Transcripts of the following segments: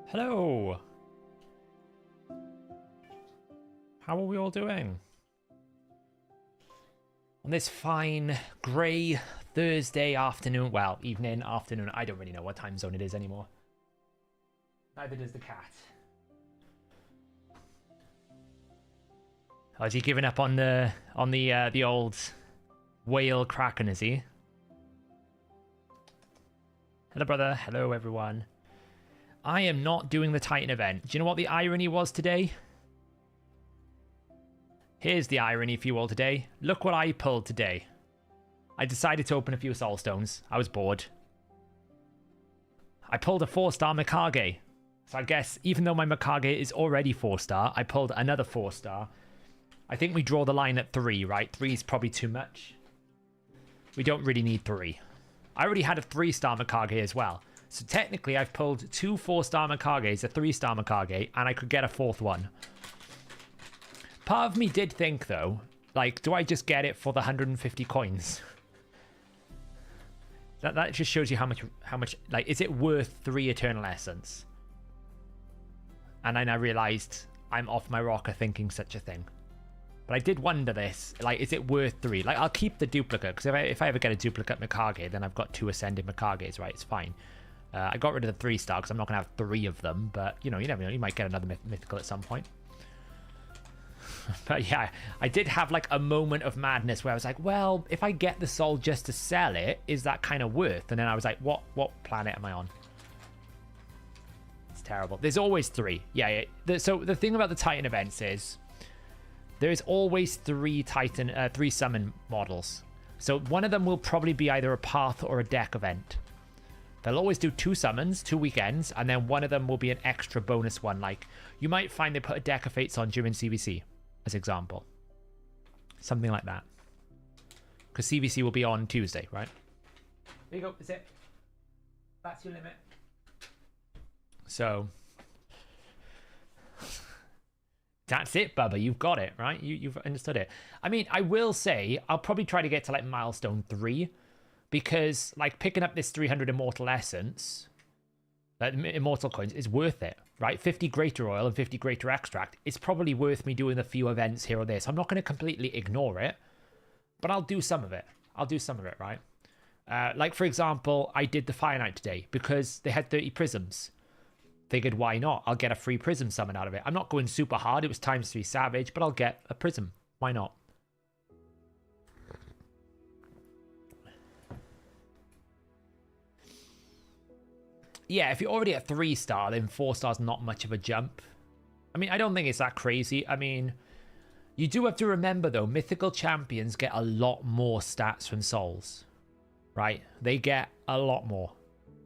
Hello. How are we all doing? On this fine, grey Thursday afternoon, well, evening, afternoon, I don't really know what time zone it is anymore. Neither does the cat. Oh, is he giving up on the old whale kraken, is he? Hello, brother. Hello, everyone. I am not doing the Titan event. Do you know what the irony was today? Here's the irony for you all today. Look what I pulled today. I decided to open a few soul stones. I was bored. I pulled a 4-star Mikage. So I guess even though my Mikage is already 4-star, I pulled another 4-star. I think we draw the line at 3, right? 3 is probably too much. We don't really need 3. I already had a 3-star Mikage as well. So technically I've pulled 2 4-star Mikages, a 3-star Mikage, and I could get a 4th one. Part of me did think though, like, do I just get it for the 150 coins? That just shows you how much, like, is it worth 3 Eternal Essence? And then I realized I'm off my rocker thinking such a thing. But I did wonder this, like, is it worth 3? Like, I'll keep the duplicate, because if I ever get a duplicate Mikage, then I've got 2 Ascended Mikages, right? It's fine. I got rid of the 3-star, because I'm not going to have 3 of them, but, you know, you never know, you might get another mythical at some point. But yeah, I did have like a moment of madness where I was like, well, if I get the soul just to sell it, is that kind of worth? And then I was like, what planet am I on? It's terrible. There's always 3. Yeah. So the thing about the Titan events is there is always 3 summon models. So one of them will probably be either a path or a deck event. They'll always do 2 summons, 2 weekends, and then one of them will be an extra bonus one. Like, you might find they put a deck of fates on during CVC, as example. Something like that. Because CVC will be on Tuesday, right? There you go, that's it. That's your limit. So, that's it, Bubba. You've got it, right? You've understood it. I mean, I will say, I'll probably try to get to, like, milestone 3. Because, like, picking up this 300 Immortal Essence, Immortal Coins, is worth it, right? 50 Greater Oil and 50 Greater Extract. It's probably worth me doing a few events here or there. So I'm not going to completely ignore it, but I'll do some of it. I'll do some of it, right? Like, for example, I did the Fire Knight today because they had 30 prisms. Figured, why not? I'll get a free prism summon out of it. I'm not going super hard. It was ×3 Savage, but I'll get a prism. Why not? Yeah, if you're already at 3-star, then 4-star's not much of a jump. I mean, I don't think it's that crazy. I mean, you do have to remember, though, mythical champions get a lot more stats from souls, right? They get a lot more.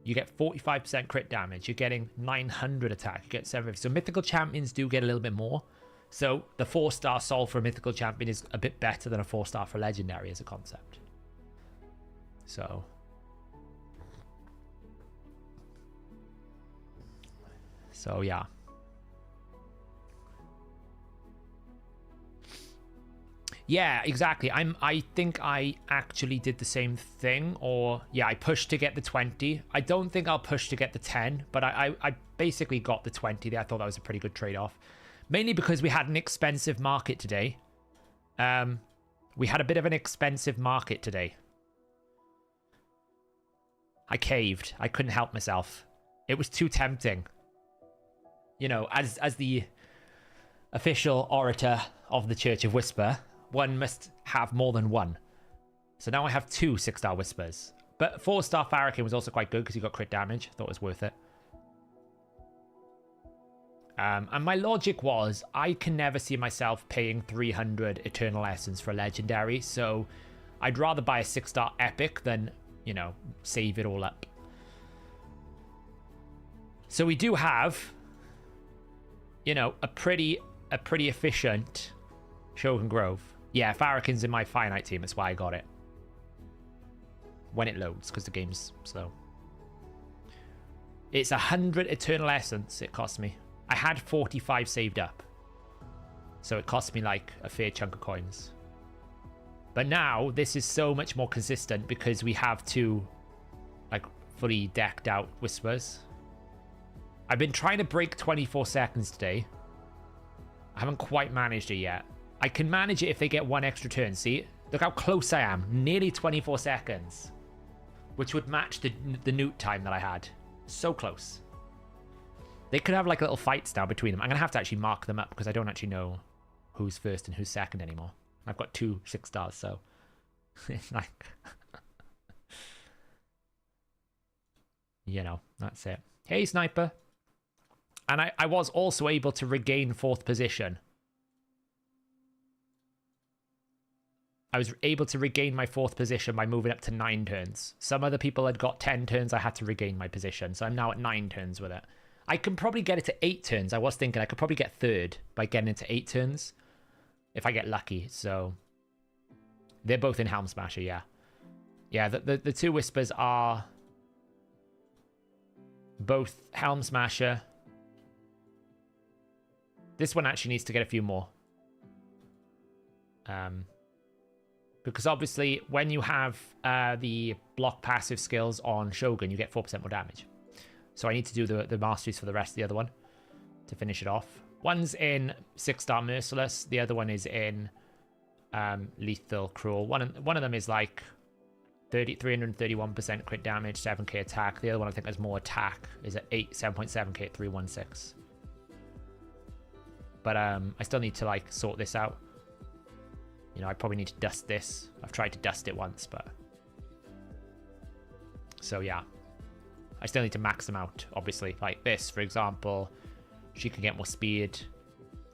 You get 45% crit damage. You're getting 900 attack. You get 750. So mythical champions do get a little bit more. So the 4-star soul for a mythical champion is a bit better than a 4-star for legendary as a concept. So yeah. Yeah, exactly. I think I actually did the same thing, or yeah, I pushed to get the 20. I don't think I'll push to get the 10, but I basically got the 20 there. I thought that was a pretty good trade-off. Mainly because we had an expensive market today. We had a bit of an expensive market today. I caved. I couldn't help myself. It was too tempting. You know, as the official orator of the Church of Whisper, one must have more than one. So now I have 2 6-star Whispers. But 4-star Farrakhan was also quite good because he got crit damage. Thought it was worth it. And my logic was, I can never see myself paying 300 Eternal Essence for a Legendary. So I'd rather buy a 6-star Epic than, you know, save it all up. So we do have, you know, a pretty efficient Shogun Grove. Yeah, Farrakhan's in my Fire Knight team. That's why I got it. When it loads, because the game's slow. It's 100 Eternal Essence it cost me. I had 45 saved up. So it cost me like a fair chunk of coins. But now, this is so much more consistent because we have 2 like fully decked out Whispers. I've been trying to break 24 seconds today. I haven't quite managed it yet. I can manage it if they get one extra turn. See? Look how close I am. Nearly 24 seconds. Which would match the newt time that I had. So close. They could have like little fights now between them. I'm going to have to actually mark them up because I don't actually know who's first and who's second anymore. I've got 2 6 stars, so it's like, you know, that's it. Hey, Sniper. And I was also able to regain 4th position. I was able to regain my 4th position by moving up to 9 turns. Some other people had got 10 turns. I had to regain my position. So I'm now at 9 turns with it. I can probably get it to 8 turns. I was thinking I could probably get 3rd by getting into 8 turns. If I get lucky. So they're both in Helm Smasher, yeah. Yeah, the 2 Whispers are both Helm Smasher. This one actually needs to get a few more. Because obviously, when you have the block passive skills on Shogun, you get 4% more damage. So I need to do the masteries for the rest of the other one to finish it off. One's in 6-star Merciless. The other one is in Lethal Cruel. One of them is like 331% crit damage, 7k attack. The other one I think has more attack. Is at 7.7k at 316. But I still need to like sort this out. You know, I probably need to dust this. I've tried to dust it once, but... So, yeah. I still need to max them out, obviously. Like this, for example. She can get more speed.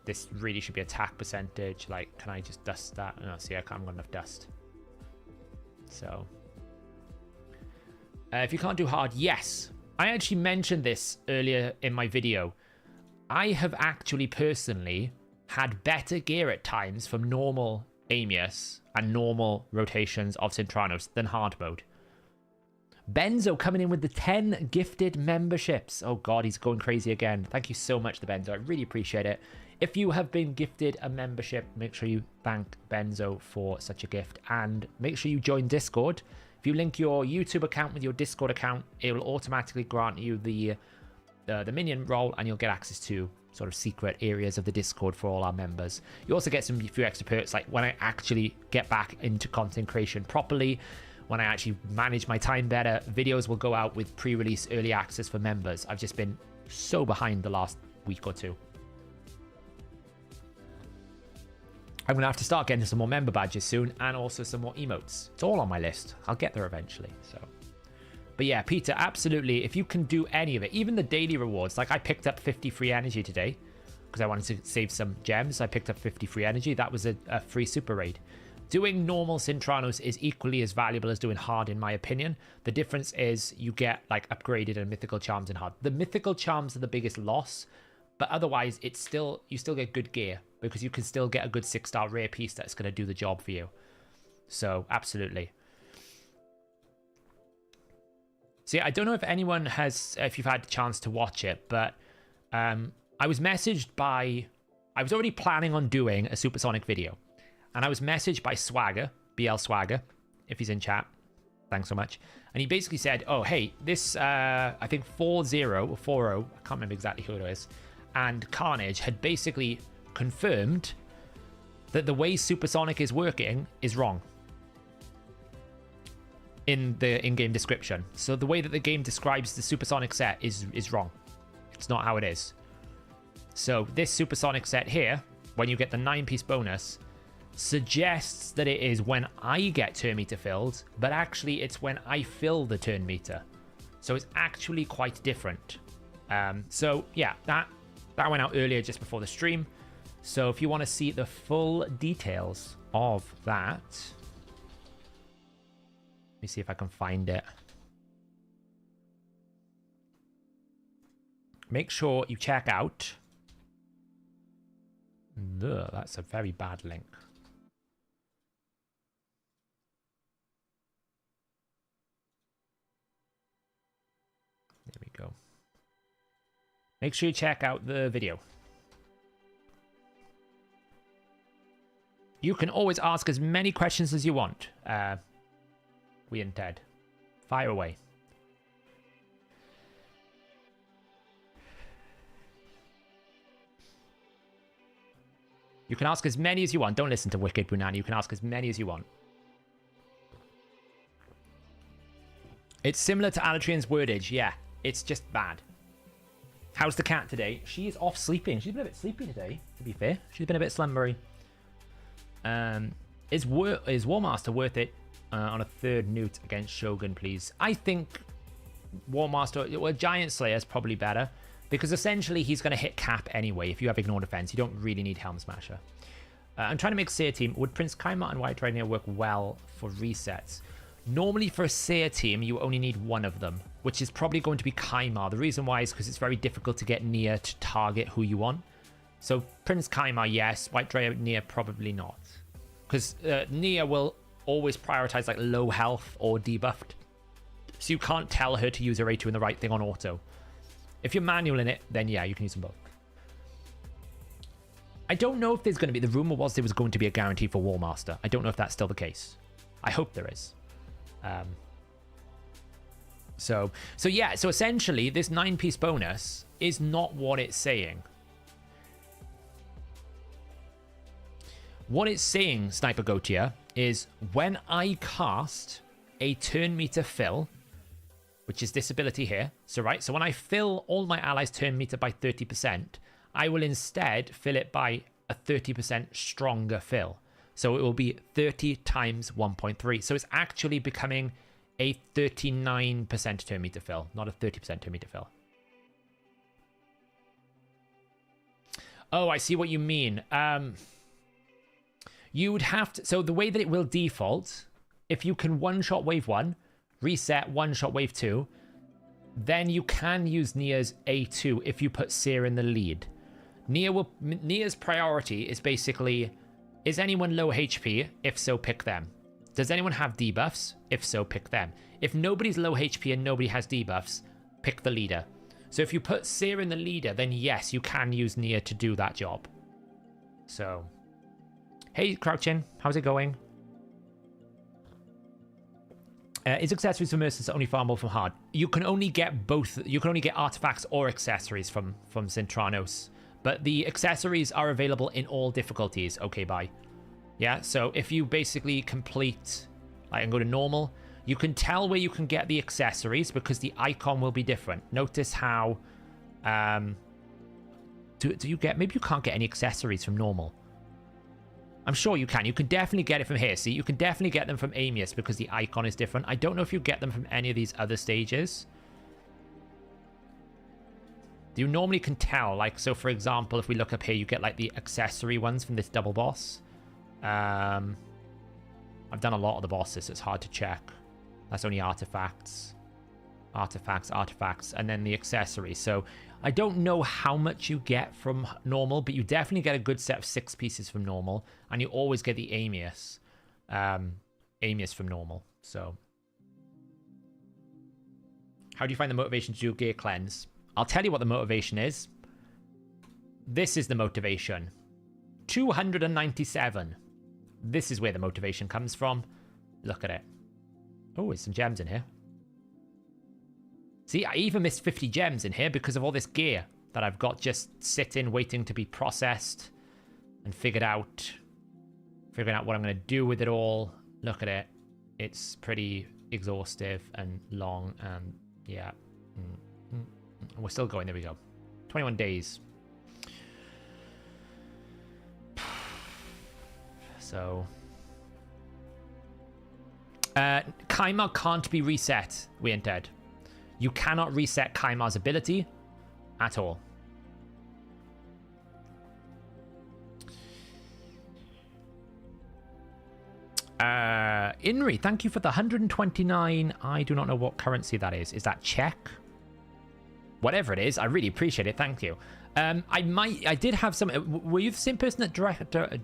This really should be attack percentage. Like, can I just dust that? No, see, I haven't got enough dust. So... if you can't do hard, yes. I actually mentioned this earlier in my video. I have actually personally had better gear at times from normal Amius and normal rotations of Cintranos than hard mode. Benzo coming in with the 10 gifted memberships. Oh god, he's going crazy again. Thank you so much, the Benzo. I really appreciate it. If you have been gifted a membership, make sure you thank Benzo for such a gift. And make sure you join Discord. If you link your YouTube account with your Discord account, it will automatically grant you the minion role, and you'll get access to sort of secret areas of the Discord for all our members. You also get a few extra perks, like when I actually get back into content creation properly, when I actually manage my time better, videos will go out with pre-release early access for members. I've just been so behind the last week or 2. I'm going to have to start getting some more member badges soon, and also some more emotes. It's all on my list. I'll get there eventually, so... But yeah, Peter, absolutely. If you can do any of it, even the daily rewards, like I picked up 50 free energy today because I wanted to save some gems. I picked up 50 free energy. That was a free super raid. Doing normal Cintranos is equally as valuable as doing hard, in my opinion. The difference is you get like upgraded and mythical charms in hard. The mythical charms are the biggest loss, but otherwise it's still, you still get good gear because you can still get a good 6-star rare piece that's going to do the job for you. So absolutely. See, I don't know if anyone has, if you've had a chance to watch it, but I was messaged by, I was already planning on doing a Supersonic video, and I was messaged by Swagger, BL Swagger, if he's in chat. Thanks so much. And he basically said, oh, hey, this, I think 4-0 or 4-0, I can't remember exactly who it is, and Carnage had basically confirmed that the way Supersonic is working is wrong in the in-game description. So the way that the game describes the Supersonic set is wrong. It's not how it is. So this Supersonic set here, when you get the 9-piece bonus, suggests that it is when I get turn meter filled, but actually it's when I fill the turn meter. So it's actually quite different. So yeah, that went out earlier just before the stream. So if you want to see the full details of that, let me see if I can find it. Make sure you check out. Ugh, that's a very bad link. There we go. Make sure you check out the video. You can always ask as many questions as you want. We and Ted. Fire away. You can ask as many as you want. Don't listen to Wicked Brunani. You can ask as many as you want. It's similar to Alatrian's wordage. Yeah, it's just bad. How's the cat today? She is off sleeping. She's been a bit sleepy today, to be fair. She's been a bit slumbery. Is War Master worth it on a third newt against Shogun, please? I think War Master, well, Giant Slayer is probably better because essentially he's going to hit cap anyway. If you have Ignore Defense, you don't really need Helm Smasher. I'm trying to make Seer team. Would Prince Kaimar and White Dragon work well for resets? Normally for a Seer team, you only need one of them, which is probably going to be Kaimar. The reason why is because it's very difficult to get Nia to target who you want. So Prince Kaimar, yes. White Dragon, Nia, probably not. Because Nia will always prioritize like low health or debuffed. So you can't tell her to use her A2 in the right thing on auto. If you're manual in it, then yeah, you can use them both. I don't know if there's going to be... The rumor was there was going to be a guarantee for War Master. I don't know if that's still the case. I hope there is. So yeah, so essentially this 9-piece bonus is not what it's saying. What it's saying, Sniper Goatia, is when I cast a turn meter fill, which is this ability here. So when I fill all my allies' turn meter by 30%, I will instead fill it by a 30% stronger fill. So it will be 30 times 1.3. So it's actually becoming a 39% turn meter fill, not a 30% turn meter fill. Oh, I see what you mean. You would have to... So the way that it will default, if you can one-shot wave 1, reset one-shot wave 2, then you can use Nia's A2 if you put Seer in the lead. Nia's priority is basically... Is anyone low HP? If so, pick them. Does anyone have debuffs? If so, pick them. If nobody's low HP and nobody has debuffs, pick the leader. So if you put Seer in the leader, then yes, you can use Nia to do that job. So, hey, Crouchin, how's it going? Is accessories for Merciless only farmable from hard? You can only get both. You can only get artifacts or accessories from Zintranos. But the accessories are available in all difficulties. Okay, bye. Yeah, so if you basically complete... I can go to normal. You can tell where you can get the accessories because the icon will be different. Notice how... do you get... Maybe you can't get any accessories from normal. I'm sure you can. You can definitely get it from here. See, you can definitely get them from Amius because the icon is different. I don't know if you get them from any of these other stages. You normally can tell, like, so for example, if we look up here, you get like the accessory ones from this double boss. I've done a lot of the bosses, so it's hard to check. That's only artifacts, and then the accessories. So I don't know how much you get from normal, but you definitely get a good set of 6 pieces from normal, and you always get the Amius, Amius from normal. So how do you find the motivation to do gear cleanse? I'll tell you what the motivation is. This is the motivation. 297. This is where the motivation comes from. Look at it. Oh, there's some gems in here. See, I even missed 50 gems in here because of all this gear that I've got just sitting, waiting to be processed and figuring out what I'm going to do with it all. Look at it. It's pretty exhaustive and long, and yeah. We're still going. There we go. 21 days. So Kaimar can't be reset, Weird. You cannot reset Kaimar's ability at all. Inri, thank you for the 129. I do not know what currency that is. Is that Czech? Whatever it is, I really appreciate it. Thank you. I did have some... Were you the same person that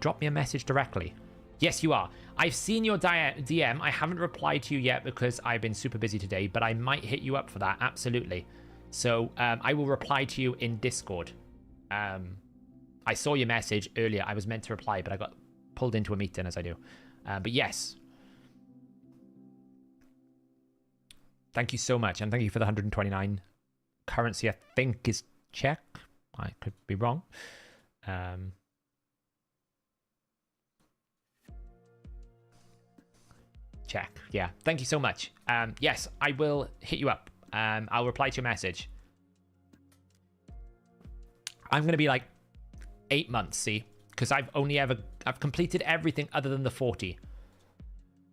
dropped me a message directly? Yes, you are. I've seen your DM. I haven't replied to you yet because I've been super busy today, but I might hit you up for that. Absolutely. So I will reply to you in Discord. I saw your message earlier. I was meant to reply, but I got pulled into a meeting as I do. But yes. Thank you so much. And thank you for the 129. Currency, I think, is Czech. I could be wrong. Check. Yeah. Thank you so much. Yes, I will hit you up. I'll reply to your message. I'm going to be like 8 months, see? Because I've completed everything other than the 40.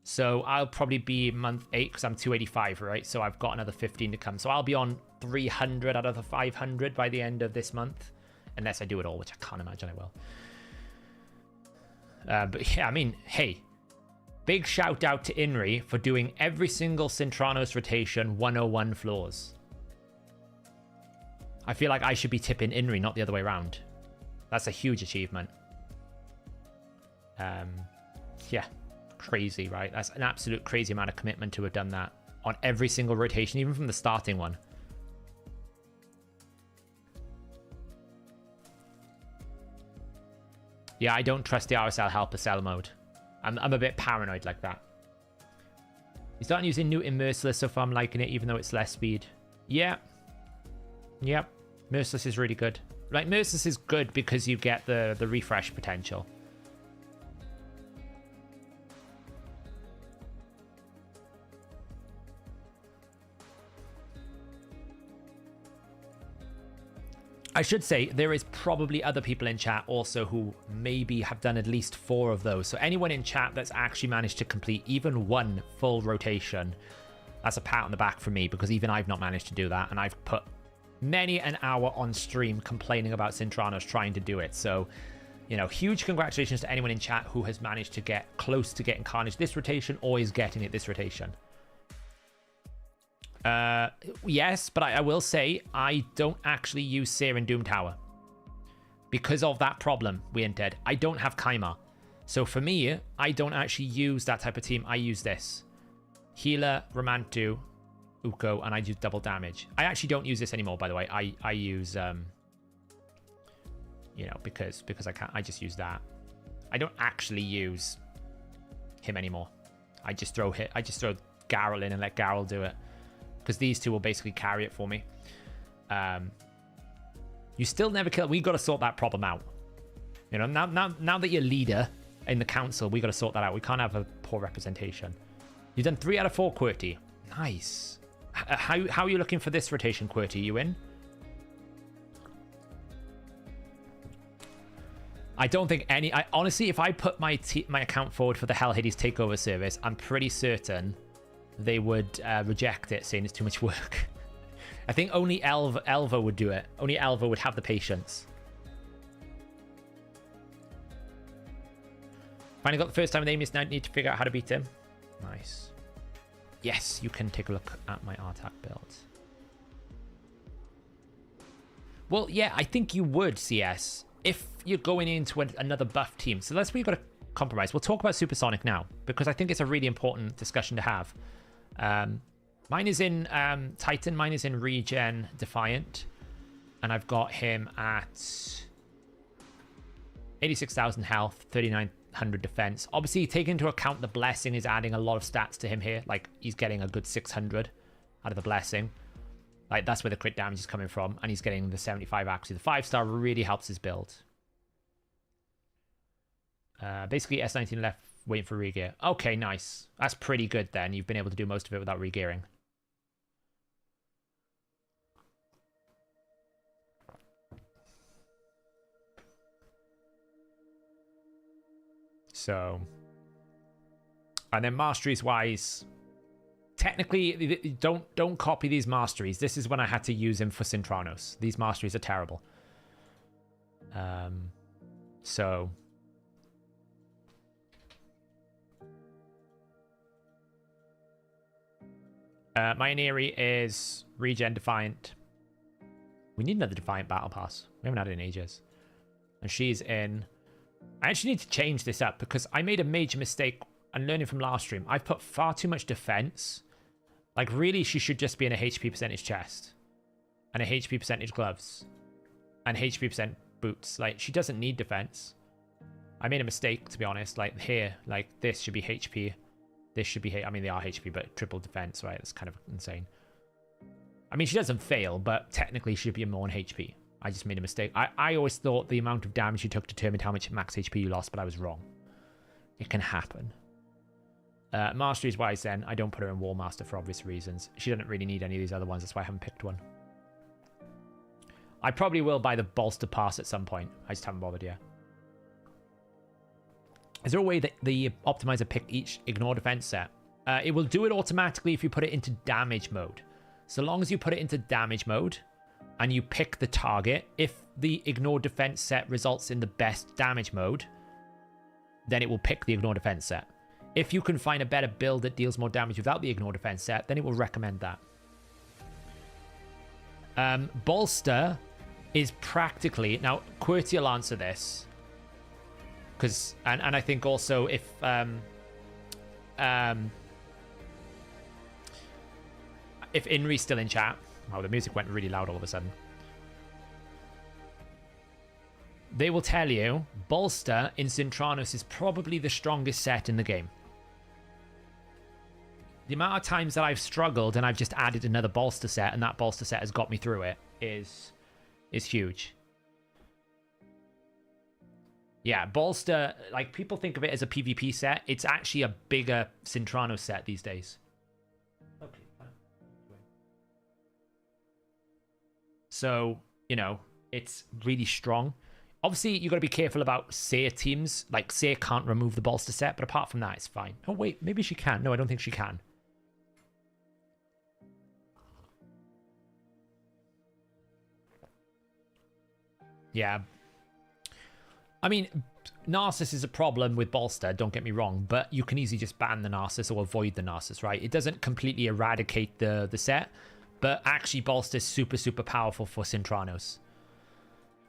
So I'll probably be month 8 because I'm 285, right? So I've got another 15 to come. So I'll be on 300 out of the 500 by the end of this month. Unless I do it all, which I can't imagine I will. But yeah, I mean, hey. Big shout out to Inri for doing every single Cintranos rotation 101 floors. I feel like I should be tipping Inri, not the other way around. That's a huge achievement. Yeah. Crazy, right? That's an absolute crazy amount of commitment to have done that on every single rotation, even from the starting one. Yeah, I don't trust the RSL helper cell mode. I'm a bit paranoid like that. You starting using Newton Merciless so far. I'm liking it, even though it's less speed. Yeah. Yep. Merciless is really good. Like, Merciless is good because you get the refresh potential. I should say there is probably other people in chat also who maybe have done at least 4 of those. So anyone in chat that's actually managed to complete even 1 full rotation, that's a pat on the back for me, because even I've not managed to do that, and I've put many an hour on stream complaining about Cintranos trying to do it. So, you know, huge congratulations to anyone in chat who has managed to get close to getting Carnage this rotation or is getting it this rotation. Yes, but I will say I don't actually use Seer in Doom Tower because of that problem, Weird Dead. I don't have Kaimar, so for me, I don't actually use that type of team. I use this healer, Ramantu, Uko, and I do double damage. I actually don't use this anymore, by the way. I use you know, because I can't. I just use that. I don't actually use him anymore. I just throw Garrel in and let Garrel do it, because these two will basically carry it for me. You still never kill. We got to sort that problem out. You know, now that you're leader in the council, we got to sort that out. We can't have a poor representation. You've done 3 out of 4, QWERTY. Nice. How are you looking for this rotation, QWERTY? You in? I don't think any. Honestly, if I put my account forward for the Hell Hades takeover service, I'm pretty certain they would reject it, saying it's too much work. I think only Elva would do it. Only Elva would have the patience. Finally got the first time with Amius. Now need to figure out how to beat him. Nice. Yes, you can take a look at my Artak build. Well, yeah, I think you would, CS, if you're going into another buff team. So that's where you've got to compromise. We'll talk about Supersonic now, because I think it's a really important discussion to have. Mine is in Titan. Mine is in Regen Defiant. And I've got him at 86,000 health, 3,900 defense. Obviously, taking into account the Blessing is adding a lot of stats to him here. Like, he's getting a good 600 out of the Blessing. Like, that's where the crit damage is coming from. And he's getting the 75 accuracy. The 5-star really helps his build. Basically, S19 left waiting for regear. Okay, nice. That's pretty good then. You've been able to do most of it without regearing. So, and then masteries wise, technically don't copy these masteries. This is when I had to use them for Cintranos. These masteries are terrible. So my Iniri is Regen Defiant. We need another Defiant Battle Pass. We haven't had it in ages. And she's in. I actually need to change this up because I made a major mistake and learning from last stream. I've put far too much defense. Like, really, she should just be in a HP percentage chest and a HP percentage gloves and HP percent boots. Like, she doesn't need defense. I made a mistake, to be honest. Like, here, like, this should be HP. This should be, I mean, they are HP, but triple defense, right? That's kind of insane. I mean, she doesn't fail, but technically she should be more on HP. I just made a mistake. I always thought the amount of damage you took determined how much max HP you lost, but I was wrong. It can happen. Mastery's wise then. I don't put her in War Master for obvious reasons. She doesn't really need any of these other ones. That's why I haven't picked one. I probably will buy the Bolster Pass at some point. I just haven't bothered yet. Is there a way that the optimizer pick each ignore defense set? It will do it automatically if you put it into damage mode. So long as you put it into damage mode and you pick the target, if the ignore defense set results in the best damage mode, then it will pick the ignore defense set. If you can find a better build that deals more damage without the ignore defense set, then it will recommend that. Bolster is practically... Now, QWERTY will answer this. Because, and I think also if... if Inri's still in chat... Wow, the music went really loud all of a sudden. They will tell you, Bolster in Cintranos is probably the strongest set in the game. The amount of times that I've struggled and I've just added another Bolster set and that Bolster set has got me through it is huge. Yeah, Bolster, like, people think of it as a PvP set. It's actually a bigger Cintranos set these days. Okay. So, you know, it's really strong. Obviously, you got to be careful about Seer teams. Like, Seer can't remove the Bolster set, but apart from that, it's fine. Oh, wait, maybe she can. No, I don't think she can. Yeah. I mean, Narcissus is a problem with Bolster, don't get me wrong, but you can easily just ban the Narcissus or avoid the Narcissus, right? It doesn't completely eradicate the set, but actually Bolster is super, super powerful for Cintranos.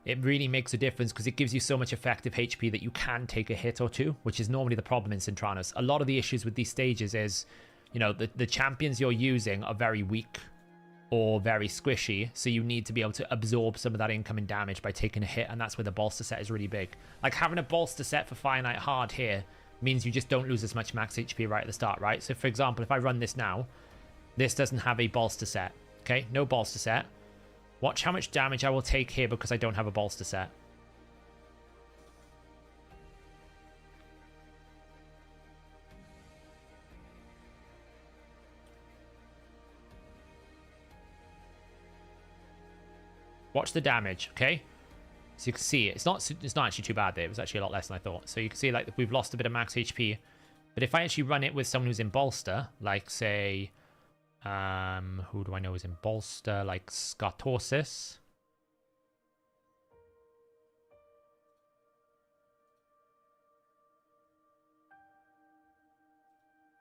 It really makes a difference because it gives you so much effective HP that you can take a hit or two, which is normally the problem in Cintranos. A lot of the issues with these stages is, you know, the champions you're using are very weak or very squishy, so you need to be able to absorb some of that incoming damage by taking a hit, and that's where the Bolster set is really big. Like, having a Bolster set for Fire Knight hard here means you just don't lose as much max HP right at the start, right? So, for example, if I run this now, this doesn't have a Bolster set, okay? No Bolster set. Watch how much damage I will take here because I don't have a Bolster set. Watch the damage, okay? So you can see it's not actually too bad there. It was actually a lot less than I thought. So you can see, like, we've lost a bit of max HP. But if I actually run it with someone who's in Bolster, like, say, who do I know is in Bolster? Like Scartorsis.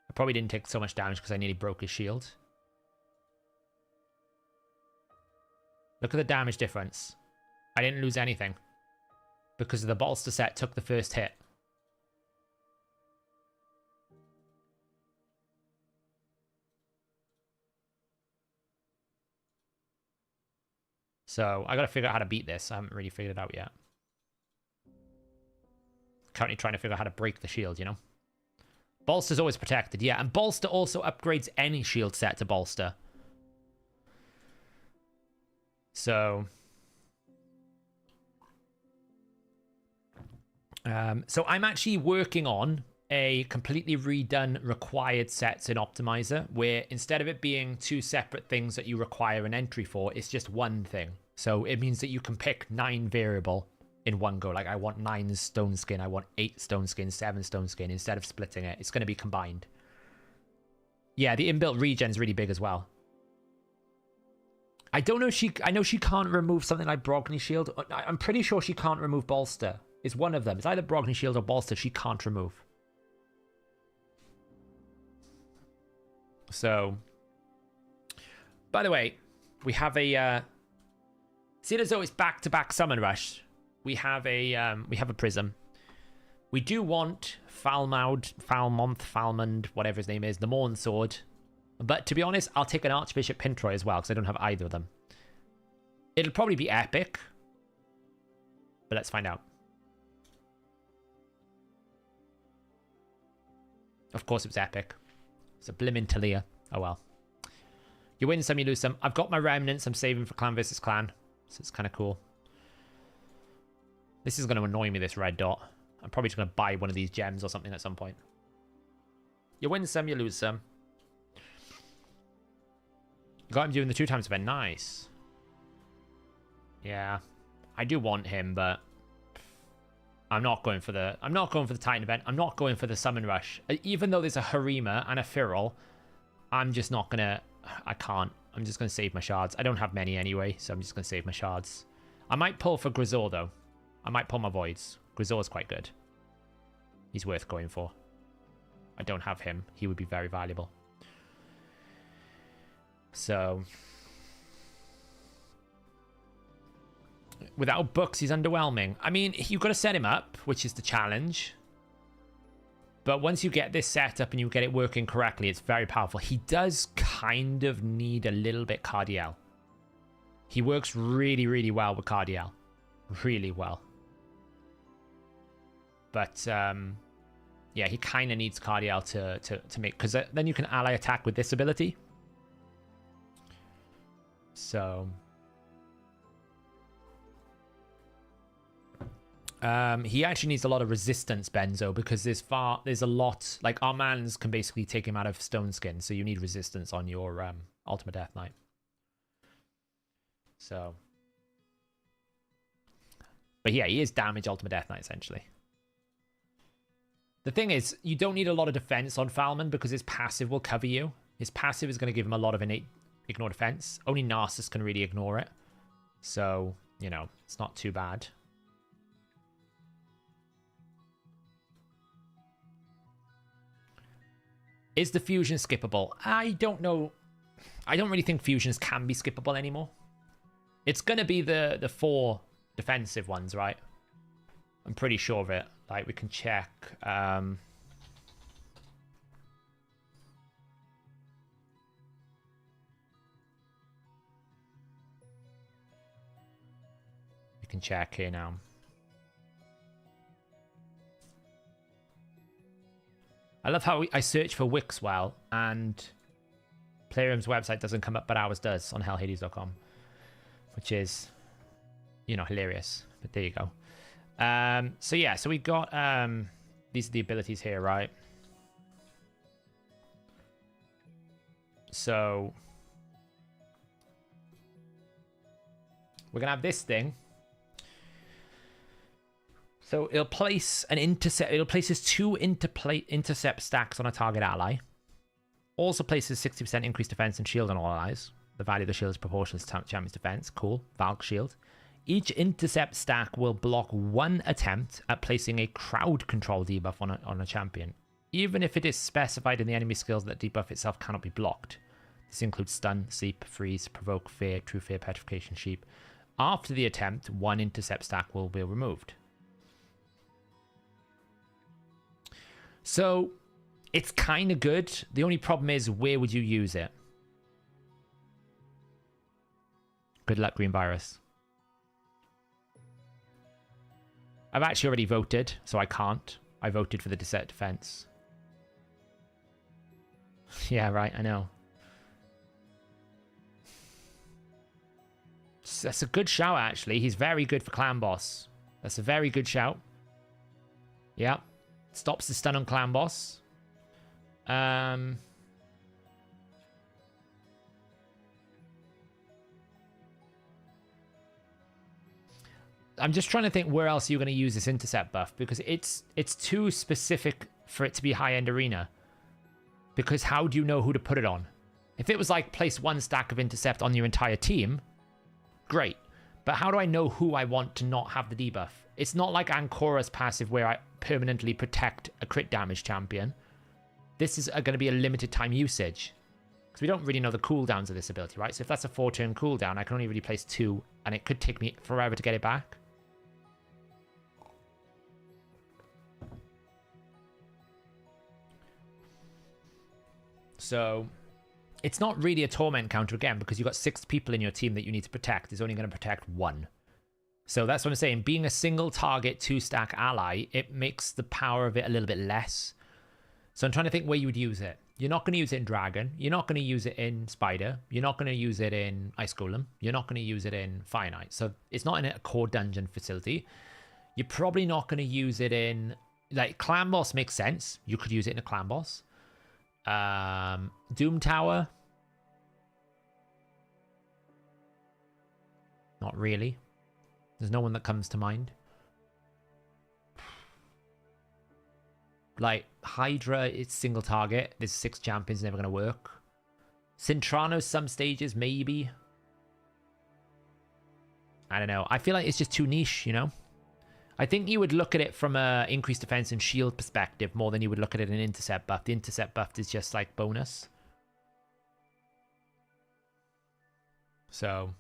I probably didn't take so much damage because I nearly broke his shield. Look at the damage difference. I didn't lose anything because the Bolster set took the first hit. So I got to figure out how to beat this. I haven't really figured it out yet. Currently trying to figure out how to break the shield, you know? Bolster's always protected, yeah. And Bolster also upgrades any shield set to Bolster. So... so I'm actually working on a completely redone required sets in Optimizer, where instead of it being two separate things that you require an entry for, it's just one thing. So it means that you can pick 9 variable in one go. Like, I want 9 stone skin, I want 8 stone skin, 7 stone skin. Instead of splitting it, it's going to be combined. Yeah, the inbuilt regen is really big as well. I don't know if I know she can't remove something like Brogni Shield. I'm pretty sure she can't remove Bolster. It's one of them. It's either Brogni Shield or Bolster she can't remove. So, by the way, we have a seeing as though it's back-to-back Summon Rush, we have a Prism. We do want Falmond, whatever his name is, the Morn Sword. But to be honest, I'll take an Archbishop Pintroy as well, because I don't have either of them. It'll probably be epic. But let's find out. Of course it was epic. It's a blimmin' Talia. Oh well. You win some, you lose some. I've got my remnants I'm saving for clan versus clan. So it's kind of cool. This is going to annoy me, this red dot. I'm probably just going to buy one of these gems or something at some point. You win some, you lose some. Got him doing the 2 times event. Nice. Yeah. I do want him, but I'm not going for the Titan event. I'm not going for the summon rush. Even though there's a Harima and a Firal, I'm just not gonna. I can't. I'm just gonna save my shards. I don't have many anyway, so I'm just gonna save my shards. I might pull for Grisor though. I might pull my voids. Grisor's quite good. He's worth going for. I don't have him. He would be very valuable. So without books, he's underwhelming. I mean, you've got to set him up, which is the challenge. But once you get this set up and you get it working correctly, it's very powerful. He does kind of need a little bit Cardiel. He works really, really well with Cardiel. Really well. But, yeah, he kind of needs Cardiel to make... Because then you can ally attack with this ability. So... he actually needs a lot of resistance, Benzo, because there's a lot, like Armanz can basically take him out of Stone Skin, so you need resistance on your Ultimate Death Knight. So, but yeah, he is damage Ultimate Death Knight essentially. The thing is, you don't need a lot of defense on Falman because his passive will cover you. His passive is going to give him a lot of innate ignore defense. Only Narcissus can really ignore it, so you know it's not too bad. Is the fusion skippable? I don't know. I don't really think fusions can be skippable anymore. It's going to be the 4 defensive ones, right? I'm pretty sure of it. Like, we can check. We can check here now. I love how I search for Wixwell and Playroom's website doesn't come up, but ours does on hellhades.com, which is, you know, hilarious. But there you go. So yeah, so we got these are the abilities here, right? So we're gonna have this thing. So it'll place an intercept. It'll places 2 intercept stacks on a target ally. Also places 60% increased defense and shield on all allies. The value of the shield is proportional to champion's defense. Cool. Valk shield. Each intercept stack will block 1 attempt at placing a crowd control debuff on a champion, even if it is specified in the enemy skills that debuff itself cannot be blocked. This includes stun, sleep, freeze, provoke, fear, true fear, petrification, sheep. After the attempt, 1 intercept stack will be removed. So, it's kind of good. The only problem is, where would you use it? Good luck, Green Virus. I've actually already voted, so I can't. I voted for the Desert Defense. Yeah, right, I know. That's a good shout, actually. He's very good for Clan Boss. That's a very good shout. Yeah. Stops the stun on Clan Boss. I'm just trying to think where else you're going to use this intercept buff, because it's too specific for it to be high-end arena. Because how do you know who to put it on? If it was like place 1 stack of intercept on your entire team, great. But how do I know who I want to not have the debuff? It's not like Ancora's passive where I permanently protect a crit damage champion. This is going to be a limited time usage. Because we don't really know the cooldowns of this ability, right? So if that's a 4-turn cooldown, I can only really place 2, and it could take me forever to get it back. So it's not really a torment counter again, because you've got 6 people in your team that you need to protect. It's only going to protect 1. So that's what I'm saying. Being a single target 2-stack ally, it makes the power of it a little bit less. So I'm trying to think where you would use it. You're not going to use it in Dragon. You're not going to use it in Spider. You're not going to use it in Ice Golem. You're not going to use it in Fire Knight. So it's not in a core dungeon facility. You're probably not going to use it in... Like, Clan Boss makes sense. You could use it in a Clan Boss. Doom Tower. Not really. There's no one that comes to mind. Like, Hydra, it's single target. There's 6 champions, never going to work. Cintrano, some stages, maybe. I don't know. I feel like it's just too niche, you know? I think you would look at it from a increased defense and shield perspective more than you would look at it in intercept buff. The intercept buff is just like bonus. So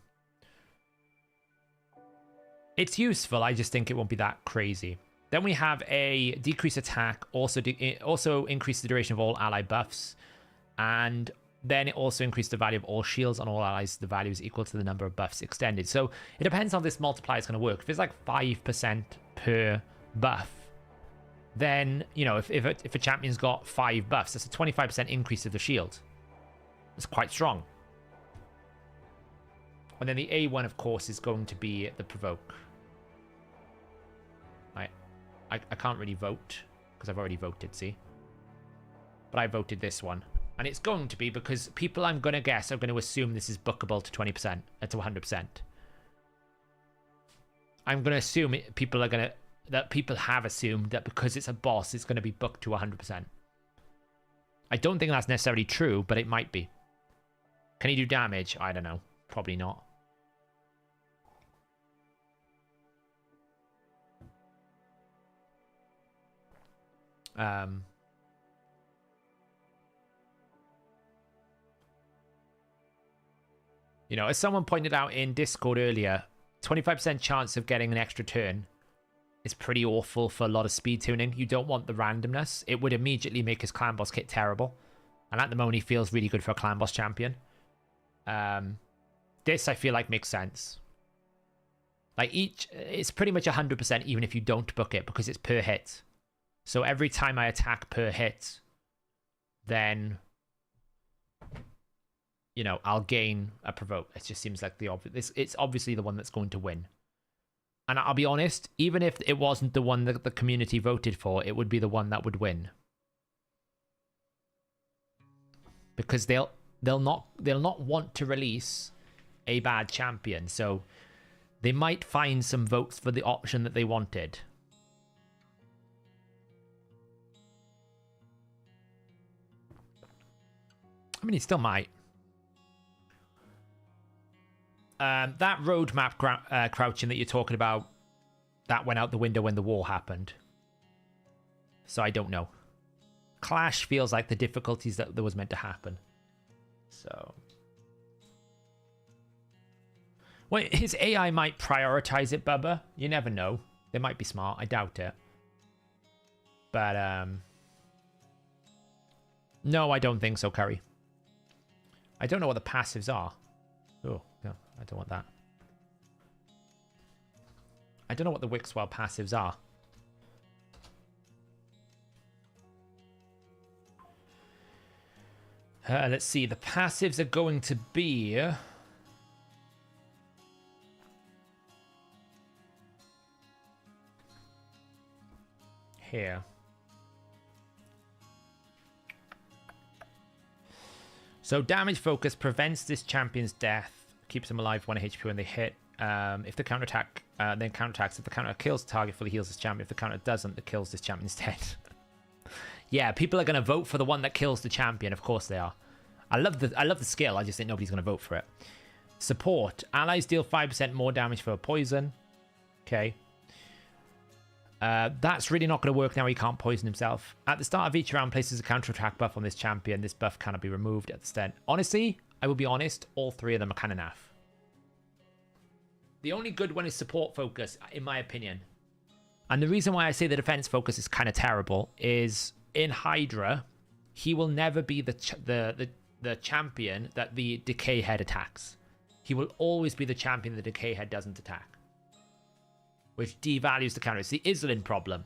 it's useful. I just think it won't be that crazy. Then we have a decrease attack, also increase the duration of all ally buffs, and then it also increased the value of all shields on all allies. The value is equal to the number of buffs extended. So it depends how this multiplier is going to work. If it's like 5% per buff, then, you know, if a champion's got 5 buffs, that's a 25% increase of the shield. It's quite strong. And then the A1, of course, is going to be the provoke. I can't really vote because I've already voted, see? But I voted this one. And it's going to be because people, I'm going to guess, are going to assume this is bookable to 20%, to 100%. I'm going to assume that people have assumed that because it's a boss, it's going to be booked to 100%. I don't think that's necessarily true, but it might be. Can he do damage? I don't know. Probably not. You know, as someone pointed out in Discord earlier, 25% chance of getting an extra turn is pretty awful for a lot of speed tuning. You don't want the randomness. It would immediately make his clan boss kit terrible. And at the moment, he feels really good for a clan boss champion. This, I feel like, makes sense. Like, it's pretty much 100% even if you don't book it, because it's per hit. So every time I attack per hit, then, you know, I'll gain a provoke. It just seems like the obvious. It's obviously the one that's going to win. And I'll be honest, even if it wasn't the one that the community voted for, it would be the one that would win. Because they'll not want to release a bad champion. So they might find some votes for the option that they wanted. I mean, he still might. That roadmap crouching that you're talking about, that went out the window when the war happened. So I don't know. Clash feels like the difficulties that was meant to happen. So. Well, his AI might prioritize it, Bubba. You never know. They might be smart. I doubt it. But, no, I don't think so, Curry. I don't know what the passives are. Oh, no, I don't want that. I don't know what the Wixwell passives are. Let's see. The passives are going to be... here. So damage focus prevents this champion's death, keeps them alive 1 HP when they hit. If the counterattack, then counterattacks. If the counter kills the target, fully heals this champion. If the counter doesn't, it kills this champion instead. Yeah, people are going to vote for the one that kills the champion. Of course they are. I love the skill. I just think nobody's going to vote for it. Support. Allies deal 5% more damage for a poison. Okay. That's really not going to work now. He can't poison himself. At the start of each round, places a counterattack buff on this champion. This buff cannot be removed at the start. Honestly, I will be honest, all 3 of them are kind of naff. The only good one is support focus, in my opinion. And the reason why I say the defense focus is kind of terrible is in Hydra, he will never be the champion that the Decay Head attacks. He will always be the champion the Decay Head doesn't attack, which devalues the counter. It's the Islin problem.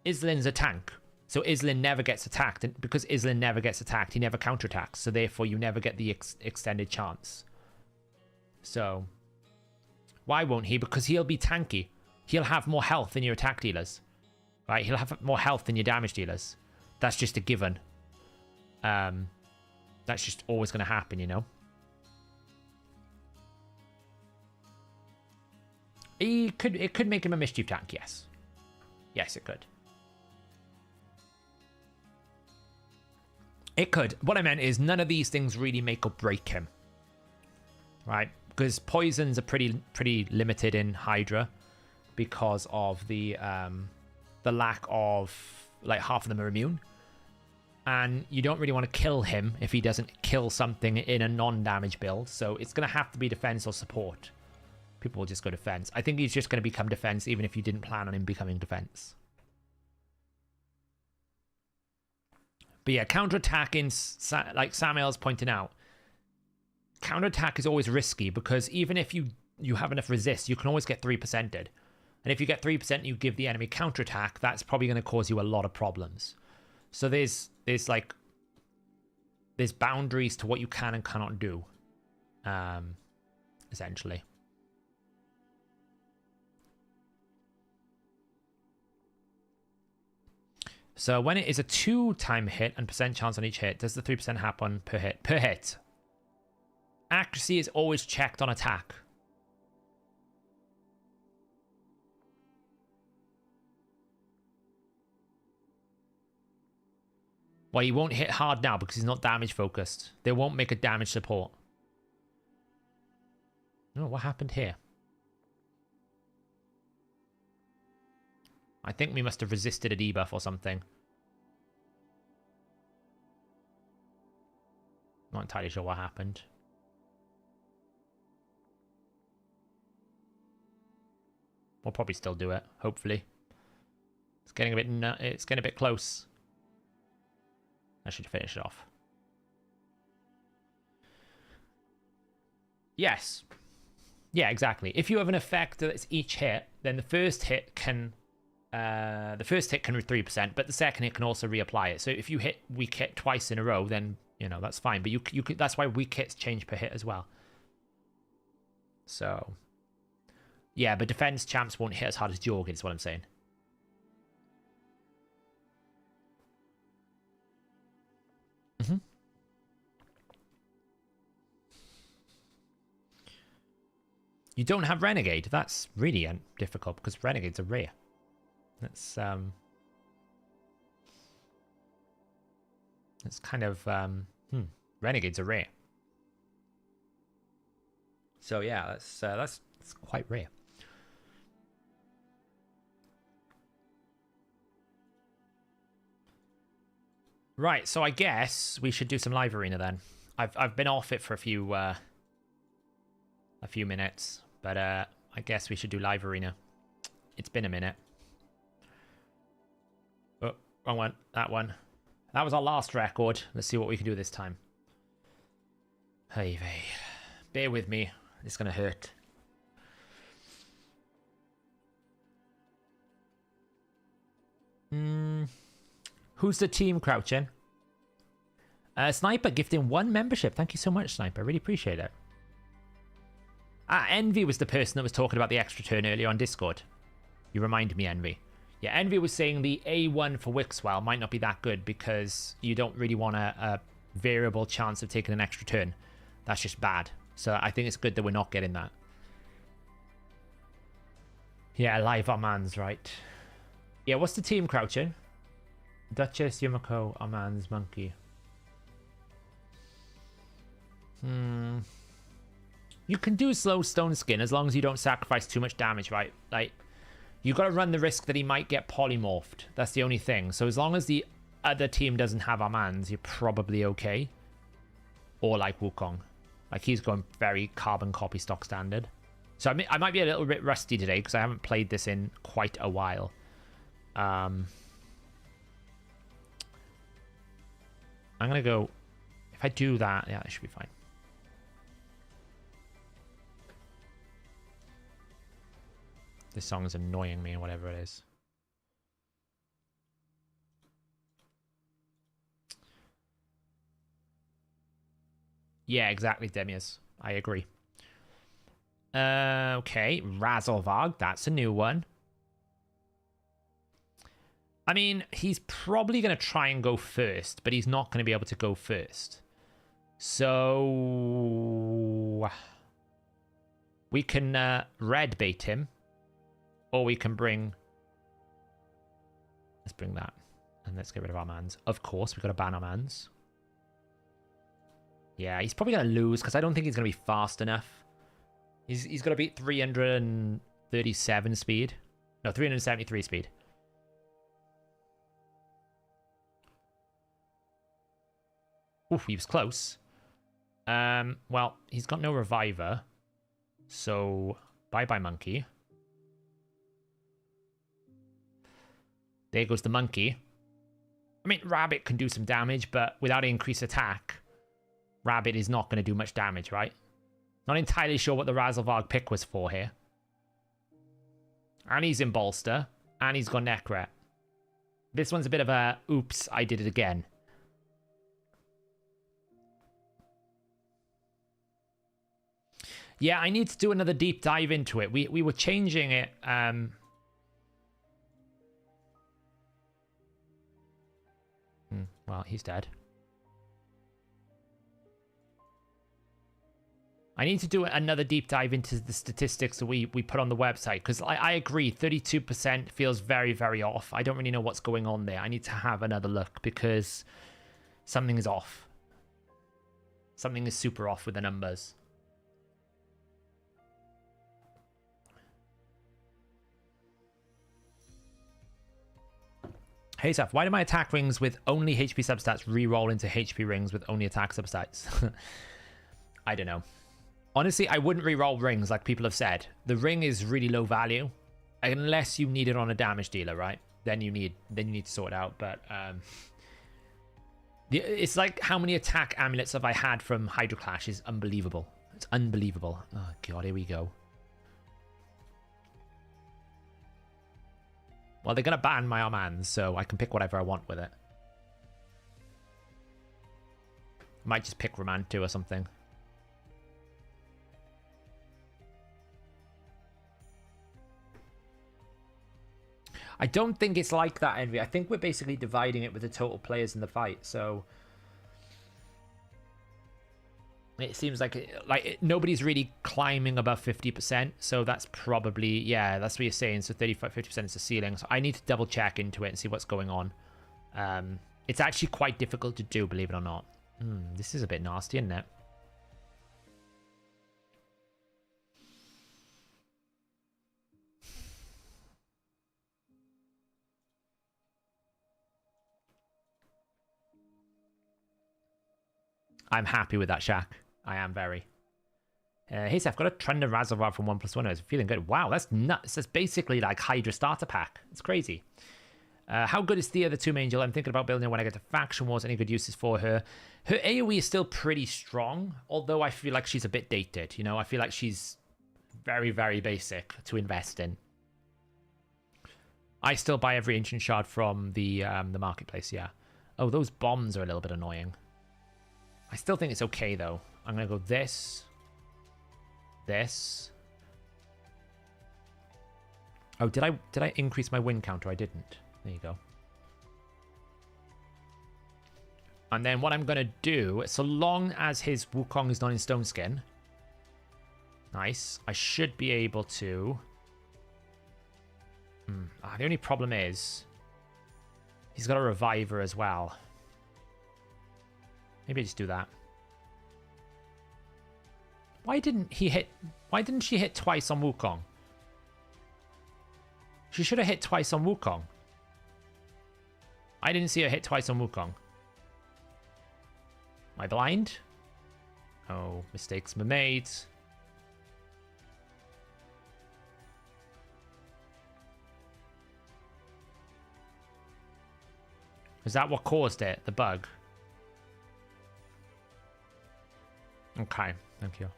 Islin's a tank, so Islin never gets attacked. And because Islin never gets attacked, he never counterattacks. So therefore, you never get the extended chance. So, why won't he? Because he'll be tanky. He'll have more health than your attack dealers. Right? He'll have more health than your damage dealers. That's just a given. That's just always going to happen, you know? It could make him a mischief tank, yes. Yes, it could. It could. What I meant is none of these things really make or break him. Right? Because poisons are pretty limited in Hydra because of the lack of, like, half of them are immune. And you don't really want to kill him if he doesn't kill something in a non-damage build. So it's going to have to be defense or support. People will just go defense. I think he's just going to become defense even if you didn't plan on him becoming defense. But yeah, counterattack like Samuel's pointing out, counterattack is always risky because even if you have enough resist, you can always get 3%ed. And if you get 3% and you give the enemy counterattack, that's probably going to cause you a lot of problems. So there's boundaries to what you can and cannot do, essentially. So when it is a 2-time hit and percent chance on each hit, does the 3% happen per hit? Per hit. Accuracy is always checked on attack. Well, he won't hit hard now because he's not damage focused. They won't make a damage support. Oh, what happened here? I think we must have resisted a debuff or something. Not entirely sure what happened. We'll probably still do it, hopefully. It's getting a bit close. I should finish it off. Yes. Yeah, exactly. If you have an effect that's each hit, then the first hit can 3%, but the second hit can also reapply it. So if you hit weak hit twice in a row, then you know that's fine. But you could, that's why weak hits change per hit as well. So yeah, but defense champs won't hit as hard as Jorgen, is what I'm saying. Mm-hmm. You don't have Renegade. That's really difficult because Renegades are rare. That's kind of Renegades are rare. So yeah, that's quite rare. Right, so I guess we should do some live arena then. I've been off it for a few minutes, but I guess we should do live arena. It's been a minute. Oh, wrong one. That one. That was our last record. Let's see what we can do this time. Hey, vey. Bear with me. It's gonna hurt. Who's the team crouching? Sniper gifting 1 membership. Thank you so much, Sniper. I really appreciate it. Envy was the person that was talking about the extra turn earlier on Discord. You reminded me, Envy. Yeah, Envy was saying the A1 for Wixwell might not be that good because you don't really want a variable chance of taking an extra turn. That's just bad. So I think it's good that we're not getting that. Yeah, live Armand's right. Yeah, what's the team crouching? Duchess, Yumiko, Armand's Monkey. You can do slow stone skin as long as you don't sacrifice too much damage, right? Like, you got to run the risk that he might get polymorphed. That's the only thing. So as long as the other team doesn't have Armand's, you're probably okay. Or like Wukong. Like, he's going very carbon copy stock standard. So I might be a little bit rusty today because I haven't played this in quite a while. I'm going to go... If I do that, yeah, that should be fine. This song is annoying me, whatever it is. Yeah, exactly, Demias. I agree. Okay, Razzlevarg. That's a new one. I mean, he's probably going to try and go first, but he's not going to be able to go first. So we can red bait him, or we can bring... Let's bring that, and let's get rid of our mans. Of course, we've got to ban our mans. Yeah, he's probably going to lose, because I don't think he's going to be fast enough. He's got to beat 337 speed. No, 373 speed. Oof, he was close. Well, he's got no reviver. So, bye-bye, monkey. There goes the monkey. I mean, Rabbit can do some damage, but without increased attack, Rabbit is not going to do much damage, right? Not entirely sure what the Razelvarg pick was for here. And he's in Bolster. And he's got Necret. This one's a bit of a, oops, I did it again. Yeah, I need to do another deep dive into it. We were changing it. Well, he's dead. I need to do another deep dive into the statistics that we put on the website, because I agree, 32% feels very, very off. I don't really know what's going on there. I need to have another look, because something is off. Something is super off with the numbers. Hey, Seth, why do my attack rings with only HP substats re-roll into HP rings with only attack substats? I don't know. Honestly, I wouldn't re-roll rings like people have said. The ring is really low value, unless you need it on a damage dealer, right? Then you need to sort it out. But it's like how many attack amulets have I had from Hydroclash is unbelievable. It's unbelievable. Oh god, here we go. Well, they're gonna ban my Armand, so I can pick whatever I want with it. Might just pick Romantu or something. I don't think it's like that, Envy. I think we're basically dividing it with the total players in the fight, so it seems like nobody's really climbing above 50%, so that's probably, yeah, that's what you're saying. So 35-50% is the ceiling. So I need to double check into it and see what's going on. It's actually quite difficult to do, believe it or not. This is a bit nasty, isn't it? I'm happy with that shack. I am very. Hey, Seth, got a Trendon Razelvarg from 1+1. I was feeling good. Wow, that's nuts. That's basically like Hydra starter pack. It's crazy. How good is Thea, the Tomb Angel? I'm thinking about building her when I get to Faction Wars. Any good uses for her? Her AoE is still pretty strong, although I feel like she's a bit dated. You know, I feel like she's very, very basic to invest in. I still buy every Ancient Shard from the marketplace, yeah. Oh, those bombs are a little bit annoying. I still think it's okay, though. I'm going to go this. This. Oh, did I increase my win counter? I didn't. There you go. And then what I'm going to do, so long as his Wukong is not in Stone Skin. Nice. I should be able to... the only problem is... he's got a Reviver as well. Maybe I just do that. Why didn't she hit twice on Wukong? She should have hit twice on Wukong. I didn't see her hit twice on Wukong. Am I blind? Oh, mistakes were made. Is that what caused it? The bug? Okay, thank you.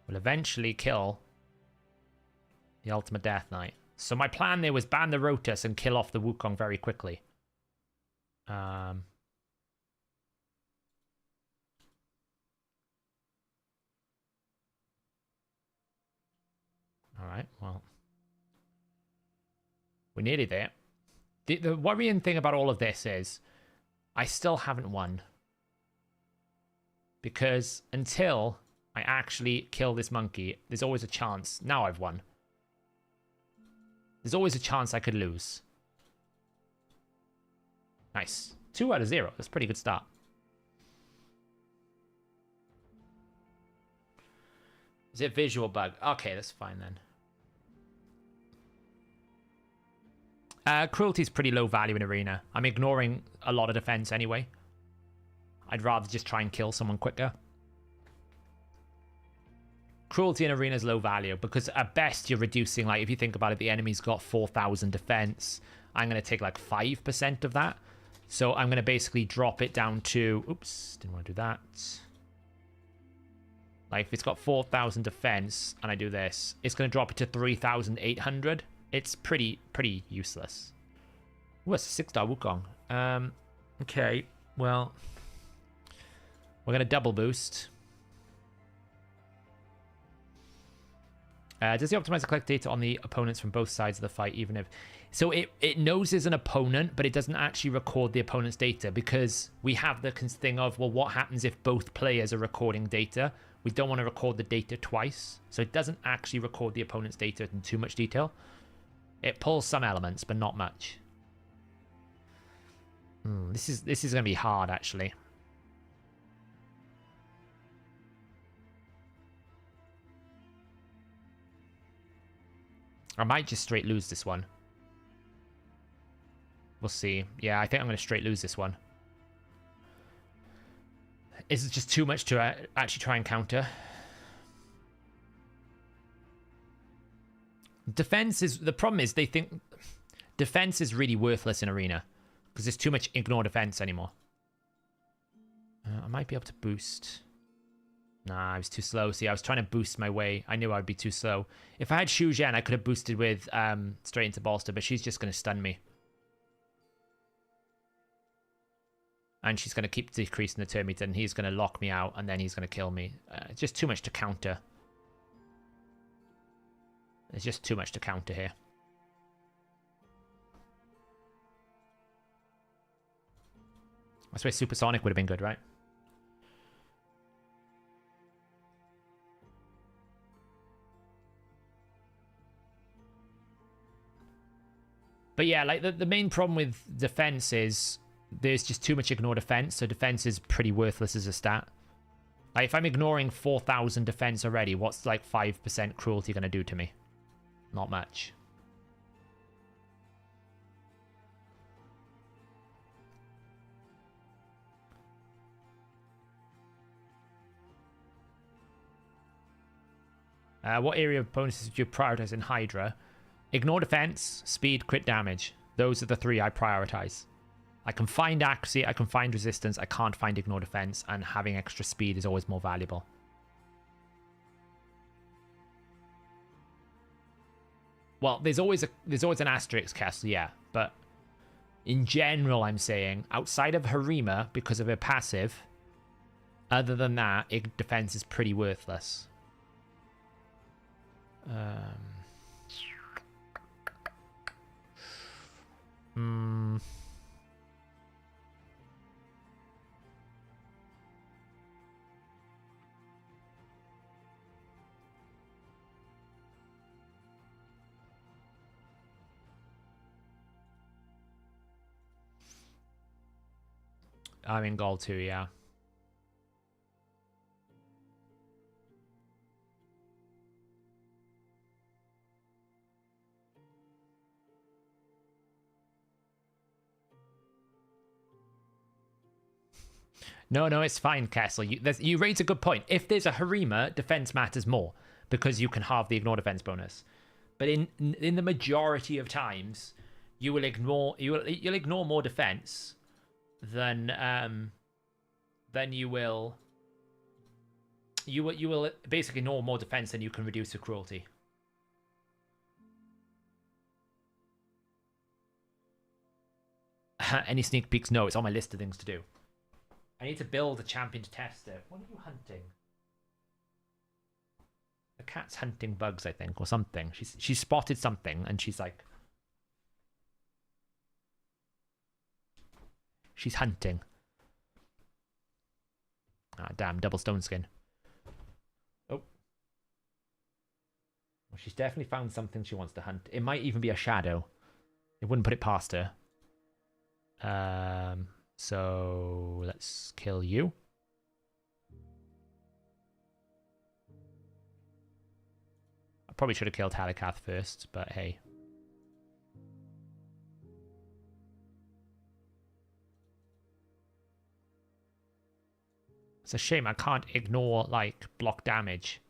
We'll eventually kill the Ultimate Death Knight. So my plan there was ban the Rotus and kill off the Wukong very quickly. right, well. We're nearly there. The worrying thing about all of this is I still haven't won. Because until I actually kill this monkey, there's always a chance. Now I've won. There's always a chance I could lose. Nice. 2 out of 0. That's a pretty good start. Is it visual bug? Okay, that's fine then. Cruelty is pretty low value in Arena. I'm ignoring a lot of defense anyway. I'd rather just try and kill someone quicker. Cruelty in Arena is low value because at best you're reducing, like if you think about it, the enemy's got 4,000 defense. I'm going to take like 5% of that. So I'm going to basically drop it down to, oops, didn't want to do that. Like if it's got 4,000 defense and I do this, it's going to drop it to 3,800. It's pretty useless. Ooh, it's a 6-star Wukong. Okay, well, we're going to double boost. Does the optimizer collect data on the opponents from both sides of the fight, even if... So it knows there's an opponent, but it doesn't actually record the opponent's data because we have the thing of, well, what happens if both players are recording data? We don't want to record the data twice. So it doesn't actually record the opponent's data in too much detail. It pulls some elements, but not much. This is going to be hard, actually. I might just straight lose this one. We'll see. Yeah, I think I'm going to straight lose this one. Is it just too much to actually try and counter? Defense is... The problem is they think defense is really worthless in Arena because there's too much ignore defense anymore. I might be able to boost... Nah, I was too slow. See, I was trying to boost my way. I knew I'd be too slow. If I had Xu Zhen, I could have boosted with straight into Bolster, but she's just going to stun me. And she's going to keep decreasing the turn meter, and he's going to lock me out, and then he's going to kill me. It's just too much to counter. There's just too much to counter here. That's why Supersonic would have been good, right? But yeah, like the main problem with defense is there's just too much ignore defense, so defense is pretty worthless as a stat. Like if I'm ignoring 4,000 defense already, what's like 5% cruelty going to do to me? Not much. What area of bonuses do you prioritize in Hydra? Ignore defense, speed, crit damage. Those are the 3 I prioritize. I can find accuracy, I can find resistance, I can't find ignore defense, and having extra speed is always more valuable. Well, there's always an asterisk, Castle, yeah, but in general, I'm saying outside of Harima because of her passive, other than that, defense is pretty worthless. I'm in gold too, yeah. No, it's fine, Castle. You raise a good point. If there's a Harima, defense matters more because you can halve the ignore defense bonus. But in the majority of times, you will ignore you'll ignore more defense than you will basically ignore more defense than you can reduce the cruelty. Any sneak peeks? No, it's on my list of things to do. I need to build a champion to test it. What are you hunting? A cat's hunting bugs, I think, or something. She's spotted something, and she's like, she's hunting. Ah, damn, double stone skin. Oh. Well, she's definitely found something she wants to hunt. It might even be a shadow. It wouldn't put it past her. So let's kill you. I probably should have killed Halikath first, but hey. It's a shame I can't ignore, like, block damage.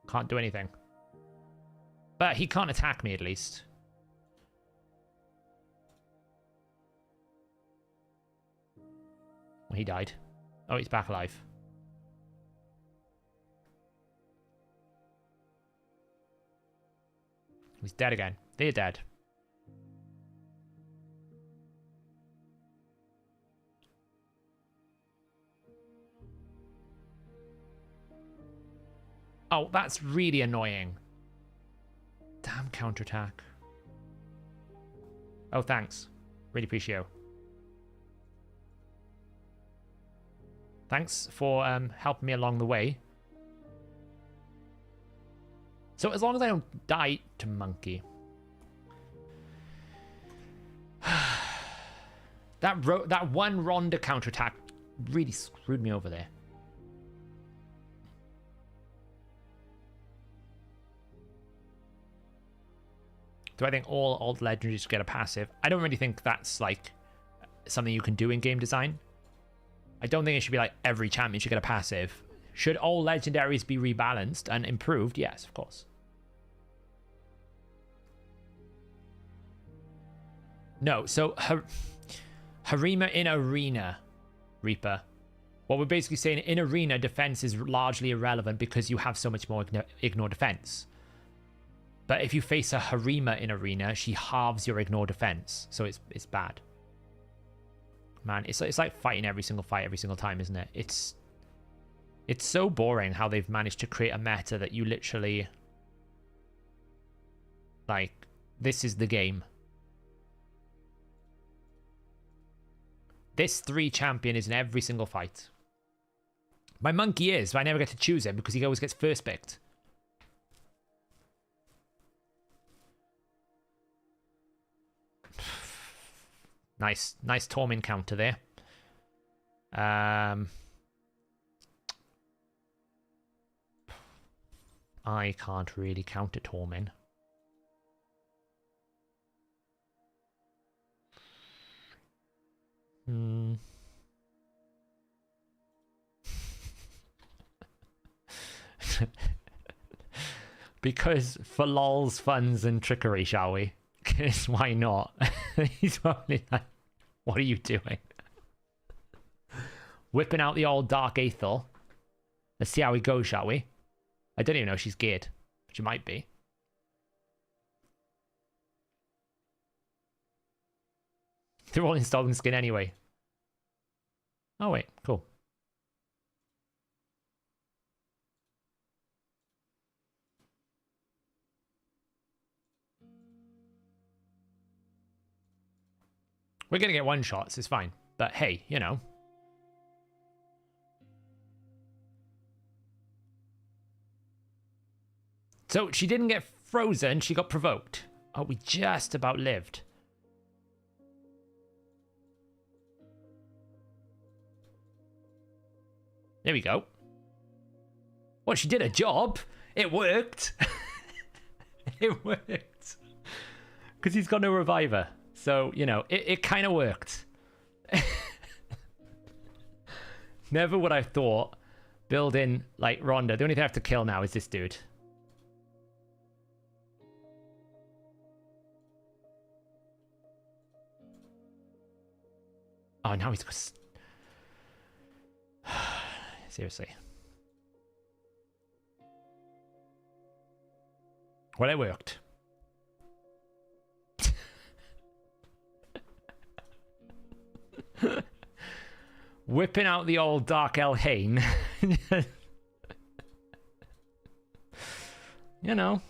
Can't do anything. But he can't attack me, at least. Well, he died. Oh, he's back alive. He's dead again. They're dead. Oh, that's really annoying. Damn counterattack. Oh, thanks. Really appreciate it. Thanks for helping me along the way. So as long as I don't die to monkey. That one Rhonda counterattack really screwed me over there. Do I think all alt legendaries get a passive? I don't really think that's like something you can do in game design. I don't think it should be like every champion should get a passive. Should all legendaries be rebalanced and improved? Yes, of course. No, so Harima in Arena, Reaper. What we're basically saying, in Arena, defense is largely irrelevant because you have so much more ignore defense. But if you face a Harima in Arena, she halves your ignore defense, so it's bad. Man, it's like fighting every single fight every single time, isn't it? It's so boring how they've managed to create a meta that you literally, like, this is the game. This 3 champion is in every single fight. My monkey is, but I never get to choose him because he always gets first picked. Nice Tormin counter there. I can't really counter Tormin. Because for lols, funs, and trickery, shall we? Because why not? He's probably like, what are you doing? Whipping out the old Dark Aethel. Let's see how he goes, shall we? I don't even know if she's geared. She might be. They're all installing skin anyway. Oh, wait. Cool. We're going to get one shots. It's fine. But hey, you know. So she didn't get frozen. She got provoked. Oh, we just about lived. There we go. Well, she did a job. It worked. It worked. Because he's got no reviver. So, you know, it kind of worked. Never would I thought build in, like, Rhonda. The only thing I have to kill now is this dude. Oh, now he's got... Seriously. Well, it worked. Whipping out the old Dark Elhain. You know.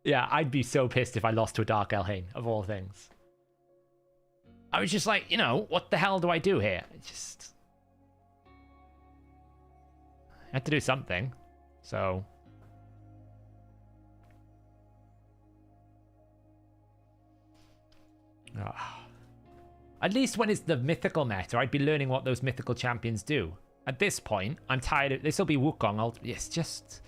Yeah, I'd be so pissed if I lost to a Dark Elhain, of all things. I was just like, you know, what the hell do I do here? I had to do something. So... At least when it's the mythical meta, I'd be learning what those mythical champions do. At this point, I'm tired of... This will be Wukong. It's just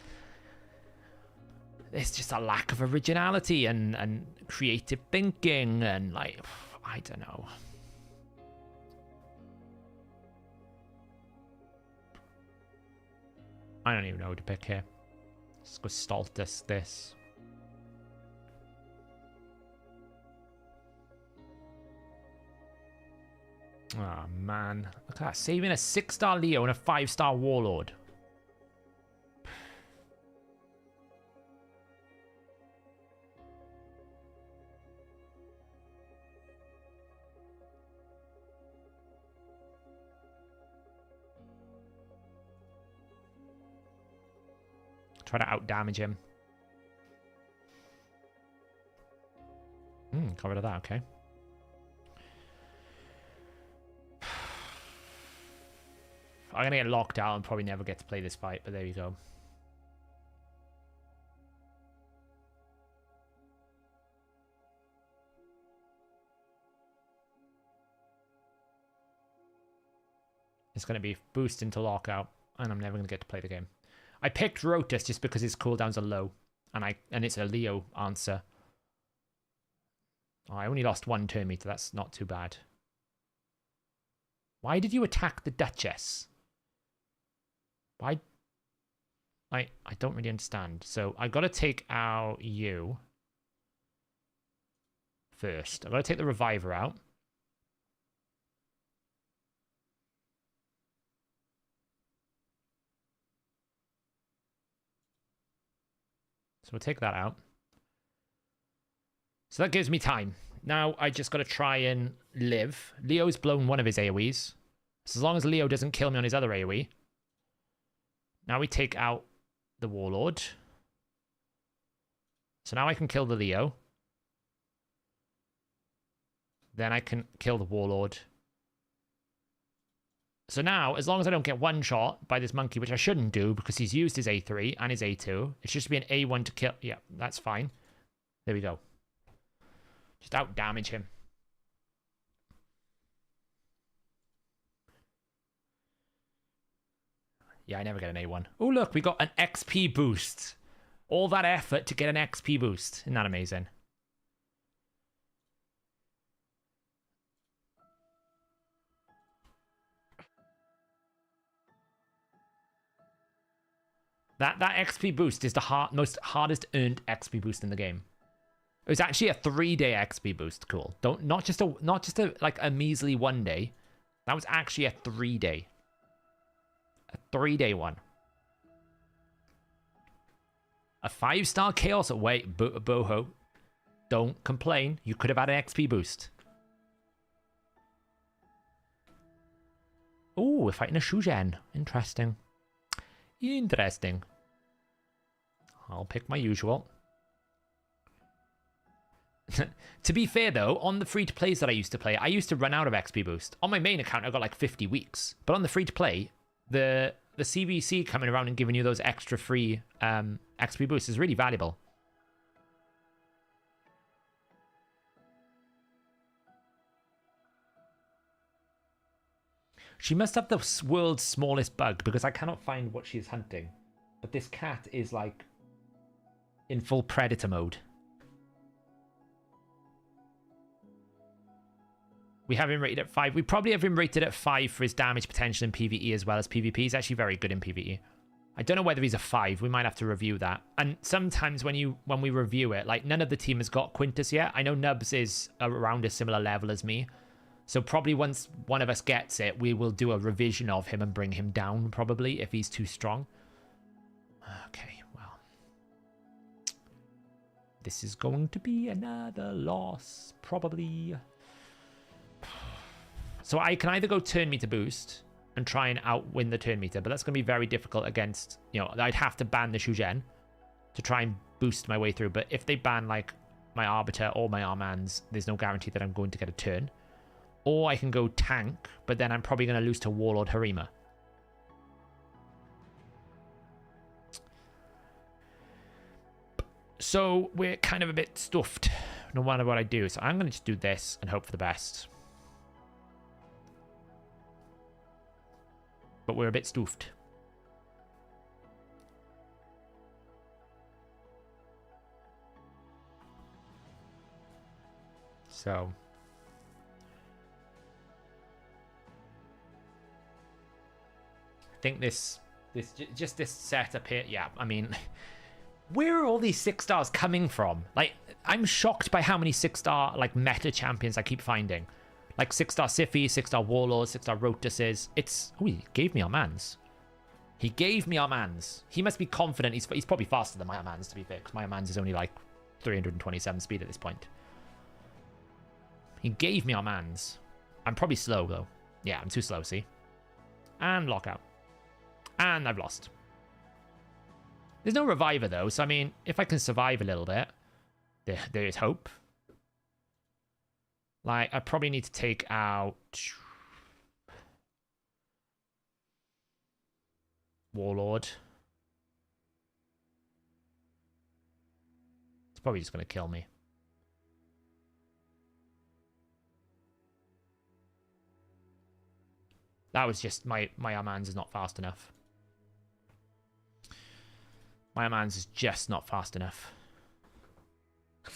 a lack of originality and creative thinking and, like, I don't know. I don't even know who to pick here. Let's go Stultus this. Oh, man. Look at that. Saving a 6-star Leo and a 5-star Warlord. Try to out-damage him. Got rid of that, okay. I'm going to get locked out and probably never get to play this fight, but there you go. It's going to be boost into lockout, and I'm never going to get to play the game. I picked Rotus just because his cooldowns are low, and it's a Leo answer. Oh, I only lost 1 turn meter, that's not too bad. Why did you attack the Duchess? Why? I don't really understand. So I got to take out you first. I got to take the Reviver out. So we'll take that out. So that gives me time. Now I just got to try and live. Leo's blown one of his AoEs. So as long as Leo doesn't kill me on his other AoE. Now we take out the Warlord. So now I can kill the Leo. Then I can kill the Warlord. So now, as long as I don't get one shot by this monkey, which I shouldn't do because he's used his A3 and his A2, it should just be an A1 to kill. Yeah, that's fine. There we go. Just out damage him. Yeah, I never get an A1. Oh, look, we got an XP boost. All that effort to get an XP boost. Isn't that amazing? That XP boost is the most hardest earned XP boost in the game. It was actually a 3-day XP boost. Cool. Not just a like a measly 1 day. That was actually a 3-day. A 3-day one. A 5-star Chaos. Wait, Boho. Don't complain. You could have had an XP boost. Oh, we're fighting a Shuzhen. Interesting. Interesting. I'll pick my usual. To be fair, though, on the free-to-plays that I used to play, I used to run out of XP boost. On my main account, I got like 50 weeks. But on the free-to-play, the CBC coming around and giving you those extra free XP boosts is really valuable. She must have the world's smallest bug because I cannot find what she is hunting. But this cat is like in full predator mode. We have him rated at 5. We probably have him rated at 5 for his damage potential in PvE as well as PvP. He's actually very good in PvE. I don't know whether he's a 5. We might have to review that. And sometimes when we review it, like none of the team has got Quintus yet. I know Nubs is around a similar level as me. So probably once one of us gets it, we will do a revision of him and bring him down probably if he's too strong. Okay, well. This is going to be another loss, probably. So I can either go turn meter boost and try and outwin the turn meter, but that's going to be very difficult against, you know, I'd have to ban the Shugen to try and boost my way through. But if they ban like my Arbiter or my Armands, there's no guarantee that I'm going to get a turn. Or I can go tank, but then I'm probably going to lose to Warlord Harima. So we're kind of a bit stuffed no matter what I do. So I'm going to just do this and hope for the best. But we're a bit stuffed. So I think this setup here, yeah, I mean, where are all these 6-stars coming from? Like, I'm shocked by how many 6-star like meta champions I keep finding. Like 6-star Siphi, 6-star Warlords, 6-star Rotuses. It's... Oh, he gave me Armands. He gave me Armands. He must be confident. He's probably faster than my Armands, to be fair, because my Armands is only like 327 speed at this point. He gave me Armands. I'm probably slow, though. Yeah, I'm too slow, see? And lockout. And I've lost. There's no reviver, though, so I mean, if I can survive a little bit, there is hope. Like, I probably need to take out Warlord. It's probably just going to kill me. That was just my Armands is not fast enough. My Armands is just not fast enough.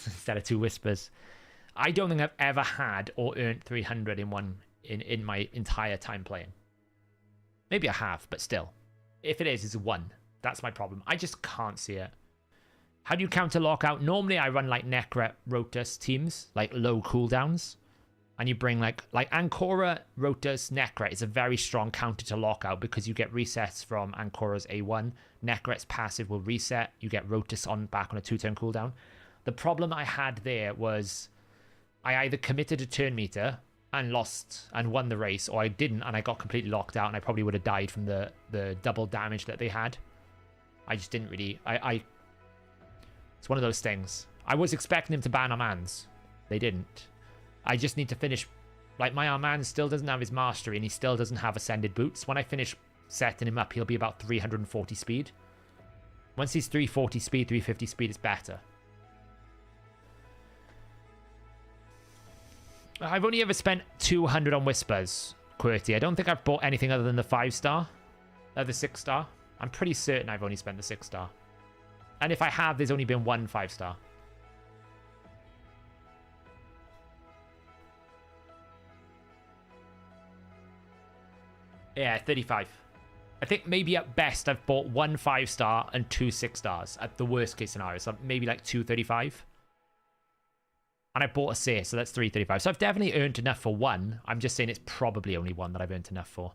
Instead of 2 Whispers. I don't think I've ever had or earned 300 in my entire time playing. Maybe I have, but still. If it is, it's 1. That's my problem. I just can't see it. How do you counter lockout? Normally I run like Necret Rotus teams, like low cooldowns. And you bring like Ancora, Rotus, Necret is a very strong counter to lockout because you get resets from Ancora's A1. Necret's passive will reset. You get Rotus back on a 2-turn cooldown. The problem I had there was I either committed a turn meter and lost and won the race, or I didn't and I got completely locked out and I probably would have died from the double damage that they had. I just didn't really... It's one of those things. I was expecting them to ban Armands. They didn't. I just need to finish... Like, my Armand still doesn't have his mastery and he still doesn't have Ascended Boots. When I finish setting him up, he'll be about 340 speed. Once he's 340 speed, 350 speed, it's better. I've only ever spent 200 on Whispers, QWERTY. I don't think I've bought anything other than the 5-star. The 6-star. I'm pretty certain I've only spent the 6-star. And if I have, there's only been 1 5-star. Yeah, 35. I think maybe at best I've bought 1 5-star and 2 6-stars at the worst case scenario. So maybe like 235. And I bought a Seer, so that's 335. So I've definitely earned enough for 1. I'm just saying it's probably only 1 that I've earned enough for.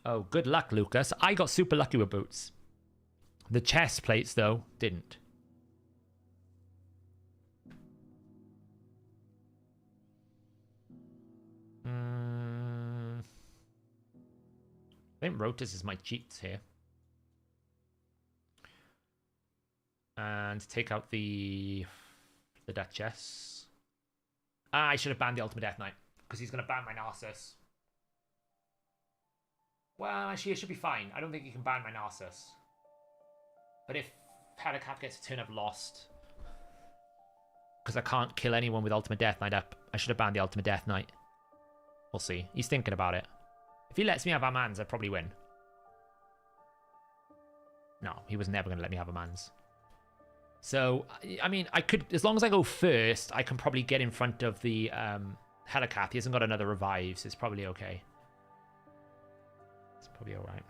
Oh, good luck, Lucas. I got super lucky with boots. The chest plates, though, didn't. I think Rotus is my cheats here. And take out the Duchess. I should have banned the Ultimate Death Knight, because he's going to ban my Narcissus. Well, actually, it should be fine. I don't think you can ban my Narcissus. But if Helicat gets a turn, I've lost. Because I can't kill anyone with Ultimate Death Knight up. I should have banned the Ultimate Death Knight. We'll see. He's thinking about it. If he lets me have Armands, I'd probably win. No, he was never going to let me have Armands. So, I mean, I could, as long as I go first, I can probably get in front of the Helicat. He hasn't got another revive, so it's probably okay. It's probably alright.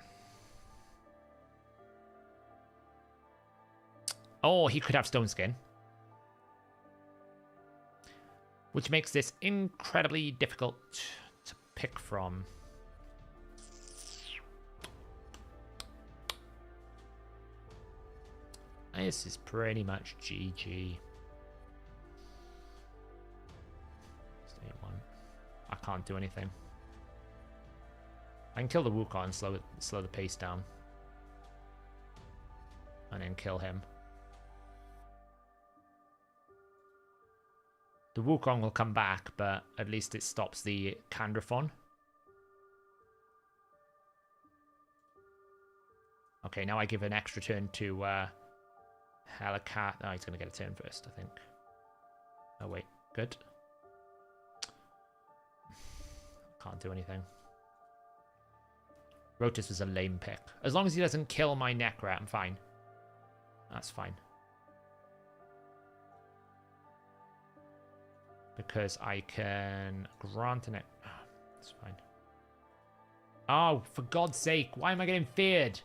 Oh, he could have Stone Skin. Which makes this incredibly difficult to pick from. This is pretty much GG. Can't do anything. I can kill the Wukong and slow the pace down. And then kill him. The Wukong will come back, but at least it stops the Candrathon. Okay, now I give an extra turn to Helicat. Oh, he's going to get a turn first, I think. Oh, wait. Good. Can't do anything. Rotos was a lame pick. As long as he doesn't kill my Necra, I'm fine. That's fine. Because I can grant an... Oh, that's fine. Oh, for God's sake. Why am I getting feared?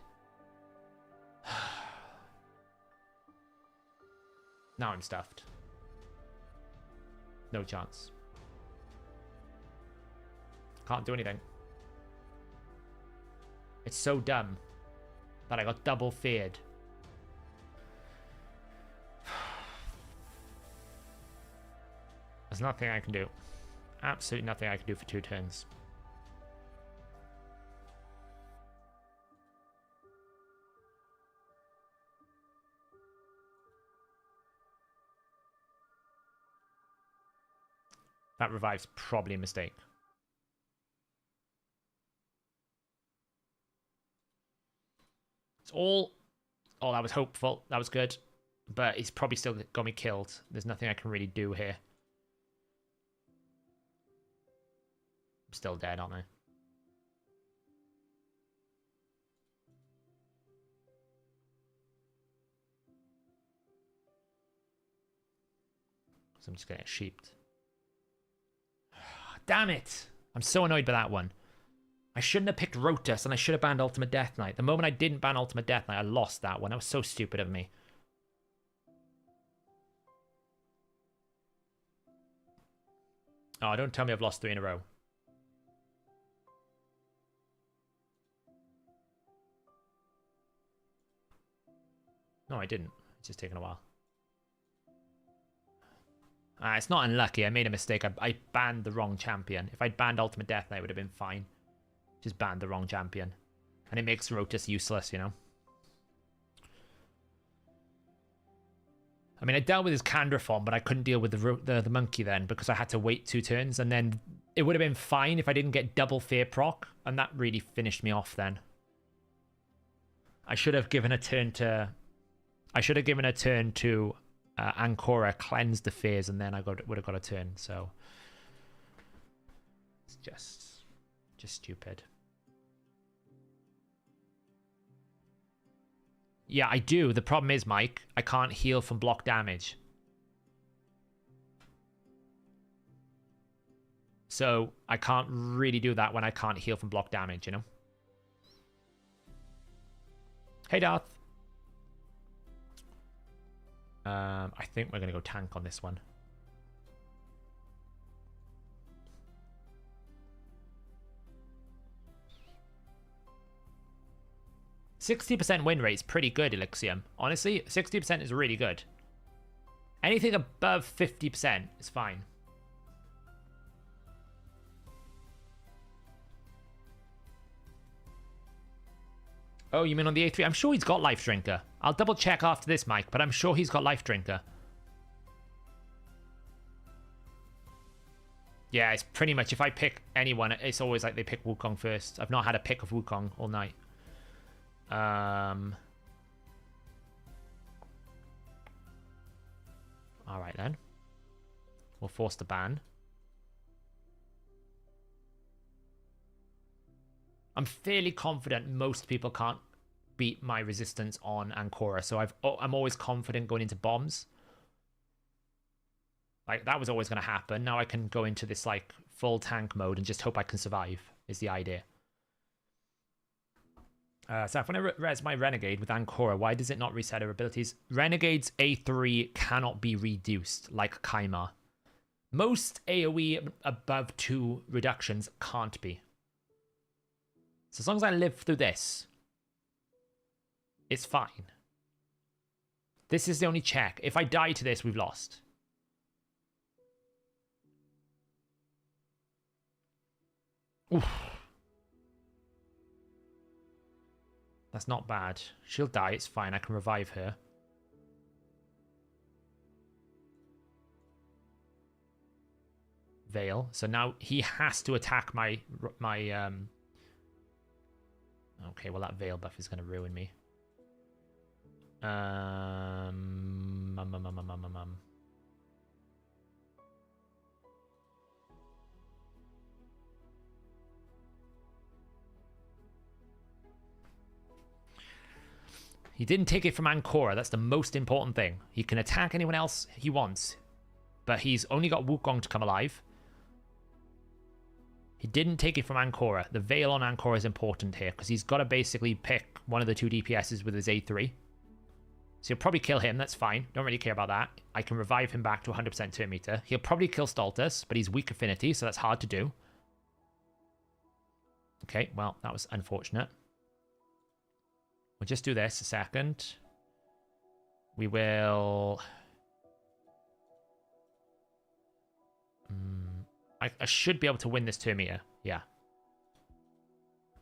Now I'm stuffed. No chance. Can't do anything. It's so dumb that I got double feared. There's nothing I can do. Absolutely nothing I can do for 2 turns. That revive's probably a mistake. It's all... Oh, that was hopeful. That was good. But he's probably still got me killed. There's nothing I can really do here. I'm still dead, aren't I? So I'm just gonna get sheeped. Damn it! I'm so annoyed by that one. I shouldn't have picked Rotos, and I should have banned Ultimate Death Knight. The moment I didn't ban Ultimate Death Knight, I lost that one. That was so stupid of me. Oh, don't tell me I've lost 3 in a row. No, I didn't. It's just taken a while. It's not unlucky. I made a mistake. I banned the wrong champion. If I'd banned Ultimate Death Knight, it would have been fine. Just banned the wrong champion. And it makes Rotos useless, you know? I mean, I dealt with his Candrathon, but I couldn't deal with the monkey then because I had to wait 2 turns. And then it would have been fine if I didn't get double fear proc. And that really finished me off then. I should have given a turn to... Ancora, cleanse the fears, and then I would have got a turn. So it's just stupid. Yeah, I do. The problem is, Mike, I can't heal from block damage. So I can't really do that when I can't heal from block damage, you know? Hey, Darth. I think we're going to go tank on this one. %60 win rate is pretty good, Elixium. Honestly, 60% is really good. Anything above 50% is fine. Oh, you mean on the A3? I'm sure he's got Life Drinker. I'll double check after this, Mike, but I'm sure he's got Life Drinker. Yeah, it's pretty much, if I pick anyone, it's always like they pick Wukong first. I've not had a pick of Wukong all night. Alright then. We'll force the ban. I'm fairly confident most people can't beat my resistance on Ancora, so I'm always confident going into bombs. Like, that was always going to happen. Now I can go into this, like, full tank mode and just hope I can survive, is the idea. So when I res my Renegade with Ancora, why does it not reset her abilities? Renegade's A3 cannot be reduced, like Kaimar. Most AoE above 2 reductions can't be. So as long as I live through this, it's fine. This is the only check. If I die to this, we've lost. Oof. That's not bad. She'll die. It's fine. I can revive her. Veil. So now he has to attack my Okay, well that Veil buff is going to ruin me. He didn't take it from Ankora. That's the most important thing. He can attack anyone else he wants, but he's only got Wukong to come alive. He didn't take it from Ankora. The Veil on Ankora is important here because he's got to basically pick one of the two DPSs with his A3. So he'll probably kill him. That's fine. Don't really care about that. I can revive him back to 100% turn meter. He'll probably kill Stultus, but he's weak affinity, so that's hard to do. Okay, well, that was unfortunate. We'll just do this a second. We will... I should be able to win this turn meter. Yeah.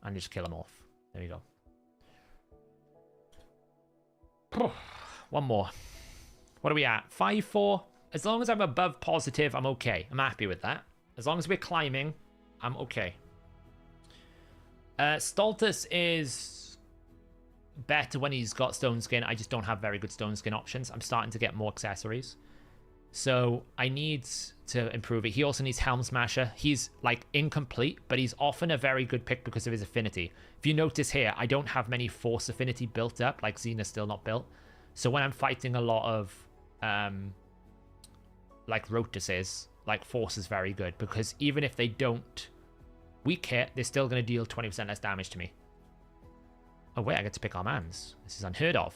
And just kill him off. There we go. One more. What are we at? 5-4. As long as I'm above positive, I'm okay. I'm happy with that. As long as we're climbing, I'm okay. Stultus is better when he's got Stone Skin. I just don't have very good Stone Skin options. I'm starting to get more accessories. So I need to improve it. He also needs Helm Smasher. He's like incomplete, but he's often a very good pick because of his affinity. If you notice here, I don't have many Force affinity built up, like Xena's still not built. So when I'm fighting a lot of like Rotuses, like Force is very good because even if they don't weak hit, they're still going to deal 20% less damage to me. Oh wait, I get to pick Armanz. This is unheard of.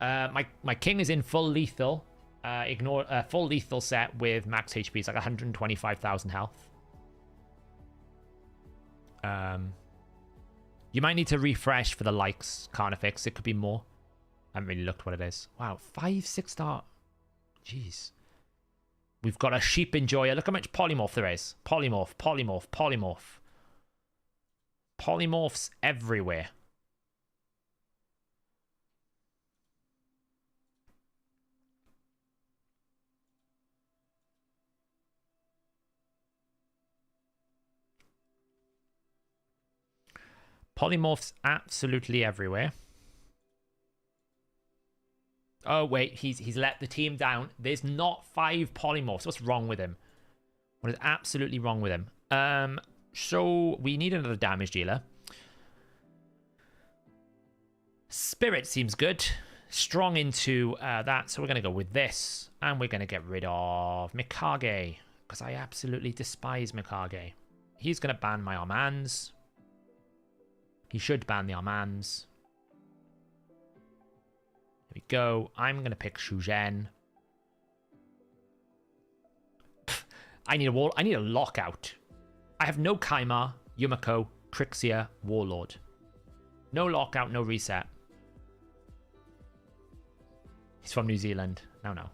My king is in full lethal. Full lethal set with max HP. It's like 125,000 health. You might need to refresh for the likes, Carnifex. It could be more. I haven't really looked what it is. Wow, 5-6 star. Jeez. We've got a Sheep Enjoyer. Look how much polymorph there is. Polymorph, polymorph, polymorph. Polymorphs everywhere. Polymorphs absolutely everywhere. Oh, wait. He's let the team down. There's not 5 polymorphs. What's wrong with him? What is absolutely wrong with him? So we need another damage dealer. Spirit seems good. Strong into that. So we're going to go with this. And we're going to get rid of Mikage. Because I absolutely despise Mikage. He's going to ban my Armanz. He should ban the Armanz. There we go. I'm going to pick Xu Zhen. I need a wall. I need a lockout. I have no Kaimar, Yumiko, Trixia, Warlord. No lockout, no reset. He's from New Zealand. No.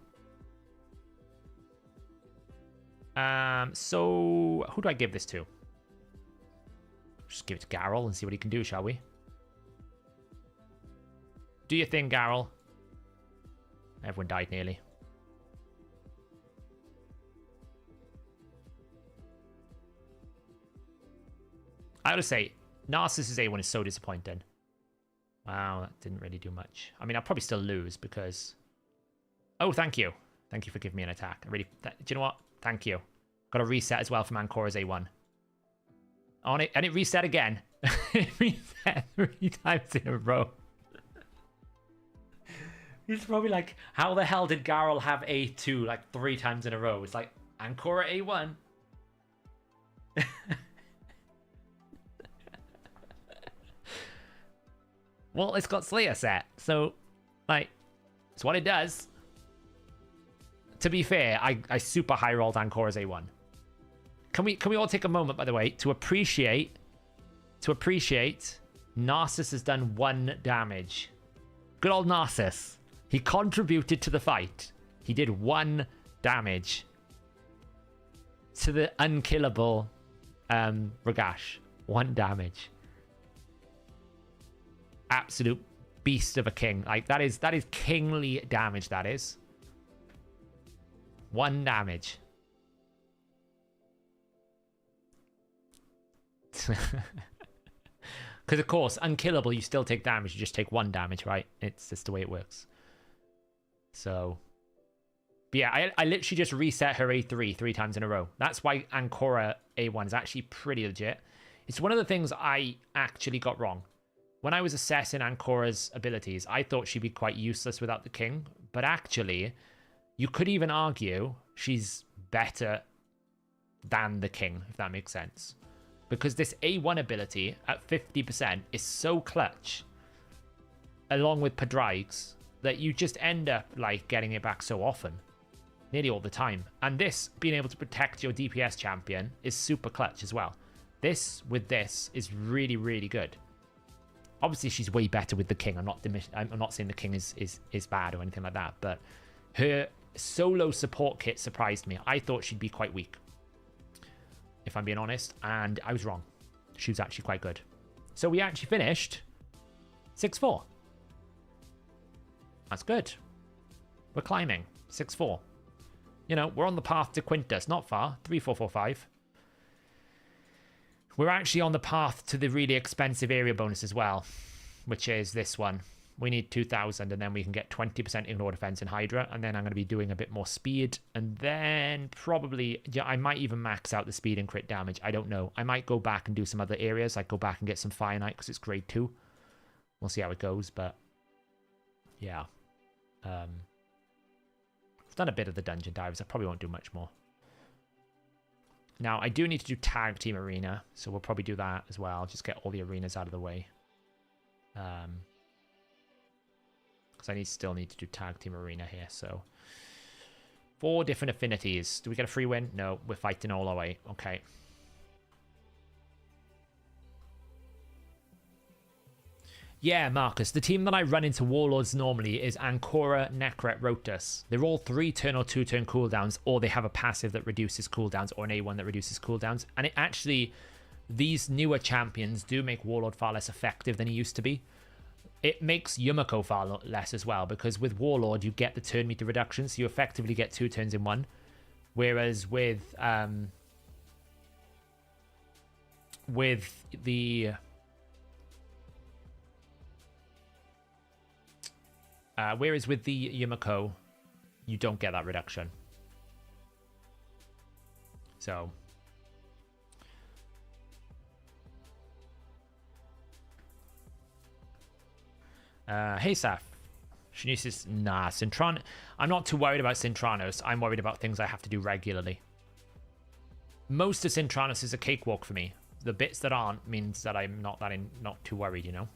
So who do I give this to? Just give it to Garrel and see what he can do, shall we? Do your thing, Garrel. Everyone died nearly. I gotta say, Narcissus A1 is so disappointing. Wow, that didn't really do much. I mean, I'll probably still lose because... Oh, thank you. Thank you for giving me an attack. I really... Do you know what? Thank you. Got a reset as well from Ancora's A1. On it, and it reset again. It reset 3 times in a row. He's probably like, how the hell did Garrel have A2 like 3 times in a row? It's like, Ancora A1. Well, it's got Slayer set, so, like, it's what it does. To be fair, I super high rolled Ancora's A1. Can we all take a moment, by the way, to appreciate Narcissus has done 1 damage. Good old Narcissus. He contributed to the fight. He did 1 damage to the unkillable Ragash. 1 damage. Absolute beast of a king. Like, that is kingly damage, that is. 1 damage. Because, of course, unkillable, you still take damage. You just take 1 damage, right? It's just the way it works. So, but yeah, I literally just reset her A3 3 times in a row. That's why Ancora A1 is actually pretty legit. It's one of the things I actually got wrong. When I was assessing Ancora's abilities, I thought she'd be quite useless without the king. But actually, you could even argue she's better than the king, if that makes sense. Because this A1 ability at 50% is so clutch, along with Padraig's, that you just end up like getting it back so often. Nearly all the time. And this, being able to protect your DPS champion, is super clutch as well. This, with this, is really, really good. Obviously, she's way better with the king. I'm not saying the king is bad or anything like that, but her solo support kit surprised me. I thought she'd be quite weak, if I'm being honest, and I was wrong. She was actually quite good. So we actually finished 6-4. That's good. We're climbing. 6-4. You know, we're on the path to Quintus. Not far. 3-4-4-5. We're actually on the path to the really expensive area bonus as well, which is this one. We need 2,000, and then we can get 20% ignore defense in Hydra, and then I'm going to be doing a bit more speed, and then probably, yeah, I might even max out the speed and crit damage. I don't know. I might go back and do some other areas, like go back and get some Fire Knight, because it's grade 2. We'll see how it goes, but yeah. I've done a bit of the Dungeon Divers. I probably won't do much more. Now, I do need to do Tag Team Arena, so we'll probably do that as well. Just get all the arenas out of the way. Because I still need to do Tag Team Arena here, so... 4 different affinities. Do we get a free win? No, we're fighting all our way. Okay. Yeah, Marcus, the team that I run into Warlords normally is Ancora, Necret, Rotus. They're all 3-turn or 2-turn cooldowns, or they have a passive that reduces cooldowns, or an A1 that reduces cooldowns. And it actually, these newer champions do make Warlord far less effective than he used to be. It makes Yumiko far less as well, because with Warlord, you get the turn meter reduction, so you effectively get 2 turns in 1. Whereas with the... whereas with the Yumiko, you don't get that reduction. So. Hey, Saf. Shinisis, nah. Cintran. I'm not too worried about Cintranos. I'm worried about things I have to do regularly. Most of Cintranos is a cakewalk for me. The bits that aren't means that I'm not too worried, you know?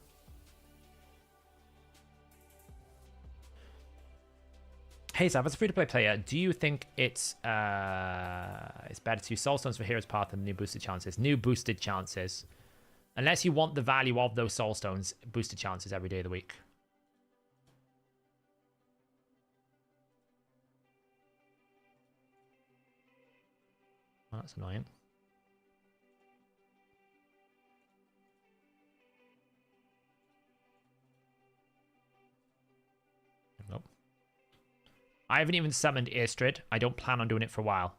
Hey Sav, as a free-to-play player, do you think it's better to use Soulstones for Hero's Path than new boosted chances? New boosted chances. Unless you want the value of those Soulstones, boosted chances every day of the week. Oh, that's annoying. Nope. I haven't even summoned Airstrid. I don't plan on doing it for a while.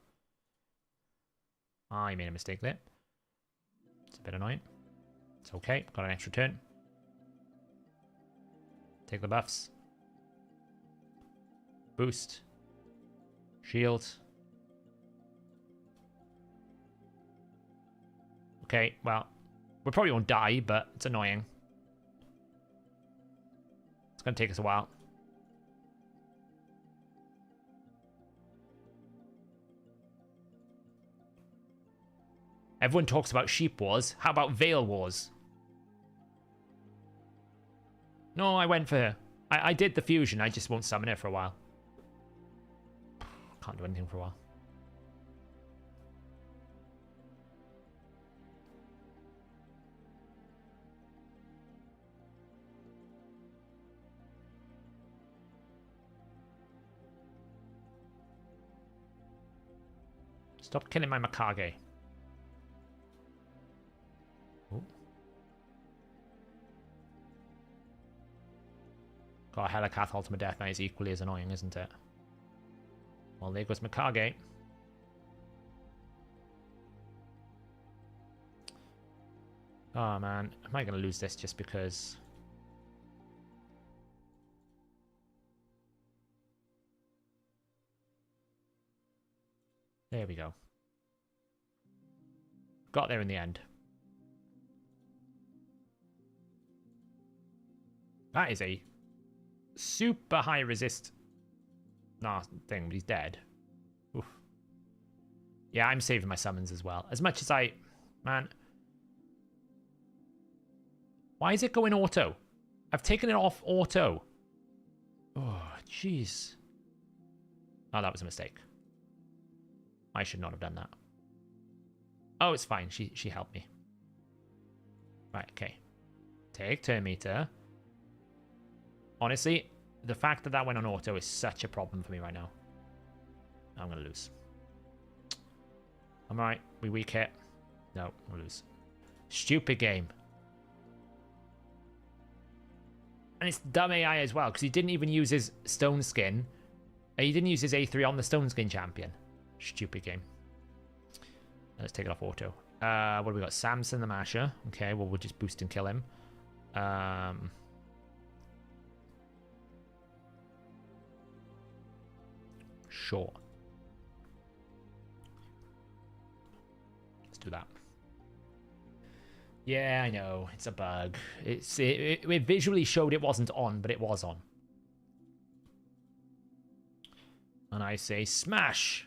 I made a mistake there. It's a bit annoying. It's okay. Got an extra turn. Take the buffs. Boost. Shield. Okay, well, we probably won't die, but it's annoying. It's going to take us a while. Everyone talks about Sheep Wars. How about Veil Wars? No, I went for her. I did the fusion. I just won't summon her for a while. Can't do anything for a while. Stop killing my Mikage. Ooh. God, Helicath Ultimate Death Knight is equally as annoying, isn't it? Well, there goes Mikage. Oh, man. Am I going to lose this just because... There we go. Got there in the end. That is a super high resist thing, but he's dead. Oof. Yeah, I'm saving my summons as well. As much as I... Man. Why is it going auto? I've taken it off auto. Oh, jeez. Oh, that was a mistake. I should not have done that. Oh, it's fine. She helped me. Right, okay. Take turn meter. Honestly, the fact that that went on auto is such a problem for me right now. I'm going to lose. I'm alright. We weak hit. No, we'll lose. Stupid game. And it's dumb AI as well, because he didn't even use his stone skin. He didn't use his A3 on the stone skin champion. Stupid game. Let's take it off auto. What do we got? Samson the Masher. Okay, well, we'll just boost and kill him. Sure. Let's do that. Yeah, I know. It's a bug. It visually showed it wasn't on, but it was on. And I say smash.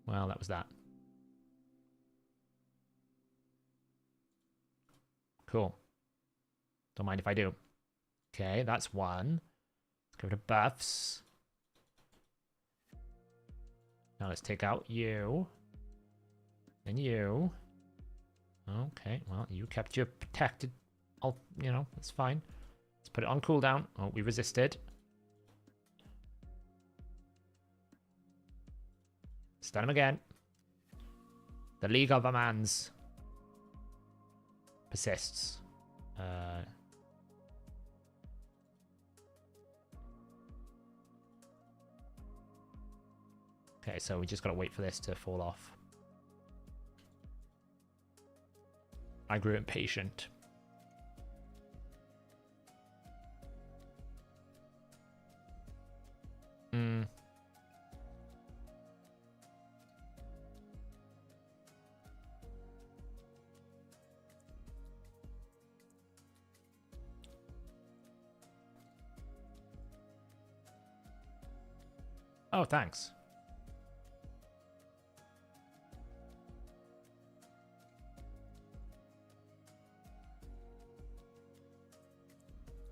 Well, that was that. Cool. Don't mind if I do. Okay, that's one. Let's go to buffs. Now let's take out you. And you. Okay, well, you kept your protected. You know, that's fine. Let's put it on cooldown. Oh, we resisted. Stun him again. The League of Amans persists. Okay, so we just gotta wait for this to fall off. I grew impatient. Oh, thanks.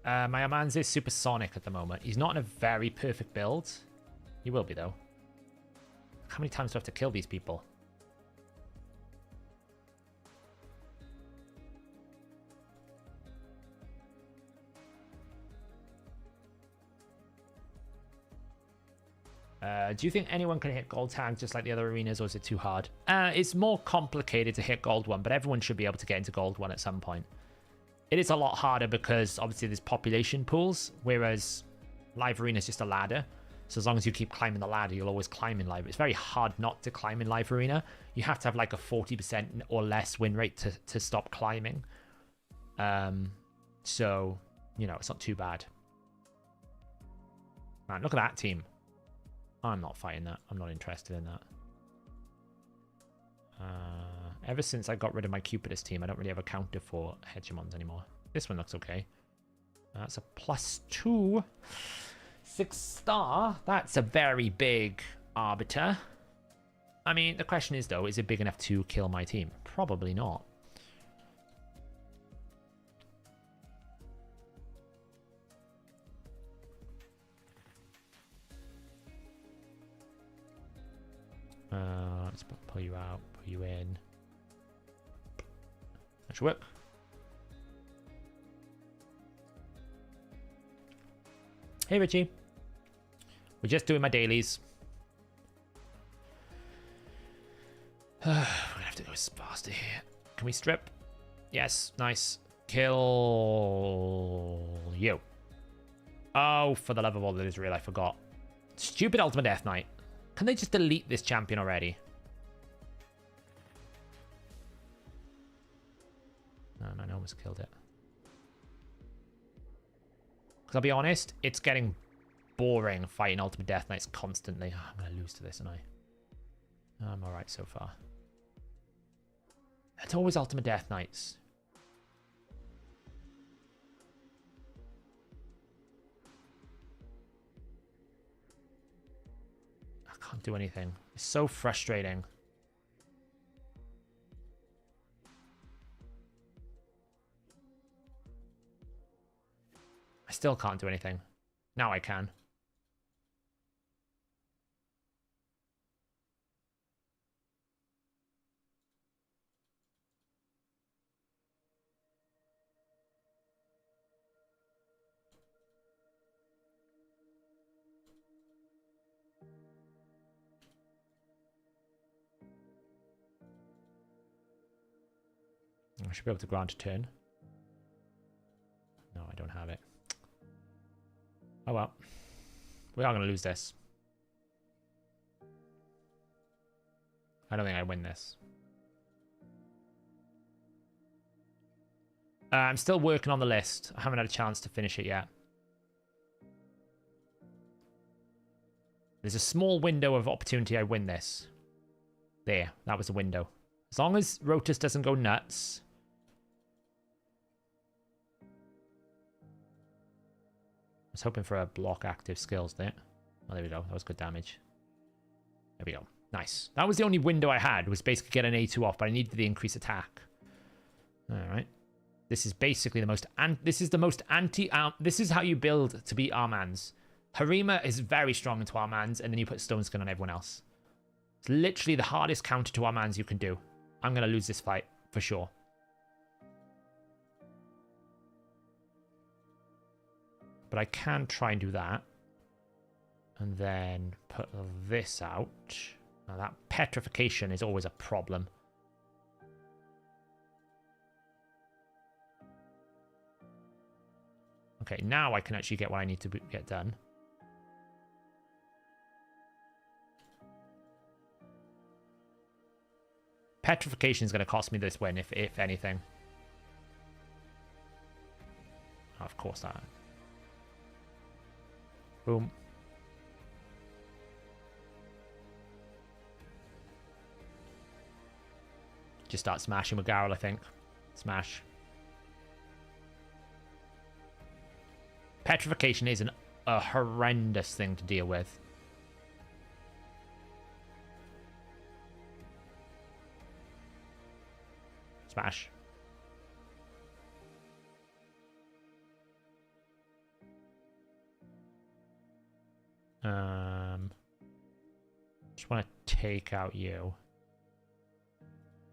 My Amans is supersonic at the moment. He's not in a very perfect build. He will be, though. How many times do I have to kill these people? Do you think anyone can hit gold tag just like the other arenas, or is it too hard? It's more complicated to hit gold one, but everyone should be able to get into gold one at some point. It is a lot harder because obviously there's population pools, whereas live arena is just a ladder. So as long as you keep climbing the ladder, you'll always climb in live. It's very hard not to climb in live arena. You have to have like a 40% or less win rate to stop climbing. So, you know, it's not too bad. Man, look at that team. I'm not fighting that. I'm not interested in that. Ever since I got rid of my Cupidus team, I don't really have a counter for Hegemons anymore. This one looks okay. That's a +2. 6-star. That's a very big Arbiter. I mean, the question is, though, is it big enough to kill my team? Probably not. Let's pull you out, pull you in. That should work. Hey, Richie. We're just doing my dailies. We're gonna have to go faster here. Can we strip? Yes, nice. Kill you. Oh, for the love of all that is real, I forgot. Stupid Ultimate Death Knight. Can they just delete this champion already? No, I almost killed it. Because I'll be honest, it's getting boring fighting Ultimate Death Knights constantly. Oh, I'm going to lose to this, aren't I? I'm alright so far. It's always Ultimate Death Knights. I can't do anything. It's so frustrating. I still can't do anything. Now I can. I should be able to grant a turn. No, I don't have it. Oh well. We are going to lose this. I don't think I win this. I'm still working on the list. I haven't had a chance to finish it yet. There's a small window of opportunity I win this. There, that was the window. As long as Rotus doesn't go nuts. I was hoping for a block active skills there. Oh, there we go. That was good damage. There we go. Nice. That was the only window I had, was basically get an A2 off, but I needed the increased attack. Alright. This is basically the most... this is the most anti... this is how you build to beat Armanz. Harima is very strong into Armanz, and then you put Stone Skin on everyone else. It's literally the hardest counter to Armanz you can do. I'm going to lose this fight, for sure. But I can try and do that. And then put this out. Now that petrification is always a problem. Okay, now I can actually get what I need to get done. Petrification is going to cost me this win, if anything. Oh, of course that. Boom. Just start smashing with Garrel, I think. Smash. Petrification is a horrendous thing to deal with. Smash. Just want to take out you.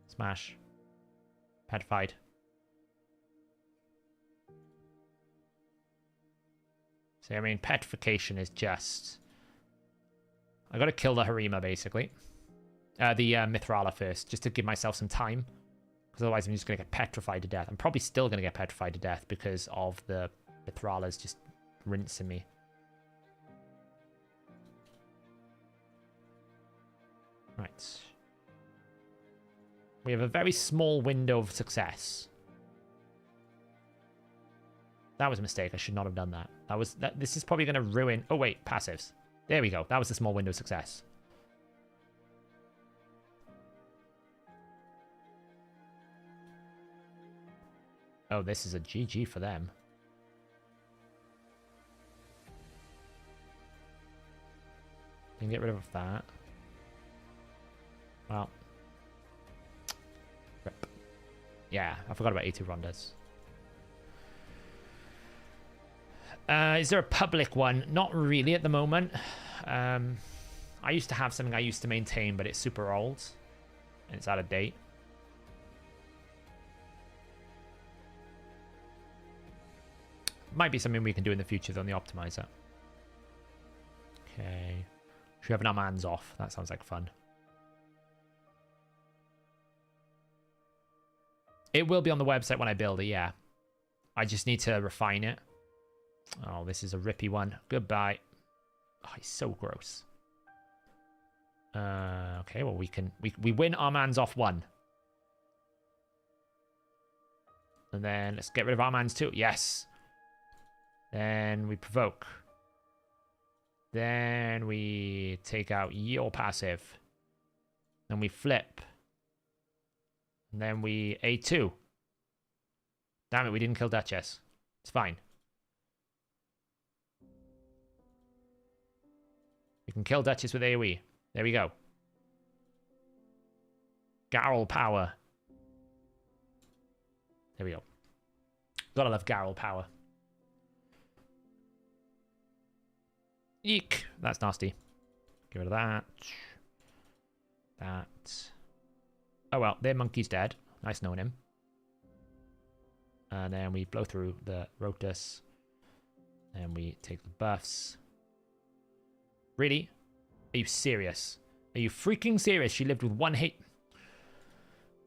Smash. Petrified. See, I mean, petrification is just... I gotta kill the Harima, basically. The Mithrala first, just to give myself some time. Because otherwise I'm just gonna get petrified to death. I'm probably still gonna get petrified to death because of the Mithralas just rinsing me. Right. We have a very small window of success. That was a mistake. I should not have done that. This is probably going to ruin... Oh, wait. Passives. There we go. That was a small window of success. Oh, this is a GG for them. You can get rid of that. Well. Rip. Yeah, I forgot about A2 Rondas. Is there a public one? Not really at the moment. I used to have something I used to maintain, but it's super old. And it's out of date. Might be something we can do in the future on the optimizer. Okay. Should we have our hands off? That sounds like fun. It will be on the website when I build it, yeah. I just need to refine it. Oh, this is a rippy one. Goodbye. Oh, he's so gross. Okay, well, we win our man's off 1. And then let's get rid of our man's 2. Yes. Then we provoke. Then we take out your passive. Then we flip. And then we A2. Damn it, we didn't kill Duchess. It's fine. We can kill Duchess with AoE. There we go. Garrel power. There we go. Gotta love Garrel power. Eek. That's nasty. Get rid of that. That. Oh well, their monkey's dead. Nice knowing him. And then we blow through the Rotus. And we take the buffs. Really? Are you serious? Are you freaking serious? She lived with 1 HP.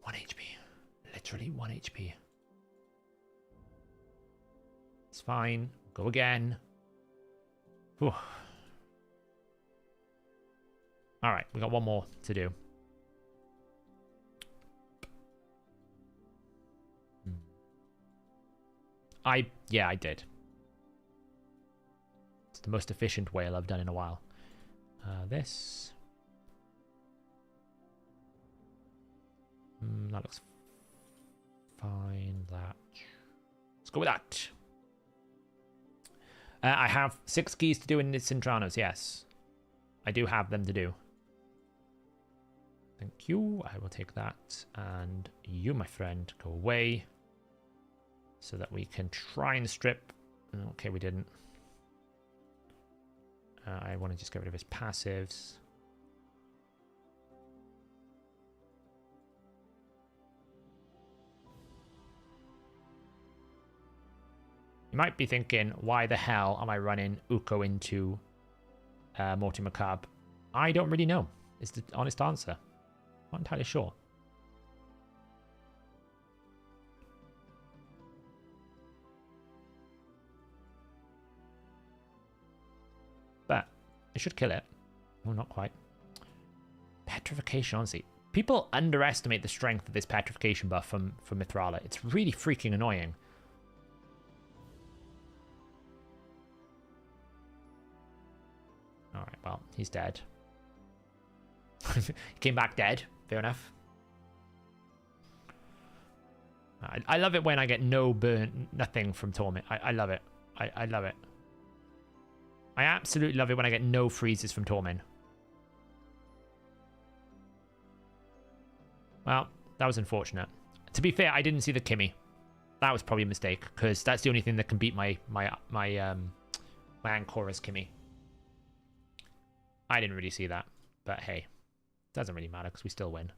1 HP. Literally 1 HP. It's fine. Go again. Whew. Alright, we got 1 more to do. Yeah, I did. It's the most efficient whale I've done in a while. This. That looks fine. That. Let's go with that. I have 6 keys to do in Cintranos, yes. I do have them to do. Thank you. I will take that. And you, my friend, go away. So that we can try and strip. Okay, we didn't. I want to just get rid of his passives. You might be thinking, why the hell am I running Ukko into Mortimer Carb? I don't really know, is the honest answer. Not entirely sure. But it should kill it. Oh, not quite. Petrification, honestly. People underestimate the strength of this petrification buff from Mithrala. It's really freaking annoying. Alright, well, he's dead. He came back dead. Fair enough. I love it when I get no burn, nothing from Torment. I love it. I love it. I absolutely love it when I get no freezes from Torment. Well, that was unfortunate. To be fair, I didn't see the Kimmy. That was probably a mistake, because that's the only thing that can beat my Ancora's Kimmy. I didn't really see that, but hey, it doesn't really matter because we still win.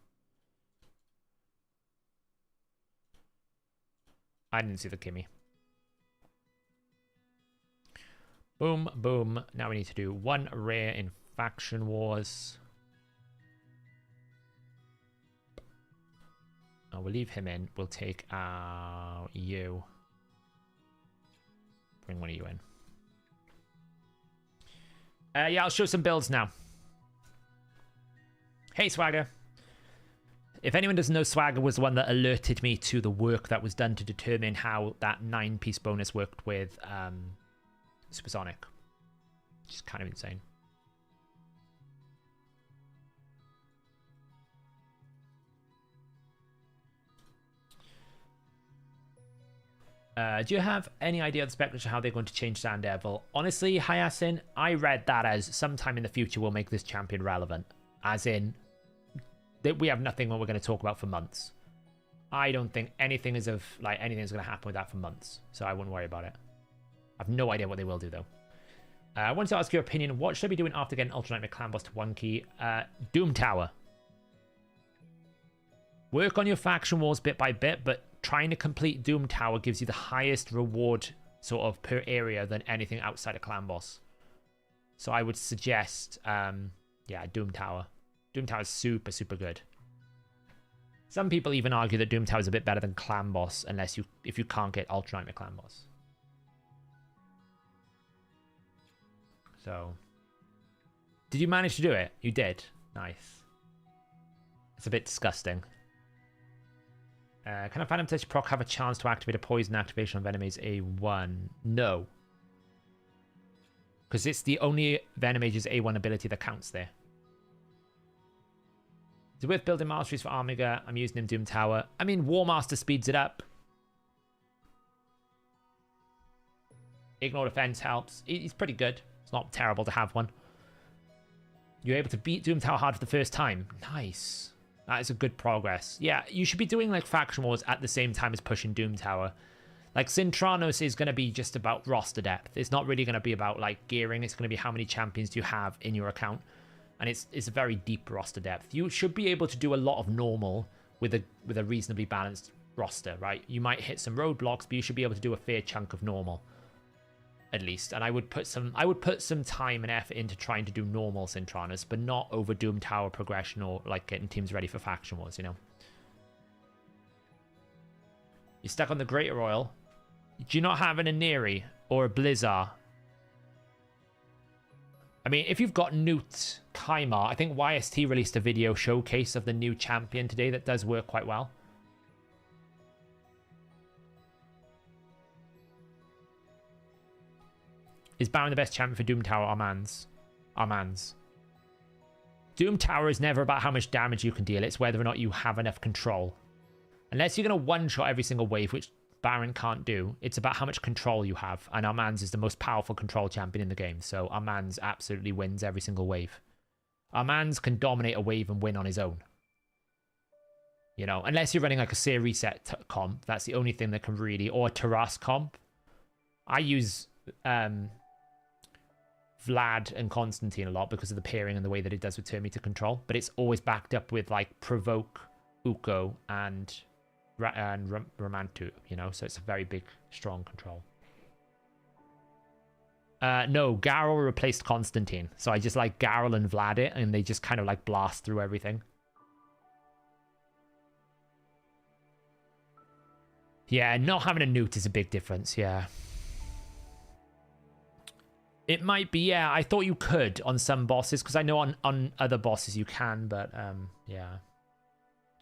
I didn't see the Kimmy. Boom, boom. Now we need to do 1 rare in Faction Wars. Oh, we'll leave him in. We'll take you. Bring one of you in. Yeah, I'll show some builds now. Hey, Swagger. If anyone doesn't know, Swagger was the one that alerted me to the work that was done to determine how that 9-piece bonus worked with Supersonic. Which is kind of insane. Do you have any idea of the speculation how they're going to change Sand Devil? Honestly, Hyacinth, I read that as sometime in the future we'll make this champion relevant. As in, that we have nothing what we're going to talk about for months. I don't think anything is of like anything's going to happen with that for months, so I wouldn't worry about it. I have no idea what they will do though. I wanted to ask your opinion. What should I be doing after getting Ultra Nightmare Clan Boss to 1 key? Doom Tower. Work on your faction wars bit by bit, but trying to complete Doom Tower gives you the highest reward sort of per area than anything outside of Clan Boss. So I would suggest, yeah, Doom Tower. Doom Tower is super, super good. Some people even argue that Doom Tower is a bit better than Clan Boss, if you can't get Ultra Nightmare Clan Boss. So, did you manage to do it? You did. Nice. It's a bit disgusting. Can a Phantom Touch proc have a chance to activate a poison activation of enemies A1? No. Because it's the only Venomage's A1 ability that counts there. Is it worth building masteries for Armiga? I'm using him Doom Tower. I mean, War Master speeds it up. Ignore Defense helps. He's pretty good. It's not terrible to have one. You're able to beat Doom Tower hard for the first time. Nice. That is a good progress. Yeah, you should be doing like Faction Wars at the same time as pushing Doom Tower. Like Sintranos is going to be just about roster depth. It's not really going to be about like gearing. It's going to be how many champions do you have in your account. And it's a very deep roster depth. You should be able to do a lot of normal with a reasonably balanced roster, right? You might hit some roadblocks, but you should be able to do a fair chunk of normal, at least. And I would put some time and effort into trying to do normal Sintranos, but not over Doom Tower progression or like getting teams ready for Faction Wars, you know. You're stuck on the Greater Royal. Do you not have an Aneri or a Blizzard? I mean, if you've got Newt Kaimar, I think YST released a video showcase of the new champion today that does work quite well. Is Baron the best champion for Doom Tower? Armands. Doom Tower is never about how much damage you can deal. It's whether or not you have enough control. Unless you're going to one-shot every single wave, which Baron can't do, it's about how much control you have. And Armands is the most powerful control champion in the game. So Armands absolutely wins every single wave. Armands can dominate a wave and win on his own. You know, unless you're running like a Seer Reset comp. That's the only thing that can really... Or a Taras comp. I use... Vlad and Constantine a lot because of the pairing and the way that it does with turn meter control, but it's always backed up with like Provoke, Uko, and Ramantu, you know, so it's a very big, strong control. No, Garl replaced Constantine, so I just like Garl and Vlad it, and they just kind of like blast through everything. Yeah, not having a Newt is a big difference, yeah. It might be, yeah. I thought you could on some bosses, because I know on other bosses you can, but yeah.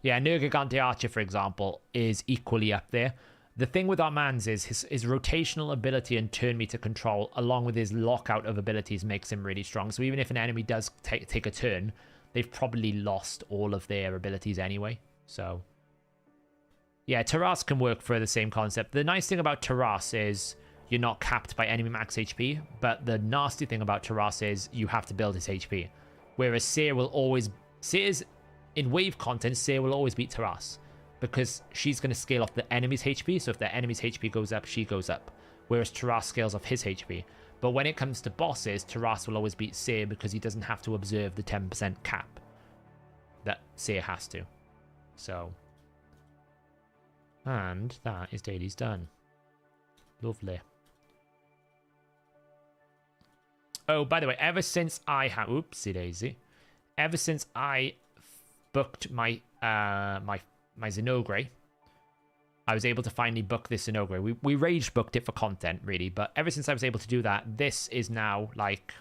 Yeah, Nergigante Archer, for example, is equally up there. The thing with Armands is his rotational ability and turn meter control, along with his lockout of abilities, makes him really strong. So even if an enemy does take a turn, they've probably lost all of their abilities anyway. So, yeah, Taras can work for the same concept. The nice thing about Taras is... you're not capped by enemy max HP, but the nasty thing about Taras is you have to build his HP. Whereas Seer will always... Seer's... In wave content, Seer will always beat Taras, because she's going to scale off the enemy's HP, so if the enemy's HP goes up, she goes up. Whereas Taras scales off his HP. But when it comes to bosses, Taras will always beat Seer because he doesn't have to observe the 10% cap that Seer has to. So... And that is daily's done. Lovely. Oh, by the way, ever since I have... Oopsie daisy. Ever since I booked my my Xenogray, I was able to finally book this Xenogray. We rage booked it for content, really, but ever since I was able to do that, this is now, like,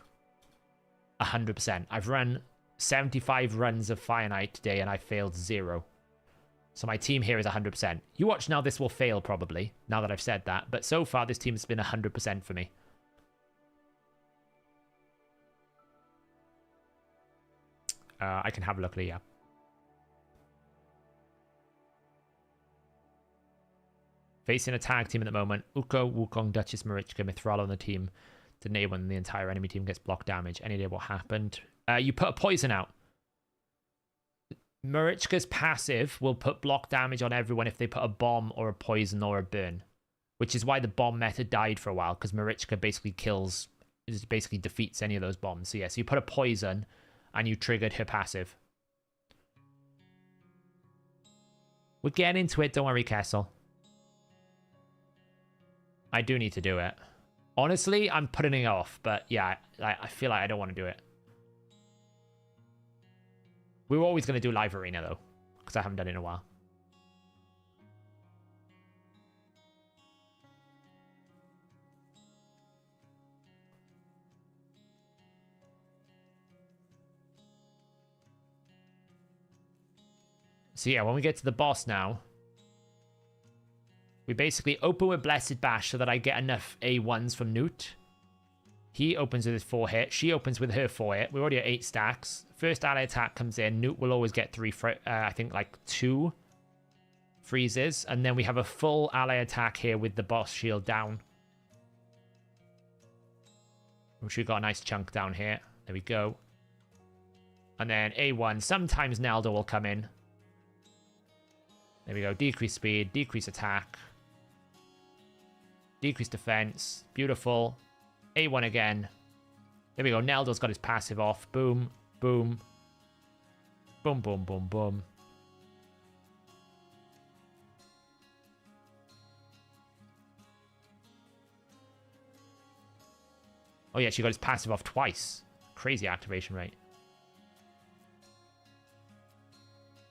100%. I've run 75 runs of Fire Knight today, and I failed 0. So my team here is 100%. You watch now, this will fail, probably, now that I've said that, but so far, this team has been 100% for me. I can have a look at it, yeah. Facing a tag team at the moment. Uko, Wukong, Duchess, Marichka, Mithrala on the team. To name when the entire enemy team gets block damage. Any idea what happened? You put a poison out. Marichka's passive will put block damage on everyone if they put a bomb or a poison or a burn. Which is why the bomb meta died for a while, because Marichka basically basically defeats any of those bombs. So yeah, so you put a poison... and you triggered her passive. We're getting into it, don't worry, Kessel. I do need to do it. Honestly, I'm putting it off, but yeah, I feel like I don't want to do it. We were always going to do live arena, though, because I haven't done it in a while. So yeah, when we get to the boss now, we basically open with Blessed Bash so that I get enough A1s from Newt. He opens with his 4 hit. She opens with her 4 hit. We're already at 8 stacks. First ally attack comes in. Newt will always get 3, I think like 2 freezes. And then we have a full ally attack here with the boss shield down. Which we've got a nice chunk down here. There we go. And then A1. Sometimes Naldo will come in. There we go. Decrease speed, decrease attack. Decrease defense. Beautiful. A1 again. There we go. Naldo's got his passive off. Boom, boom. Boom, boom, boom, boom. Oh yeah, she got his passive off twice. Crazy activation rate.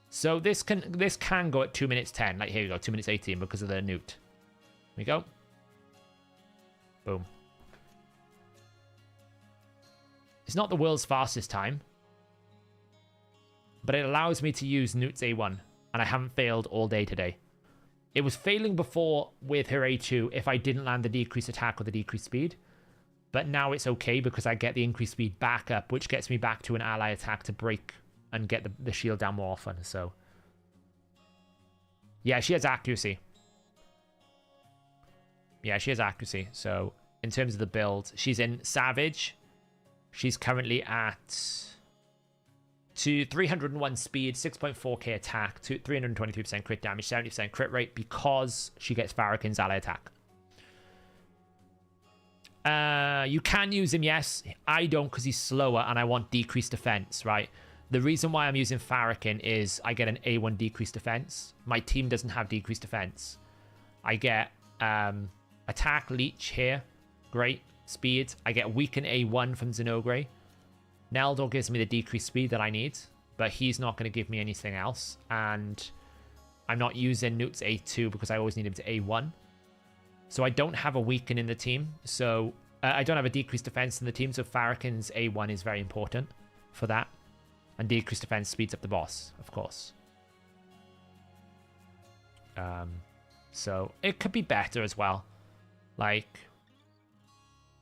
So this can go at 2 minutes 10. Like here we go, 2 minutes 18 because of the Newt. Here we go. Boom. It's not the world's fastest time, but it allows me to use Newt's A1, and I haven't failed all day today. It was failing before with her A2 if I didn't land the decreased attack or the decreased speed, but now it's okay because I get the increased speed back up, which gets me back to an ally attack to break and get the shield down more often. So yeah, she has accuracy. Yeah, she has accuracy. So in terms of the build, she's in Savage. She's currently at 301 speed, 6.4k attack, 323% crit damage, 70% crit rate because she gets Farrakhan's ally attack. You can use him, yes. I don't because he's slower and I want decreased defense, right? The reason why I'm using Farrakhan is I get an A1 decreased defense. My team doesn't have decreased defense. I get attack leech here. Great. Speed. I get weaken A1 from Zinogre. Naldo gives me the decreased speed that I need, but he's not going to give me anything else. And I'm not using Newt's A2 because I always need him to A1. So I don't have a weaken in the team. So I don't have a decreased defense in the team. So Farrakhan's A1 is very important for that. And decreased defense speeds up the boss, of course. So it could be better as well. Like,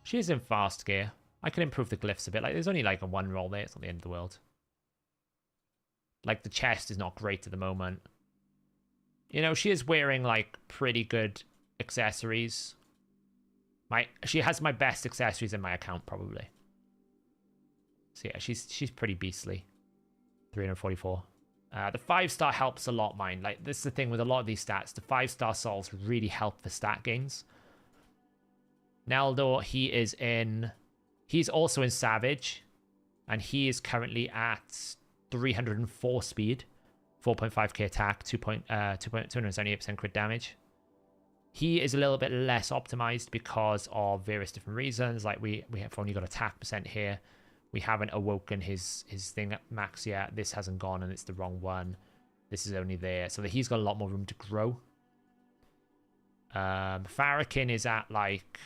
she is in fast gear. I can improve the glyphs a bit. Like, there's only like a 1 roll there. It's not the end of the world. Like, the chest is not great at the moment. You know, she is wearing like pretty good accessories. She has my best accessories in my account probably. So yeah, she's pretty beastly. 344. The 5-star helps a lot, mine. Like, this is the thing with a lot of these stats. The 5-star souls really help for stat gains. Naldo, he's also in Savage, and he is currently at 304 speed, 4.5k attack, 278% crit damage. He is a little bit less optimized because of various different reasons. Like we have only got attack percent here. We haven't awoken his thing at max yet. This hasn't gone and it's the wrong one. This is only there. So he's got a lot more room to grow. Farrakhan is at like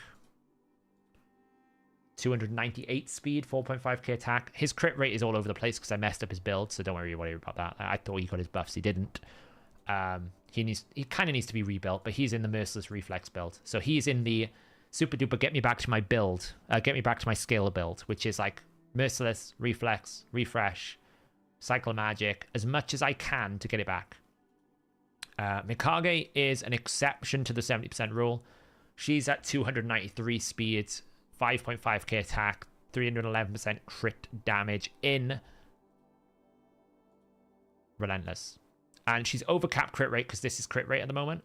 298 speed, 4.5k attack. His crit rate is all over the place because I messed up his build, so don't worry about that. I thought he got his buffs, he didn't. He kind of needs to be rebuilt, but he's in the Merciless Reflex build. So he's in the super duper get me back to my build, get me back to my scalar build, which is like Merciless, Reflex, Refresh, Cycle Magic, as much as I can to get it back. Mikage is an exception to the 70% rule. She's at 293 speed, 5.5k attack, 311% crit damage in Relentless. And she's overcapped crit rate because this is crit rate at the moment.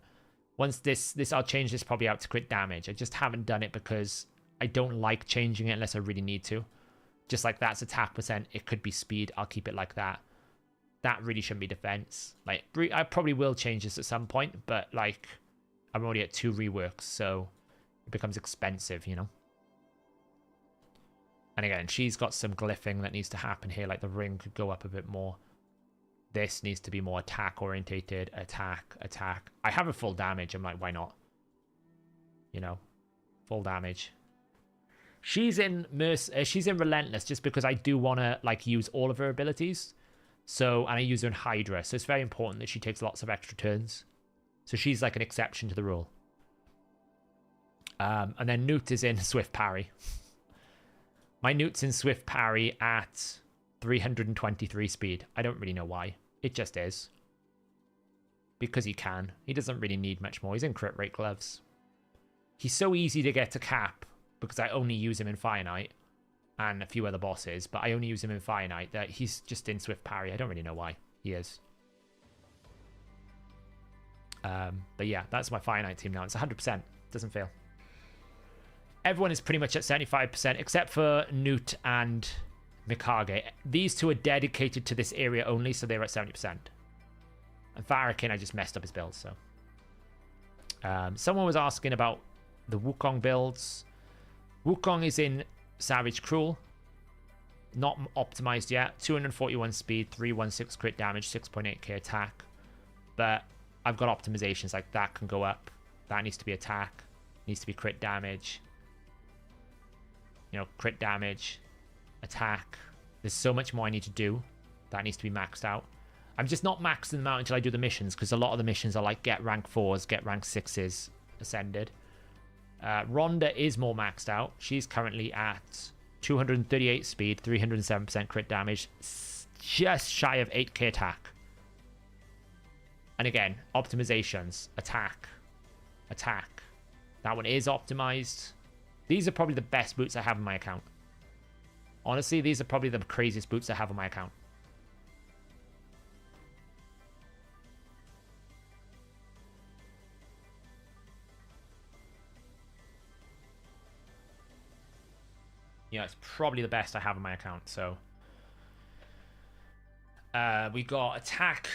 Once this I'll change this probably out to crit damage. I just haven't done it because I don't like changing it unless I really need to. Just like that's attack percent, it could be speed. I'll keep it like that. That really shouldn't be defense. Like, I probably will change this at some point, but like, I'm already at 2 reworks, so it becomes expensive, you know? And again, she's got some glyphing that needs to happen here. Like, the ring could go up a bit more. This needs to be more attack orientated. Attack, attack. I have a full damage. I'm like, why not? You know, full damage. She's in Relentless just because I do want to like use all of her abilities. So, and I use her in Hydra, so it's very important that she takes lots of extra turns. So she's like an exception to the rule. And then Newt is in Swift Parry. My Newt's in Swift Parry at 323 speed. I don't really know why. It just is. Because he can. He doesn't really need much more. He's in crit rate gloves. He's so easy to get to cap because I only use him in Fire Knight and a few other bosses, but I only use him in Fire Knight that he's just in Swift Parry. I don't really know why he is. But yeah, that's my Fire Knight team now. It's 100%. Doesn't fail. Everyone is pretty much at 75%, except for Newt and Mikage. These two are dedicated to this area only, so they're at 70%. And Farrakhan, I just messed up his build, so. Someone was asking about the Wukong builds. Wukong is in Savage Cruel. Not optimized yet. 241 speed, 316 crit damage, 6.8k attack. But I've got optimizations, like that can go up. That needs to be attack. Needs to be crit damage. You know, crit damage, attack. There's so much more I need to do. That needs to be maxed out. I'm just not maxing them out until I do the missions, because a lot of the missions are like get rank 4s, get rank 6s ascended. Rhonda is more maxed out. She's currently at 238 speed, 307% crit damage, just shy of 8k attack. And again, optimizations, attack, attack. That one is optimized. These are probably the best boots I have in my account. Honestly, these are probably the craziest boots I have on my account. Yeah, it's probably the best I have on my account, so. We got attack,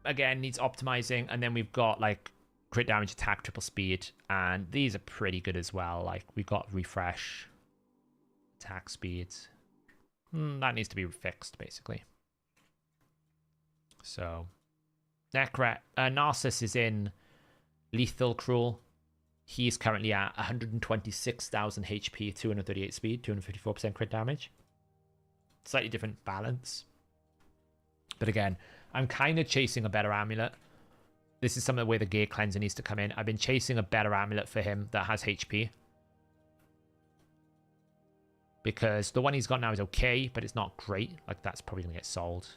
again, needs optimizing, and then we've got, like, crit damage, attack, triple speed, and these are pretty good as well. Like, we've got refresh, attack speeds. That needs to be fixed, basically. So, Narcissus is in Lethal Cruel. He's currently at 126,000 HP, 238 speed, 254% crit damage. Slightly different balance. But again, I'm kind of chasing a better amulet. This is some of the way the gear cleanser needs to come in. I've been chasing a better amulet for him that has HP. Because the one he's got now is okay, but it's not great. Like, that's probably going to get sold.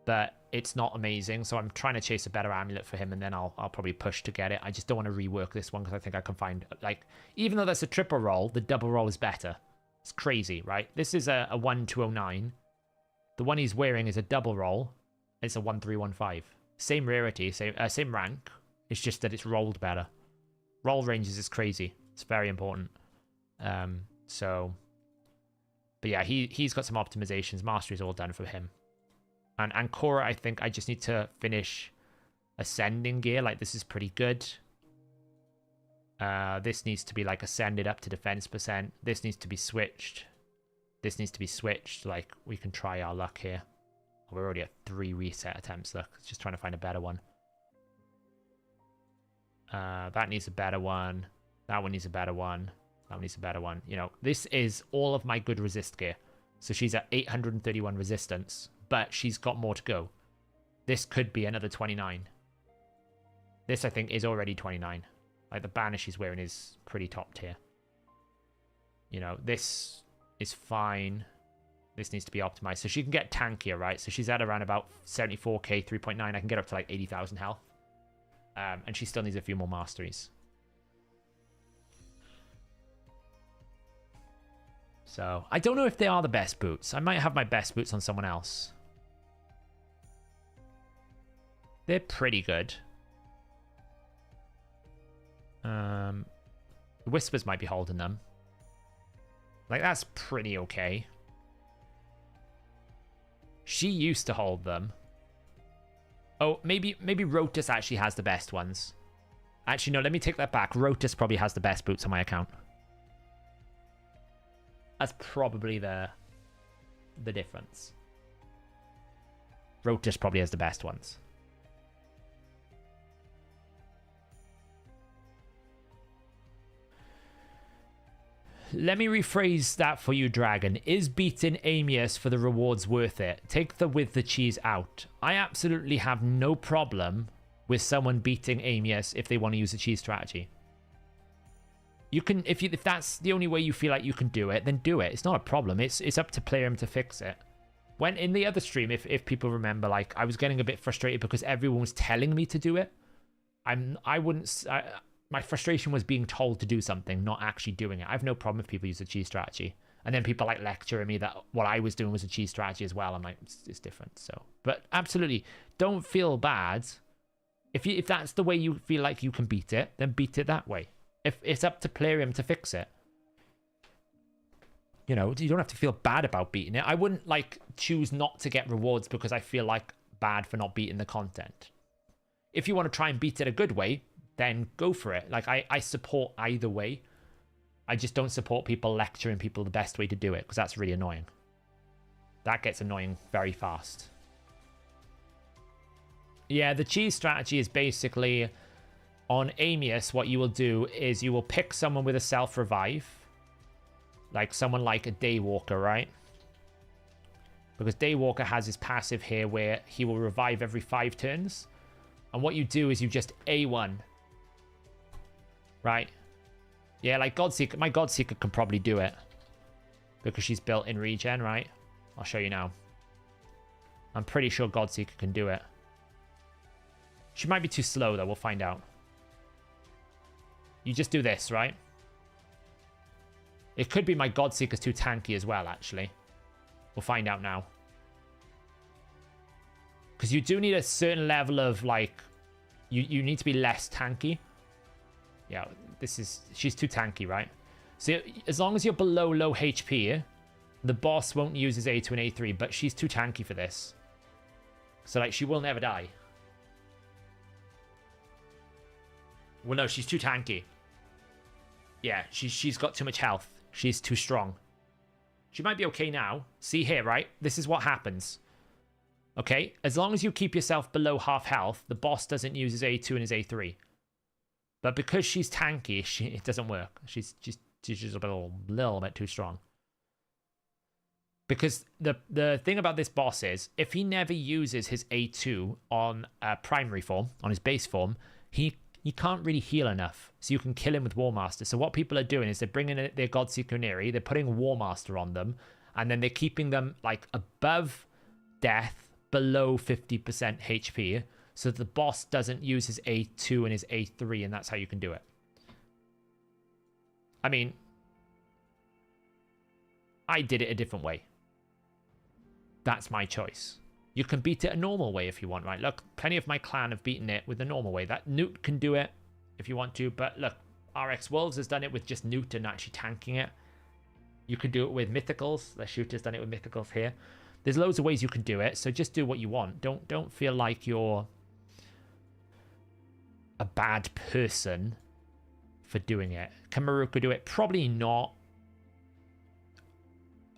But it's not amazing, so I'm trying to chase a better amulet for him, and then I'll probably push to get it. I just don't want to rework this one, because I think I can find, like, even though that's a triple roll, the double roll is better. It's crazy, right? This is a 1209. The one he's wearing is a double roll. It's a 1315. Same rarity, same rank. It's just that it's rolled better. Roll ranges is crazy. It's very important. So, but yeah, he's got some optimizations. Mastery's all done for him. And Ancora, I think I just need to finish ascending gear. Like, this is pretty good. This needs to be, like, ascended up to defense %. This needs to be switched. This needs to be switched. Like, we can try our luck here. We're already at 3 reset attempts. Look, just trying to find a better one. That needs a better one. That one needs a better one. That one needs a better one. You know, this is all of my good resist gear. So she's at 831 resistance. But she's got more to go. This could be another 29. This, I think, is already 29. Like, the banner she's wearing is pretty top tier. You know, this is fine. This needs to be optimized. So she can get tankier, right? So she's at around about 74k, 3.9. I can get up to, like, 80,000 health. And she still needs a few more masteries. So, I don't know if they are the best boots. I might have my best boots on someone else. They're pretty good. Whispers might be holding them. Like, that's pretty okay. She used to hold them. Oh, maybe Rotus actually has the best ones. Actually, no, let me take that back. Rotus probably has the best boots on my account. That's probably the difference. Rotus probably has the best ones. Let me rephrase that for you, Dragon. Is beating Amius for the rewards worth it? Take the with the cheese out. I absolutely have no problem with someone beating Amius if they want to use a cheese strategy. You can, if that's the only way you feel like you can do it, then do it. It's not a problem. It's up to Playroom to fix it. When in the other stream, if people remember, like I was getting a bit frustrated because everyone was telling me to do it. My frustration was being told to do something, not actually doing it. I have no problem if people use a cheese strategy. And then people like lecturing me that what I was doing was a cheese strategy as well. I'm like, it's different. So, but absolutely, don't feel bad. If that's the way you feel like you can beat it, then beat it that way. If it's up to Playroom to fix it. You know, you don't have to feel bad about beating it. I wouldn't like choose not to get rewards because I feel like bad for not beating the content. If you want to try and beat it a good way, then go for it. Like I support either way. I just don't support people lecturing people the best way to do it because that's really annoying. That gets annoying very fast. Yeah, the cheese strategy is basically on Amius, what you will do is you will pick someone with a self-revive. Like someone like a Daywalker, right? Because Daywalker has his passive here where he will revive every 5 turns. And what you do is you just A1. Right? Yeah, like Godseeker. My Godseeker can probably do it. Because she's built in regen, right? I'll show you now. I'm pretty sure Godseeker can do it. She might be too slow, though. We'll find out. You just do this, right? It could be my Godseeker's too tanky as well, actually. We'll find out now. Because you do need a certain level of, like... You need to be less tanky. Yeah, she's too tanky, right? So as long as you're below low HP, the boss won't use his A2 and A3, but she's too tanky for this. So, like, she will never die. Well, no, she's too tanky. Yeah, she's got too much health. She's too strong. She might be okay now. See here, right? This is what happens. Okay? As long as you keep yourself below half health, the boss doesn't use his A2 and his A3. But because she's tanky, it doesn't work. She's just a little bit too strong. Because the thing about this boss is, if he never uses his A2 on primary form, on his base form, he can't really heal enough, so you can kill him with Warmaster. So what people are doing is they're bringing in their Godseeker Neri, they're putting Warmaster on them, and then they're keeping them like above death, below 50% HP, so that the boss doesn't use his A2 and his A3, and that's how you can do it. I mean, I did it a different way. That's my choice. You can beat it a normal way if you want, right? Look, plenty of my clan have beaten it with the normal way. That Newt can do it if you want to, but look, RX Wolves has done it with just Newt and actually tanking it. You can do it with Mythicals. The Shooter's done it with Mythicals here. There's loads of ways you can do it, so just do what you want. Don't feel like you're a bad person for doing it. Can Maruka do it? Probably not.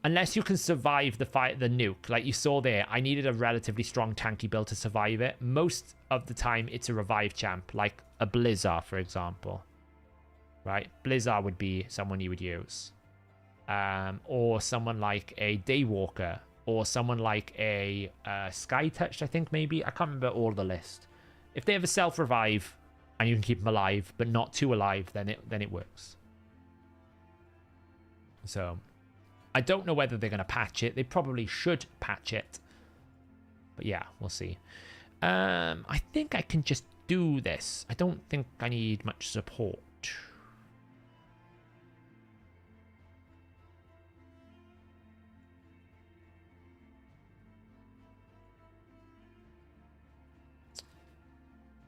Unless you can survive the fight, the nuke. Like you saw there, I needed a relatively strong tanky build to survive it. Most of the time, it's a revive champ, like a Blizzard, for example. Right? Blizzard would be someone you would use. Or someone like a Daywalker. Or someone like a Sky Touch, I think, maybe. I can't remember all the list. If they have a self-revive, and you can keep them alive, but not too alive, then it works. So... I don't know whether they're going to patch it. They probably should patch it. But yeah, we'll see. I think I can just do this. I don't think I need much support.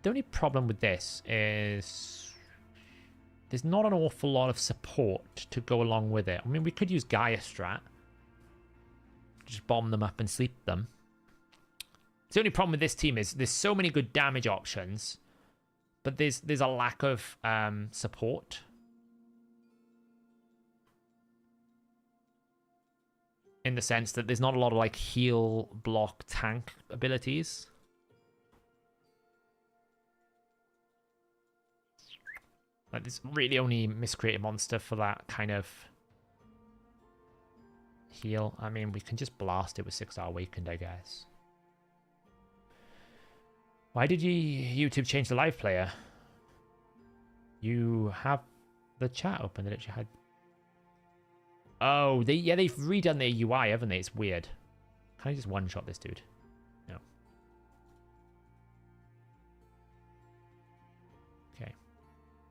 The only problem with this is... there's not an awful lot of support to go along with it. I mean, we could use Gaia Strat. Just bomb them up and sleep them. The only problem with this team is there's so many good damage options, but there's a lack of support. In the sense that there's not a lot of like heal, block, tank abilities. Like, there's really only miscreated monster for that kind of heal. I mean, we can just blast it with 6-hour Awakened, I guess. Why did YouTube change the live player? You have the chat open that you had. Oh, they've redone their UI, haven't they? It's weird. Can I just one-shot this dude? No. Okay.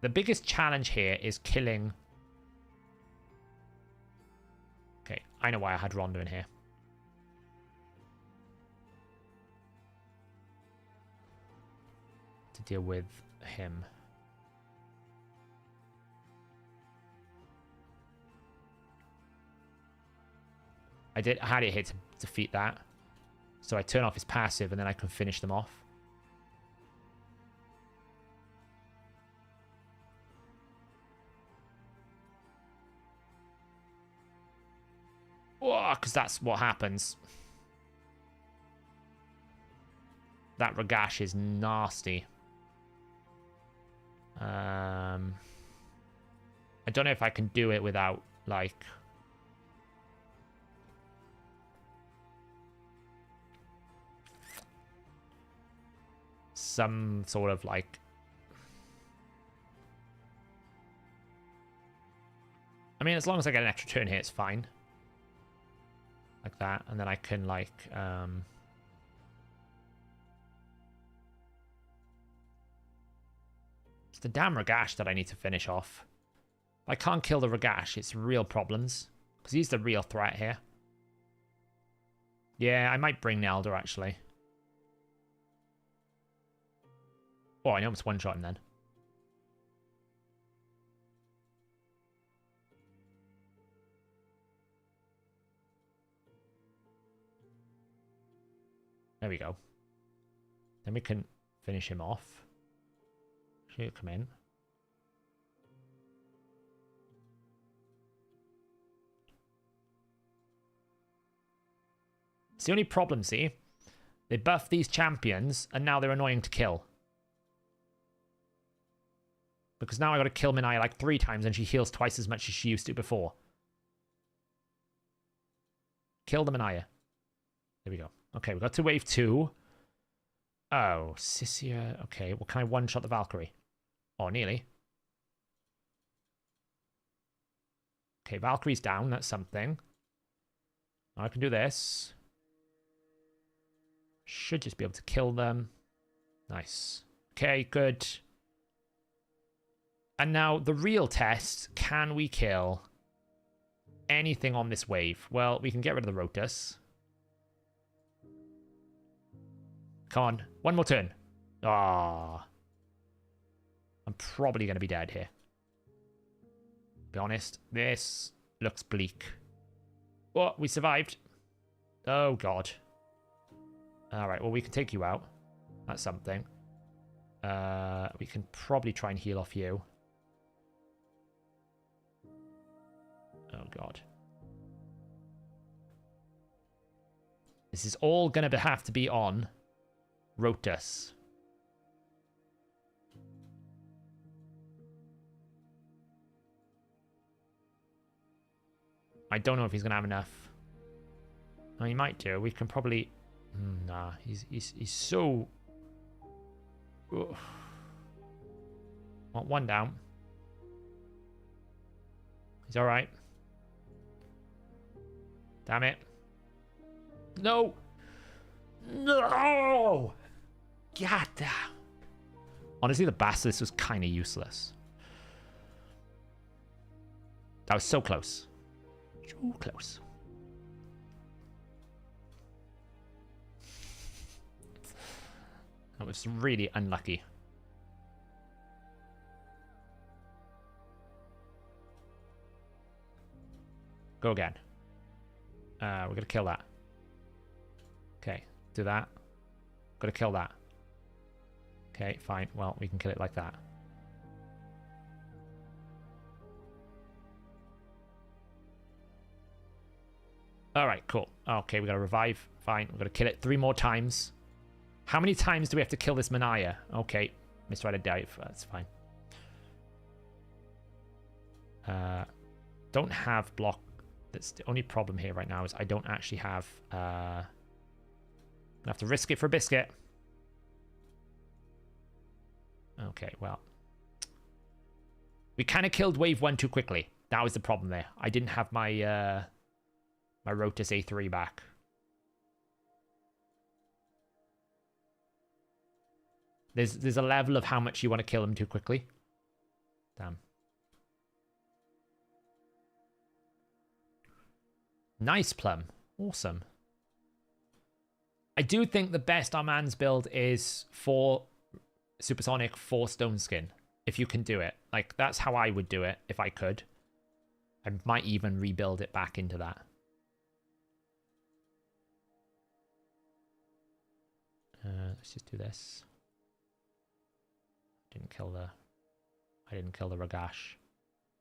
The biggest challenge here is killing... Okay, I know why I had Rondo in here. To deal with him. I had it here to defeat that. So I turn off his passive and then I can finish them off. Oh, because that's what happens. That Ragash is nasty. I don't know if I can do it without, like... some sort of, like... I mean, as long as I get an extra turn here, it's fine. Like that. And then I can, like... It's the damn Ragash that I need to finish off. I can't kill the Ragash. It's real problems. Because he's the real threat here. Yeah, I might bring Nelder, actually. Oh, I almost one-shot him then. There we go. Then we can finish him off. Should come in. It's the only problem, see? They buffed these champions, and now they're annoying to kill. Because now I got to kill Minaya like 3 times, and she heals twice as much as she used to before. Kill the Minaya. There we go. Okay, we got to wave 2. Oh, Sissia. Okay, well, can I one-shot the Valkyrie? Oh, nearly. Okay, Valkyrie's down. That's something. I can do this. Should just be able to kill them. Nice. Okay, good. And now the real test. Can we kill anything on this wave? Well, we can get rid of the Rotus. Come on. One more turn. Ah. I'm probably going to be dead here. Be honest. This looks bleak. Oh, we survived. Oh, God. Alright, well, we can take you out. That's something. We can probably try and heal off you. Oh, God. This is all going to have to be on Rotus. I don't know if he's going to have enough. Oh, he might do. We can probably... Nah, he's so... Ugh. Want one down. He's alright. Damn it. No! No! God damn. Honestly, the Basilisk was kind of useless. That was so close. So close. That was really unlucky. Go again. We're gonna kill that. Okay, do that. Gotta kill that. Okay, fine. Well, we can kill it like that. Alright, cool. Okay, we gotta revive. Fine, we're gonna kill it 3 more times. How many times do we have to kill this Minaya? Okay, misread a dive. That's fine. Don't have block That's the only problem here right now is I don't actually have... I have to risk it for a biscuit. Okay, well. We kind of killed wave 1 too quickly. That was the problem there. I didn't have my my Rotus A3 back. There's a level of how much you want to kill him too quickly. Damn. Nice, Plum. Awesome. I do think the best Armand's build is 4 Supersonic, 4 Stone Skin. If you can do it. Like, that's how I would do it if I could. I might even rebuild it back into that. Let's just do this. I didn't kill the Ragash.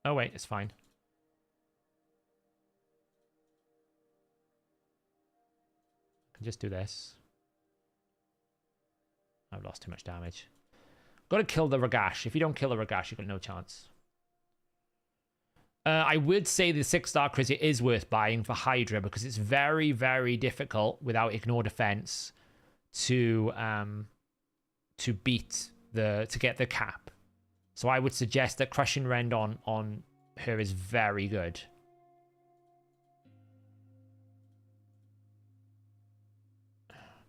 Oh wait, it's fine. I can just do this. I've lost too much damage. Got to kill the Ragash. If you don't kill the Ragash, you've got no chance. I would say the 6-star Crizzy is worth buying for Hydra because it's very, very difficult without Ignore Defense to get the cap. So I would suggest that Crushing Rend on her is very good.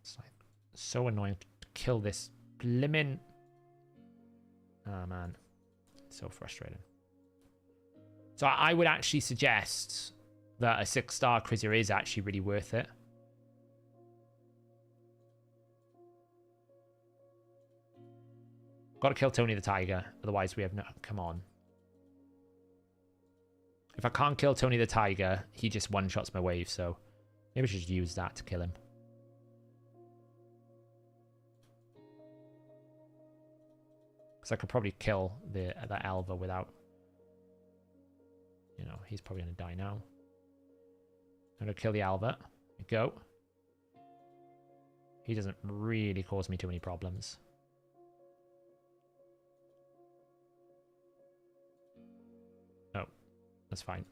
It's like so annoying to kill this blimmin'. Oh man, so frustrating. So I would actually suggest that a 6-star Crizzer is actually really worth it. Got to kill Tony the Tiger, otherwise we have no... Come on. If I can't kill Tony the Tiger, he just one-shots my wave, so maybe I should use that to kill him. Because I could probably kill that Elva without... You know, he's probably going to die now. I'm going to kill the Elva. Go. He doesn't really cause me too many problems. Oh, that's fine.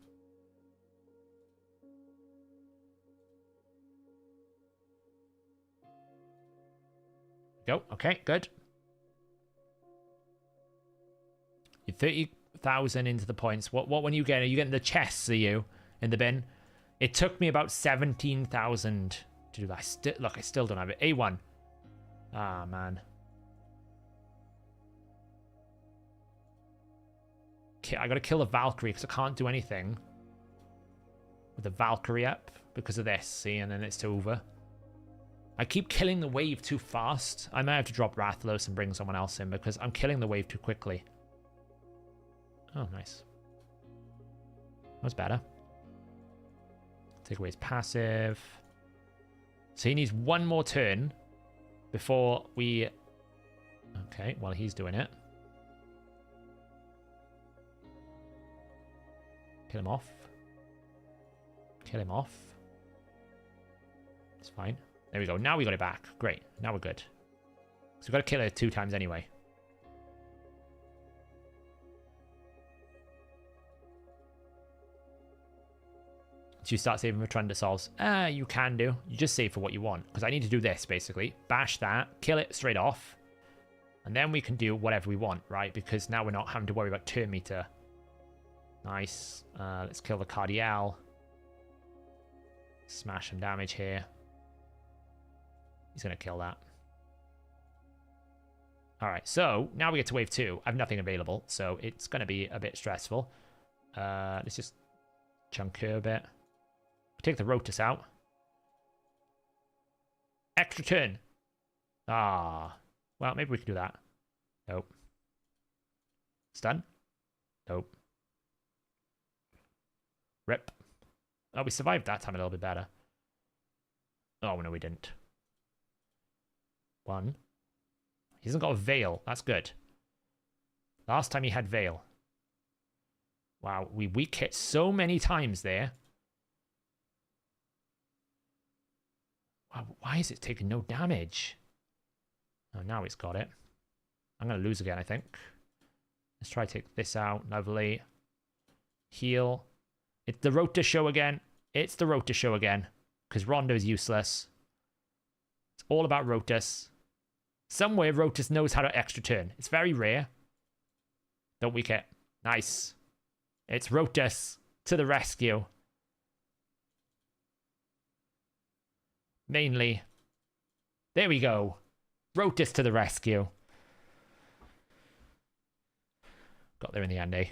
Go. Okay, good. You're 30,000 into the points. What when you get? Are you getting the chests? Are you in the bin? It took me about 17,000 to do that. Look, I still don't have it. A1. Ah, man. Okay, I gotta kill the Valkyrie because I can't do anything with the Valkyrie up because of this. See, and then it's over. I keep killing the wave too fast. I might have to drop Rathalos and bring someone else in because I'm killing the wave too quickly. Oh, nice. That's better. Take away his passive. So he needs one more turn before we... Okay, well, he's doing it. Kill him off. Kill him off. It's fine. There we go. Now we got it back. Great. Now we're good. So we've got to kill it 2 times anyway. Do you start saving for Trundersols? You can do. You just save for what you want. Because I need to do this, basically. Bash that. Kill it straight off. And then we can do whatever we want, right? Because now we're not having to worry about turn meter. Nice. Let's kill the Cardiel. Smash some damage here. He's going to kill that. Alright, so now we get to wave 2. I have nothing available, so it's going to be a bit stressful. Let's just chunk her a bit. Take the Rotus out. Extra turn. Ah. Well, maybe we can do that. Nope. Stun. Nope. Rip. Oh, we survived that time a little bit better. Oh, no, we didn't. 1. He hasn't got a Veil. That's good. Last time he had Veil. Wow, we weak hit so many times there. Wow, why is it taking no damage? Oh, now it's got it. I'm going to lose again, I think. Let's try to take this out. Lovely. Heal. It's the Rota show again. It's the Rota show again. Because Rondo is useless. It's all about Rotus. Somewhere Rotus knows how to extra turn. It's very rare. Don't we care? Nice. It's Rotus to the rescue. Mainly. There we go. Rotus to the rescue. Got there in the end, eh?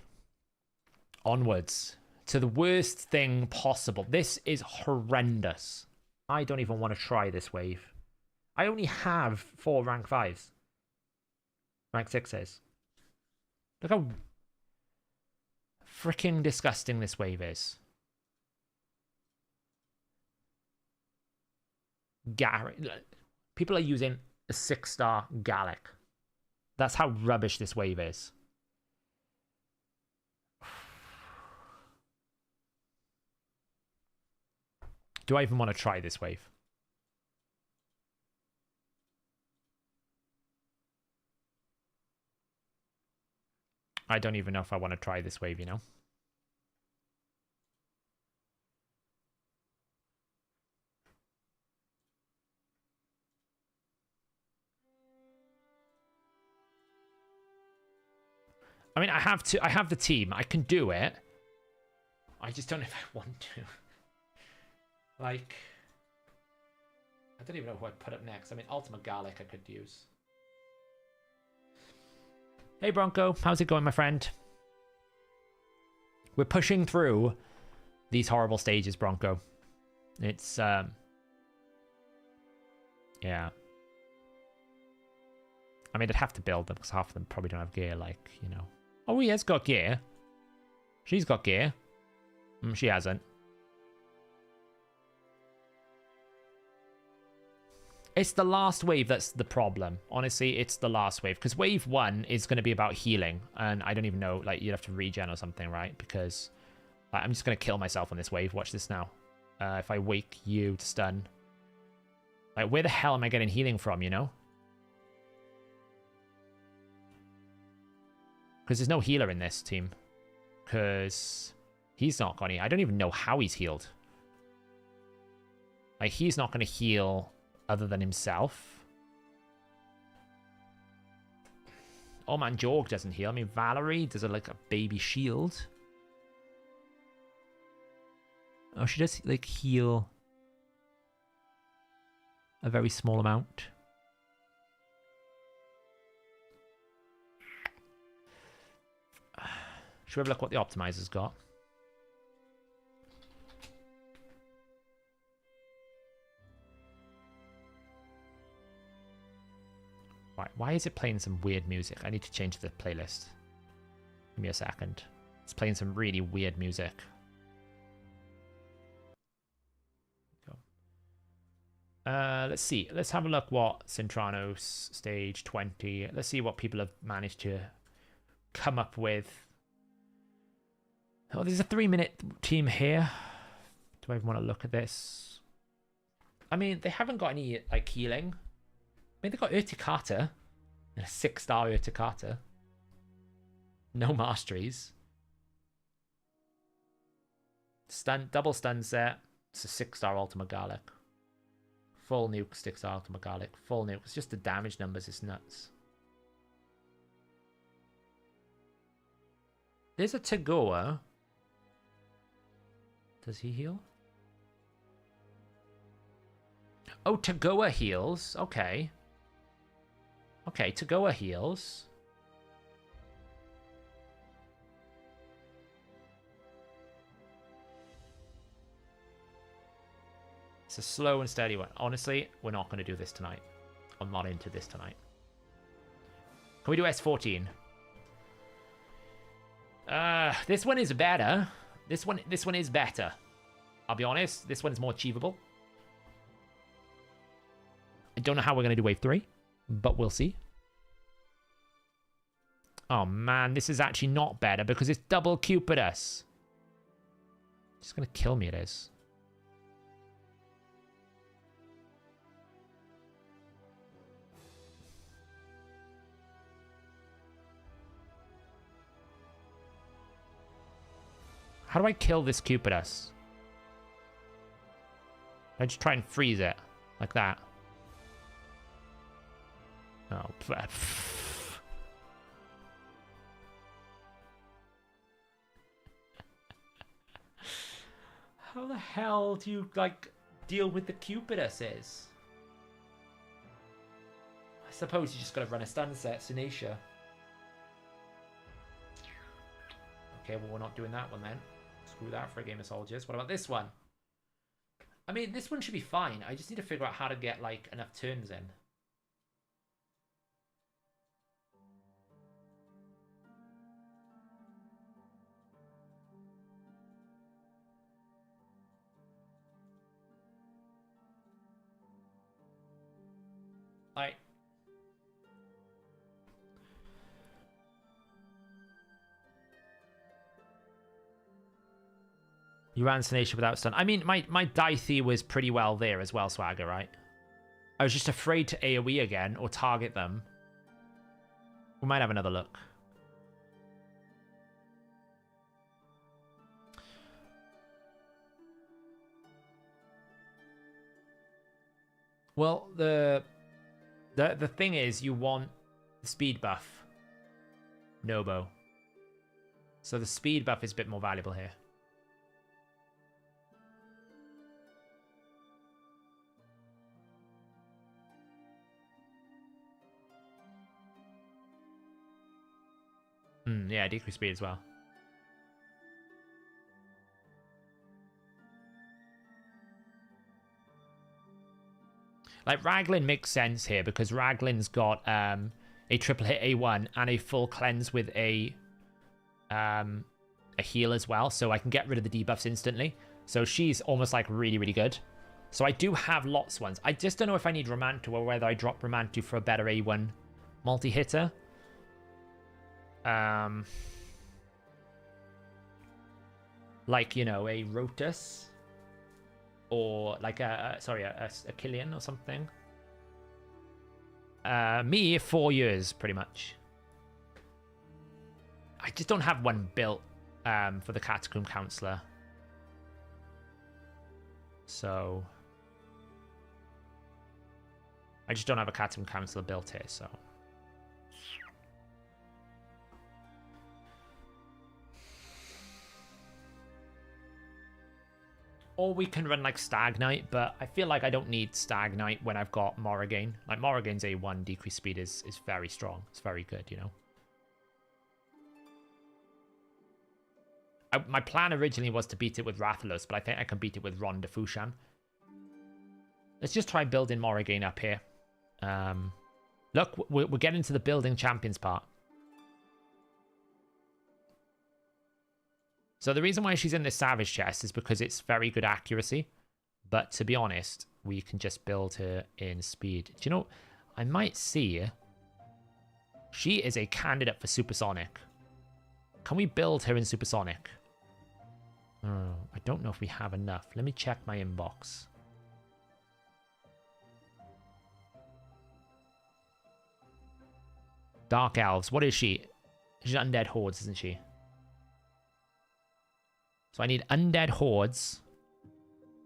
Onwards. To the worst thing possible. This is horrendous. I don't even want to try this wave. I only have 4 rank 5s. Rank 6s. Look how freaking disgusting this wave is. People are using a 6-star Gallic. That's how rubbish this wave is. Do I even want to try this wave? I don't even know if I want to try this wave, you know? I mean, I have the team. I can do it. I just don't know if I want to. Like, I don't even know who I'd put up next. I mean, Ultimate Garlic I could use. Hey, Bronco. How's it going, my friend? We're pushing through these horrible stages, Bronco. It's, yeah. I mean, I'd have to build them because half of them probably don't have gear, like, you know. Oh, he has got gear. She's got gear. She hasn't. It's the last wave that's the problem. Honestly, it's the last wave. Because wave 1 is going to be about healing. And I don't even know, like, you'd have to regen or something, right? Because I'm just going to kill myself on this wave. Watch this now. If I wake you to stun. Like, where the hell am I getting healing from, you know? Because there's no healer in this team. Because he's not got any. I don't even know how he's healed. Like, he's not going to heal other than himself. Oh man, Jorg doesn't heal. I mean, Valerie does like a baby shield. Oh, she does like heal a very small amount. Should we have a look what the optimizer's got? Right, why is it playing some weird music? I need to change the playlist. Give me a second. It's playing some really weird music. Go. Let's see. Let's have a look what Centranos stage 20. Let's see what people have managed to come up with. Oh, there's a 3-minute team here. Do I even want to look at this? I mean, they haven't got any like healing. I mean, they got Urticata and a 6-star Urticata. No masteries. Stun, double stun set. It's a 6-star Ultimate Garlic. Full nuke, 6-star Ultimate Garlic. Full nuke. It's just the damage numbers. It's nuts. There's a Tagoa. Does he heal? Oh, Tagoa heals. Okay. Okay, Tagoa heals. It's a slow and steady one. Honestly, we're not going to do this tonight. I'm not into this tonight. Can we do S14? This one is better. This one is better. I'll be honest. This one is more achievable. I don't know how we're going to do wave 3. But we'll see. Oh man, this is actually not better because it's double Cupidus. It's gonna kill me, it is. How do I kill this Cupidus? I just try and freeze it. Like that. Oh, how the hell do you, like, deal with the Cupiduses? I suppose you just gotta run a stun set, Sinisha. Okay, well, we're not doing that one then. Screw that for a game of soldiers. What about this one? I mean, this one should be fine. I just need to figure out how to get, like, enough turns in. Like, you ran Sination without stun. I mean, my Dithey was pretty well there as well, Swagger, right? I was just afraid to AoE again or target them. We might have another look. Well, the thing is, you want the speed buff. Nobo. So the speed buff is a bit more valuable here. Yeah, decrease speed as well. Like, Raglan makes sense here because Raglan's got a triple hit A1 and a full cleanse with a heal as well, so I can get rid of the debuffs instantly. So she's almost like really, really good. So I do have lots ones. I just don't know if I need Ramantu or whether I drop Ramantu for a better A1 multi-hitter. Like, you know, a Rotus. Or like a Killian or something. Me, 4 years, pretty much. I just don't have one built for the Catacomb Counselor. So I just don't have a Catacomb Counselor built here, so. Or we can run like Stag Knight, but I feel like I don't need Stag Knight when I've got Morrigan. Like, Morrigan's A1 decrease speed is very strong. It's very good, you know. My plan originally was to beat it with Rathalos, but I think I can beat it with Ronda Fushan. Let's just try building Morrigan up here. Look, we're getting to the building champions part. So the reason why she's in this Savage chest is because it's very good accuracy. But to be honest, we can just build her in speed. Do you know, I might see... She is a candidate for Supersonic. Can we build her in Supersonic? Oh, I don't know if we have enough. Let me check my inbox. Dark Elves. What is she? She's Undead Hordes, isn't she? So I need Undead Hordes,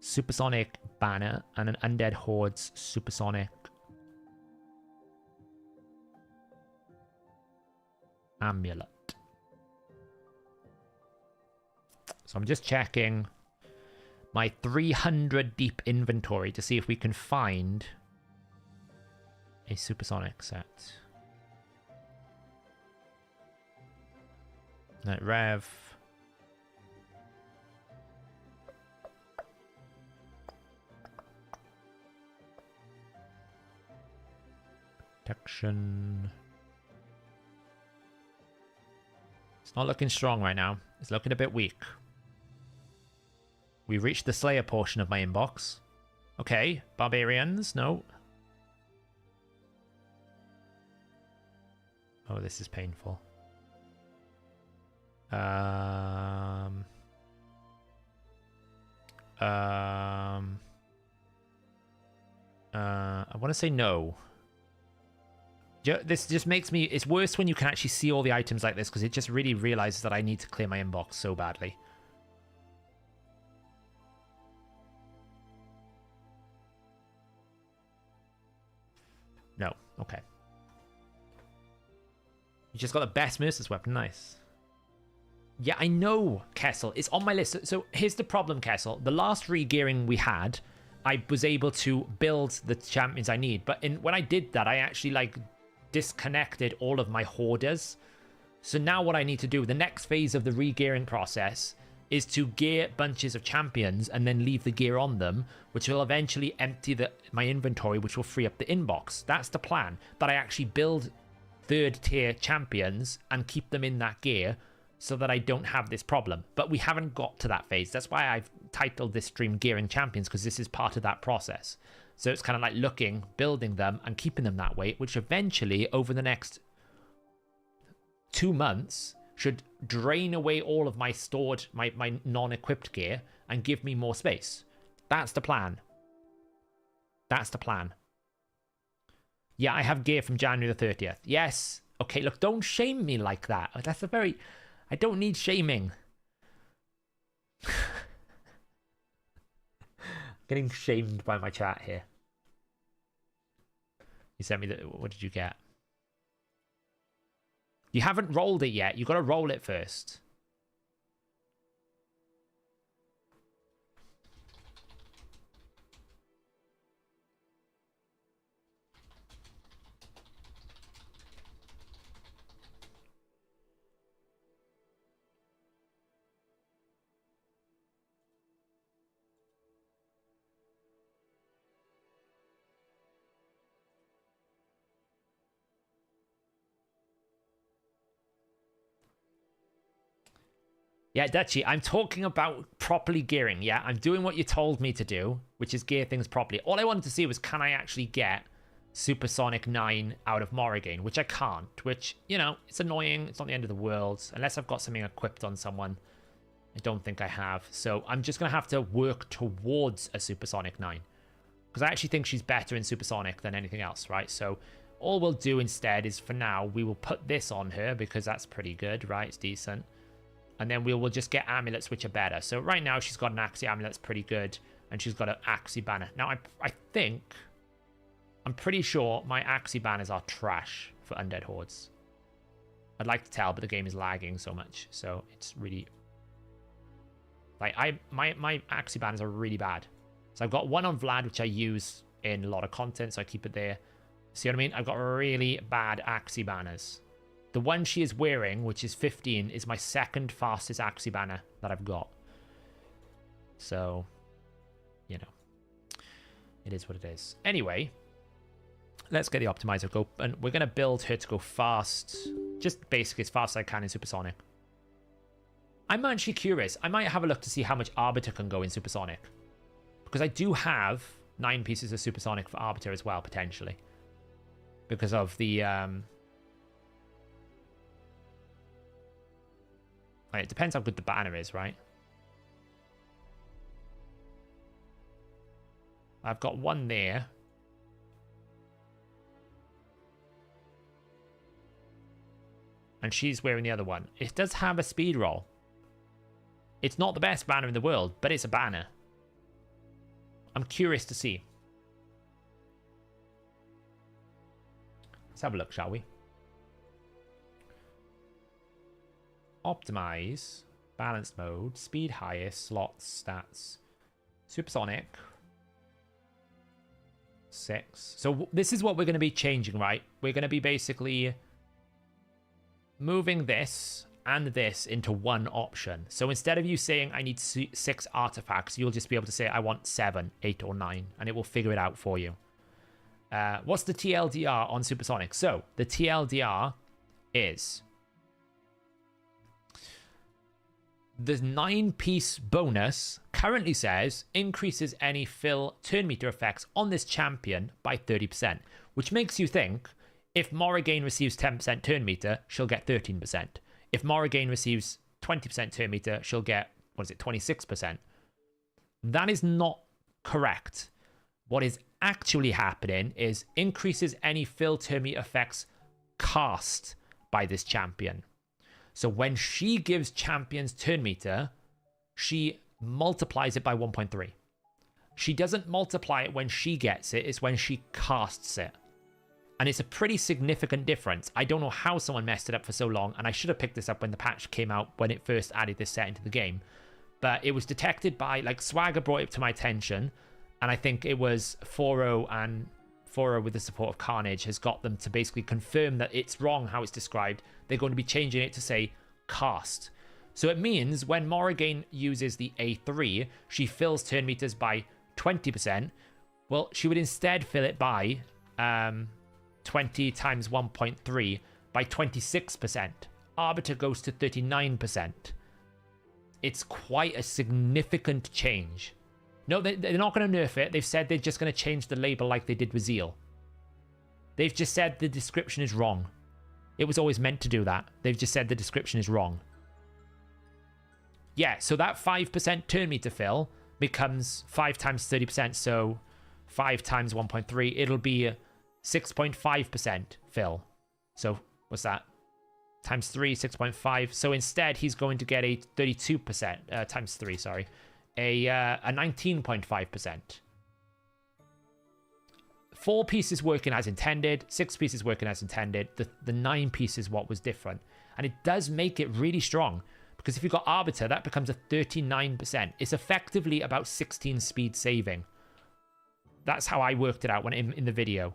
Supersonic Banner, and an Undead Hordes Supersonic Amulet. So I'm just checking my 300 deep inventory to see if we can find a Supersonic set. That Rev. Protection. It's not looking strong right now. It's looking a bit weak. We've reached the Slayer portion of my inbox. Okay, Barbarians, no. Oh, this is painful. I want to say no. This just makes me... It's worse when you can actually see all the items like this, because it just really realizes that I need to clear my inbox so badly. No. Okay. You just got the best Mercer's weapon. Nice. Yeah, I know, Kessel. It's on my list. So here's the problem, Kessel. The last regearing we had, I was able to build the champions I need. But when I did that, I actually, like, disconnected all of my hoarders. So now what I need to do, the next phase of the regearing process, is to gear bunches of champions and then leave the gear on them, which will eventually empty my inventory, which will free up the inbox. That's the plan. That I actually build third-tier champions and keep them in that gear, so that I don't have this problem. But we haven't got to that phase. That's why I've titled this stream Gearing Champions, because this is part of that process. So it's kind of like looking, building them, and keeping them that way, which eventually, over the next 2 months, should drain away all of my stored, my non-equipped gear, and give me more space. That's the plan. That's the plan. Yeah, I have gear from January the 30th. Yes. Okay, look, don't shame me like that. That's a very... I don't need shaming. Getting shamed by my chat here. You sent me the... What did you get? You haven't rolled it yet. You got to roll it first. Yeah, Dutchy, I'm talking about properly gearing, yeah? I'm doing what you told me to do, which is gear things properly. All I wanted to see was, can I actually get Supersonic 9 out of Morrigan, which I can't, which, you know, it's annoying. It's not the end of the world. Unless I've got something equipped on someone. I don't think I have. So I'm just going to have to work towards a Supersonic 9. Because I actually think she's better in Supersonic than anything else, right? So all we'll do instead is, for now, we will put this on her, because that's pretty good, right? It's decent. And then we will just get amulets which are better. So right now she's got an Axii amulet that's pretty good. And she's got an Axii banner. Now I think... I'm pretty sure my Axii banners are trash for Undead Hordes. I'd like to tell, but the game is lagging so much. So it's really... Like, my Axii banners are really bad. So I've got one on Vlad, which I use in a lot of content. So I keep it there. See what I mean? I've got really bad Axii banners. The one she is wearing, which is 15, is my second fastest Axii banner that I've got. So, you know, it is what it is. Anyway, let's get the optimizer go. And we're going to build her to go fast. Just basically as fast as I can in Supersonic. I'm actually curious. I might have a look to see how much Arbiter can go in Supersonic. Because I do have 9 pieces of Supersonic for Arbiter as well, potentially. Because of the... It depends how good the banner is, right? I've got one there. And she's wearing the other one. It does have a speed roll. It's not the best banner in the world, but it's a banner. I'm curious to see. Let's have a look, shall we? Optimize, balanced mode, speed highest, slots, stats, Supersonic, 6. So this is what we're going to be changing, right? We're going to be basically moving this and this into one option. So instead of you saying I need 6 artifacts, you'll just be able to say I want 7, 8, or 9, and it will figure it out for you. What's the TLDR on Supersonic? So the TLDR is... The 9-piece bonus currently says increases any fill turn meter effects on this champion by 30%, which makes you think if Morrigan receives 10% turn meter, she'll get 13%. If Morrigan receives 20% turn meter, she'll get, 26%. That is not correct. What is actually happening is increases any fill turn meter effects cast by this champion. So when she gives champions turn meter, she multiplies it by 1.3. She doesn't multiply it when she gets it, it's when she casts it. And it's a pretty significant difference. I don't know how someone messed it up for so long, and I should have picked this up when the patch came out, when it first added this set into the game. But it was detected by, like, Swagger brought it to my attention, and I think it was Foro, and Foro, with the support of Carnage, has got them to basically confirm that it's wrong how it's described. They're going to be changing it to say cast. So it means when Morrigan uses the A3, she fills turn meters by 20%. Well, she would instead fill it by 20 times 1.3 by 26%. Arbiter goes to 39%. It's quite a significant change. No, they're not going to nerf it. They've said they're just going to change the label like they did with Zeal. They've just said the description is wrong. It was always meant to do that. They've just said the description is wrong. Yeah, so that 5% turn meter fill becomes 5 times 30%, so 5 times 1.3, it'll be 6.5% fill. So what's that? Times 3, 6.5. So instead, he's going to get a 32%, times 3, sorry. A 19.5%. 4 pieces working as intended, 6 pieces working as intended. The 9 piece is what was different. And it does make it really strong. Because if you've got Arbiter, that becomes a 39%. It's effectively about 16 speed saving. That's how I worked it out when in the video.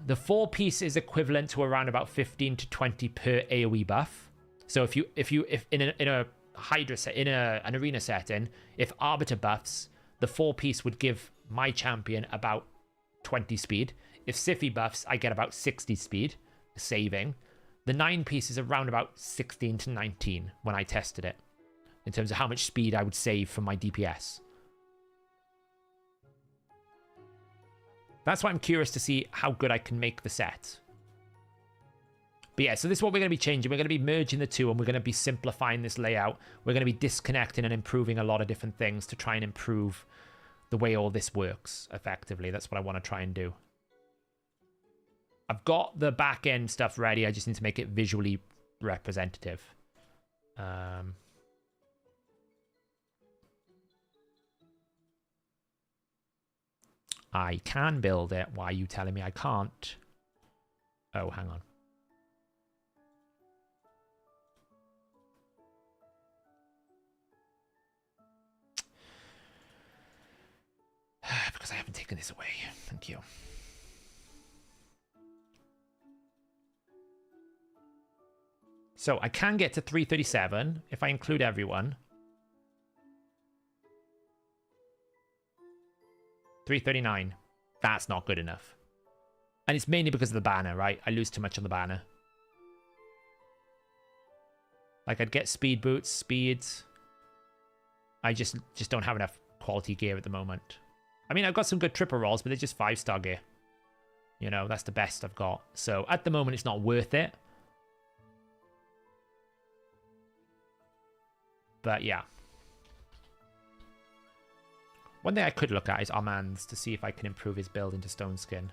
The 4 piece is equivalent to around about 15 to 20 per AoE buff. So if in a Hydra set, in an arena setting, if Arbiter buffs, the 4 piece would give my champion about 20 speed. If Siphi buffs, I get about 60 speed saving. The 9 piece is around about 16 to 19 when I tested it, in terms of how much speed I would save from my DPS. That's why I'm curious to see how good I can make the set. But yeah, so this is what we're going to be changing. We're going to be merging the two, and we're going to be simplifying this layout. We're going to be disconnecting and improving a lot of different things to try and improve the way all this works effectively. That's what I want to try and do. I've got the back end stuff ready. I just need to make it visually representative. I can build it. Why are you telling me I can't? Oh, hang on. Because I haven't taken this away. Thank you. So I can get to 337 if I include everyone. 339. That's not good enough. And it's mainly because of the banner, right? I lose too much on the banner. Like, I'd get speed boots, speeds. I just don't have enough quality gear at the moment. I mean, I've got some good triple rolls, but they're just 5-star gear. You know, that's the best I've got. So at the moment, it's not worth it. But yeah. One thing I could look at is Armand's to see if I can improve his build into Stone Skin.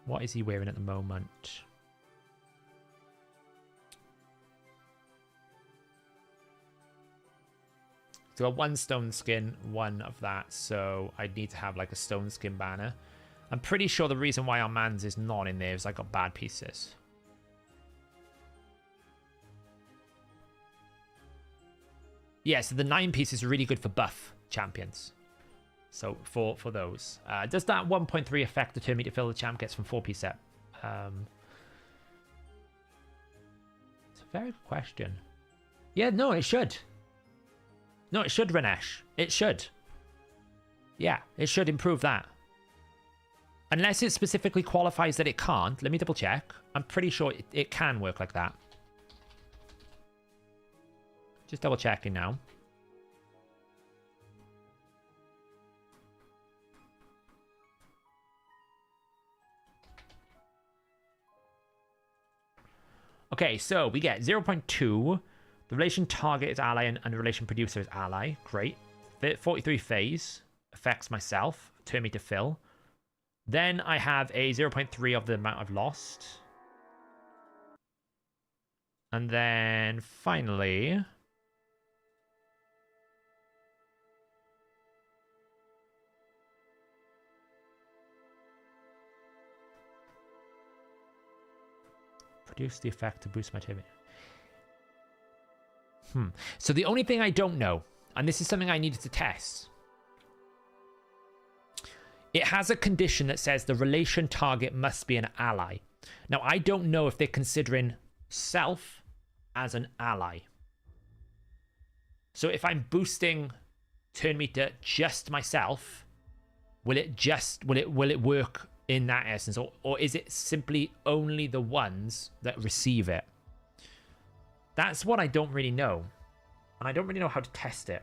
What is he wearing at the moment? So I got 1 stone skin, 1 of that, so I'd need to have like a stone skin banner. I'm pretty sure the reason why Armand's is not in there is I got bad pieces. Yeah, so the 9 piece is really good for buff champions. So for those. Does that 1.3 affect the turn meter fill the champ gets from 4-piece set? It's a very good question. Yeah, no, it should. No, it should, Ranesh. It should. Yeah, it should improve that. Unless it specifically qualifies that it can't. Let me double check. I'm pretty sure it can work like that. Just double checking now. Okay, so we get 0.2. The relation target is ally and the relation producer is ally. Great. 43 phase affects myself. Turn me to fill. Then I have a 0.3 of the amount I've lost. And then finally... produce the effect to boost my turn. So the only thing I don't know, and this is something I needed to test, it has a condition that says the relation target must be an ally. Now, I don't know if they're considering self as an ally. So if I'm boosting turn meter just myself, will it work in that essence, or is it simply only the ones that receive it? That's what I don't really know, and I don't really know how to test it.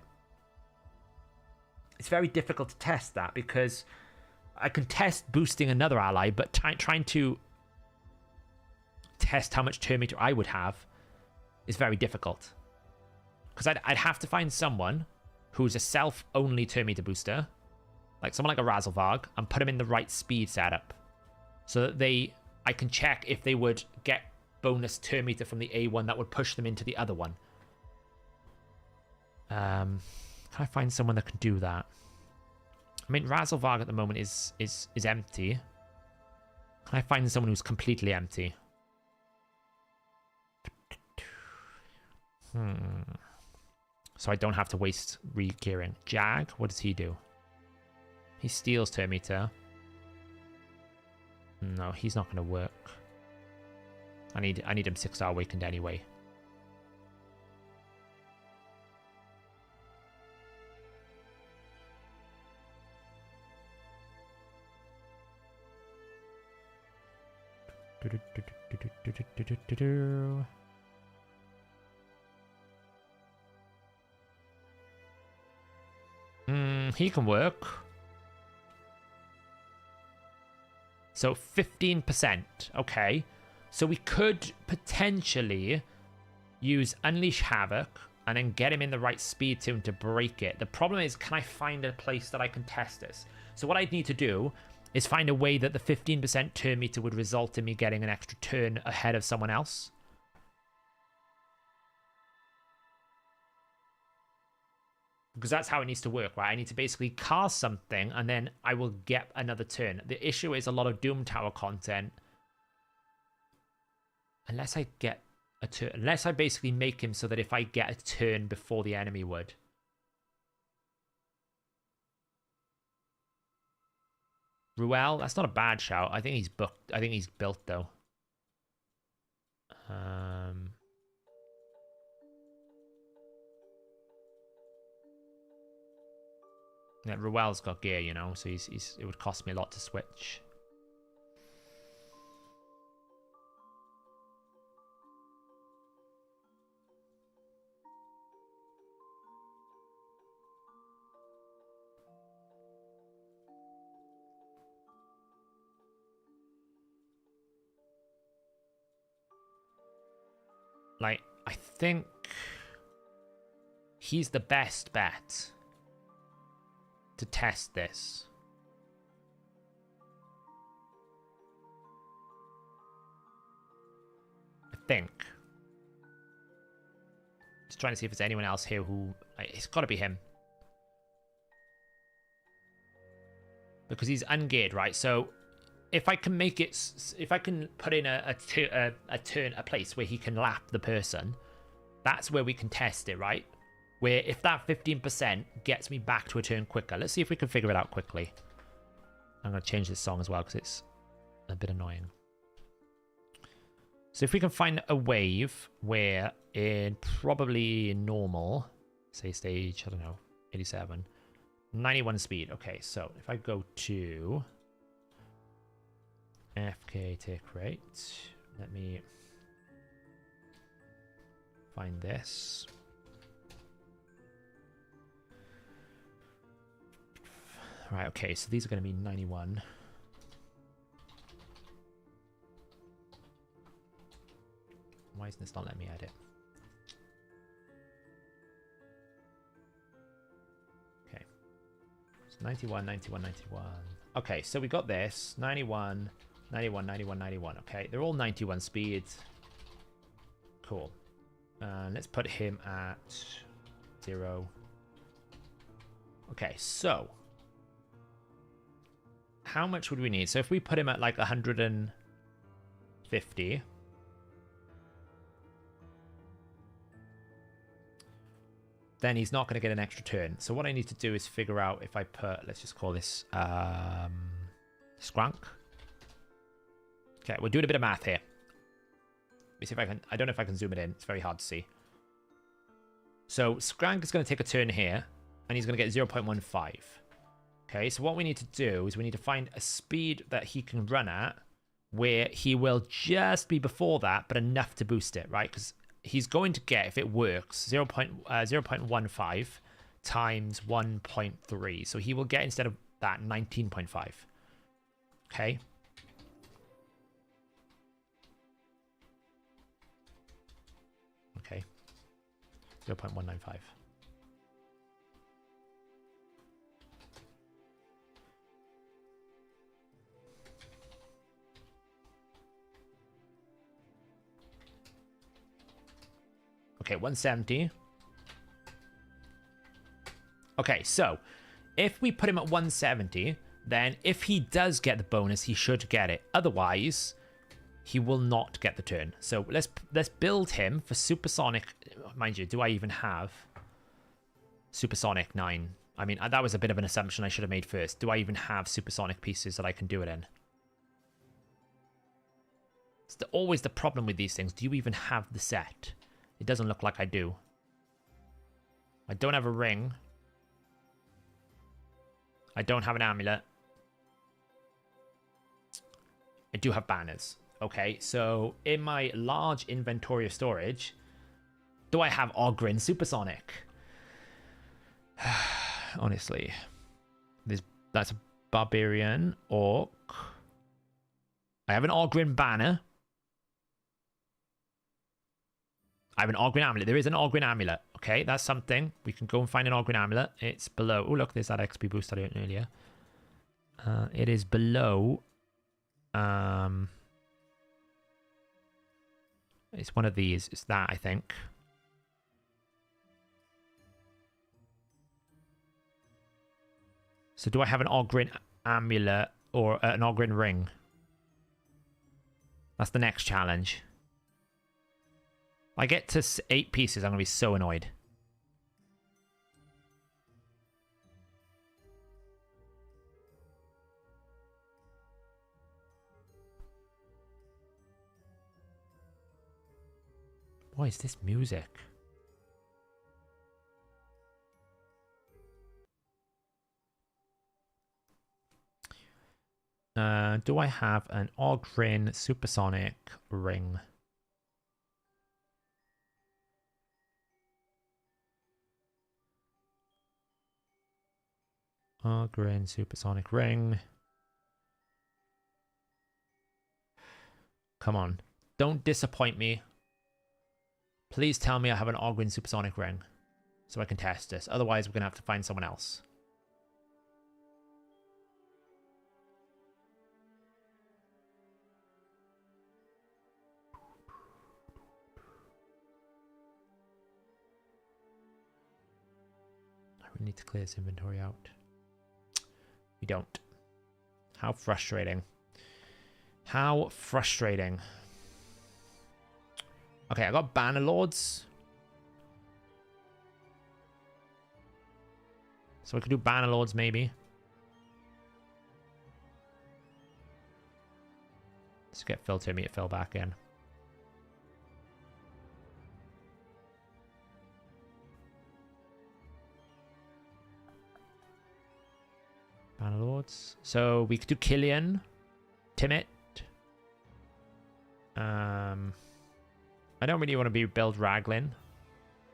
It's very difficult to test that because I can test boosting another ally, but trying to test how much turn meter I would have is very difficult. Because I'd have to find someone who's a self-only turn meter booster, like someone like a Razelvarg, and put them in the right speed setup, so that I can check if they would get bonus turn meter from the A1 that would push them into the other one. Can I find someone that can do that? I mean, Razelvarg at the moment is empty. Can I find someone who's completely empty? So I don't have to waste re-gearing. Jag, what does he do? He steals turn meter. No, he's not going to work. I need him 6-star awakened anyway. He can work. So 15%. Okay. So we could potentially use Unleash Havoc and then get him in the right speed tune to break it. The problem is, can I find a place that I can test this? So what I'd need to do is find a way that the 15% turn meter would result in me getting an extra turn ahead of someone else. Because that's how it needs to work, right? I need to basically cast something and then I will get another turn. The issue is a lot of Doom Tower content. Unless I get a turn, unless I basically make him so that if I get a turn before the enemy would. Ruel, that's not a bad shout. I think he's booked. I think he's built though. Yeah, Ruel's got gear, you know, so he's it would cost me a lot to switch. Like, I think he's the best bet to test this. I think. Just trying to see if there's anyone else here who... It's got to be him. Because he's ungeared, right? So if I can make it... If I can put in a place where he can lap the person, that's where we can test it, right? Where if that 15% gets me back to a turn quicker. Let's see if we can figure it out quickly. I'm going to change this song as well because it's a bit annoying. So if we can find a wave where in probably normal, say stage, I don't know, 87, 91 speed. Okay, so if I go to FK tick rate, let me find this. Right, okay, so these are going to be 91. Why isn't this not letting me edit? 91, 91, 91. Okay, so we got this. 91, 91, 91, 91. Okay, they're all 91 speeds. Cool. Let's put him at 0. Okay, so how much would we need? So if we put him at like 150, then he's not going to get an extra turn. So what I need to do is figure out if I put, let's just call this Skrank. Okay, we're doing a bit of math here. Let me see if I can, I don't know if I can zoom it in. It's very hard to see. So Skrank is going to take a turn here, and he's going to get 0.15. Okay, so what we need to do is we need to find a speed that he can run at where he will just be before that, but enough to boost it, right? Because he's going to get, if it works, 0.15 times 1.3. So he will get, instead of that, 19.5. Okay. Okay. 0.195. Okay, 170. Okay, so if we put him at 170, then if he does get the bonus, he should get it. Otherwise, he will not get the turn. So let's build him for Supersonic. Mind you, do I even have Supersonic 9? I mean, that was a bit of an assumption I should have made first. Do I even have Supersonic pieces that I can do it in? It's always the problem with these things. Do you even have the set? It doesn't look like I do. I don't have a ring. I don't have an amulet. I do have banners. Okay, so in my large inventory of storage, do I have Ogryn Supersonic? Honestly. That's a Barbarian Orc. I have an Ogryn banner. I have an Ogryn amulet. There is an Ogryn amulet. Okay, that's something. We can go and find an Ogryn amulet. It's below. Oh, look, there's that XP boost I did earlier. It is below. It's one of these. It's that, I think. So do I have an Ogryn amulet or an Ogryn ring? That's the next challenge. I get to 8 pieces, I'm going to be so annoyed. What is this music? Do I have an Ogryn Supersonic ring? Ogryn Supersonic ring. Come on. Don't disappoint me. Please tell me I have an Ogryn Supersonic ring so I can test this. Otherwise, we're going to have to find someone else. We need to clear this inventory out. We don't. How frustrating. How frustrating. Okay, I got Banner Lords. So we could do Banner Lords maybe. Let's get Phil to meet Phil back in. Banner Lords. So we could do Killian. Timid. I don't really want to build Raglin.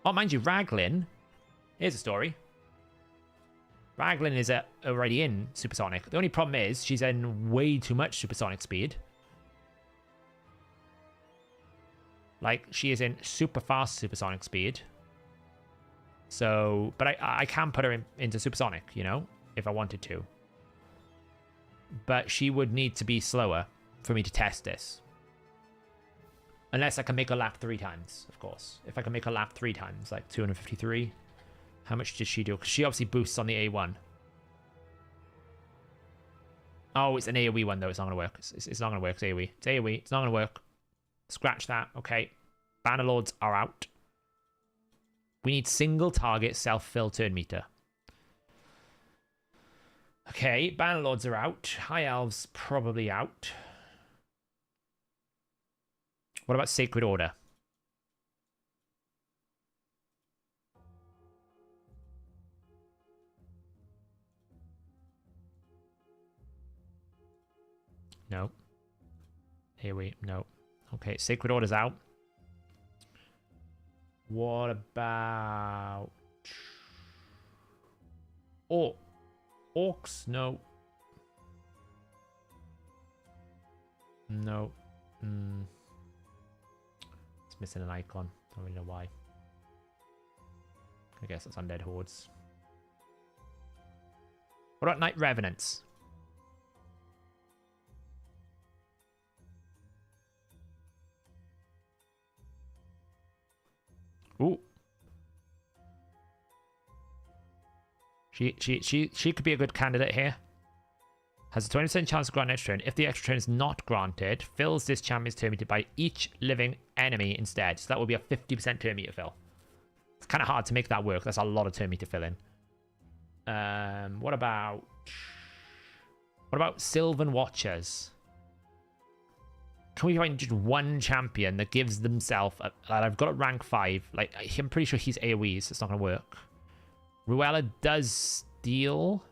Oh, mind you, Raglin. Here's a story. Raglin is already in Supersonic. The only problem is she's in way too much Supersonic speed. Like, she is in super fast Supersonic speed. So, but I can put her into Supersonic, you know? if I wanted to. But she would need to be slower for me to test this. Unless I can make a lap 3 times, of course. If I can make a lap 3 times, like 253. How much did she do? Because she obviously boosts on the A1. Oh, it's an AoE one, though. It's not going to work. It's not going to work. It's AoE. It's AoE. It's not going to work. Scratch that. Okay. Bannerlords are out. We need single target self-fill turn meter. Okay, Bannerlords are out. High Elves probably out. What about Sacred Order? No. No. Okay, Sacred Order's out. What about... Orcs? No. No. It's missing an icon. Don't really know why. I guess it's Undead Hordes. What about Night Revenants? Ooh. She could be a good candidate here. Has a 20% chance to grant an extra turn. If the extra turn is not granted, fills this champion's turn meter by each living enemy instead. So that will be a 50% turn meter fill. It's kind of hard to make that work. That's a lot of turn meter fill in. What about Sylvan Watchers? Can we find just one champion that gives themselves... I've got at rank 5. Like, I'm pretty sure he's AoE, so it's not going to work. Ruella does steal,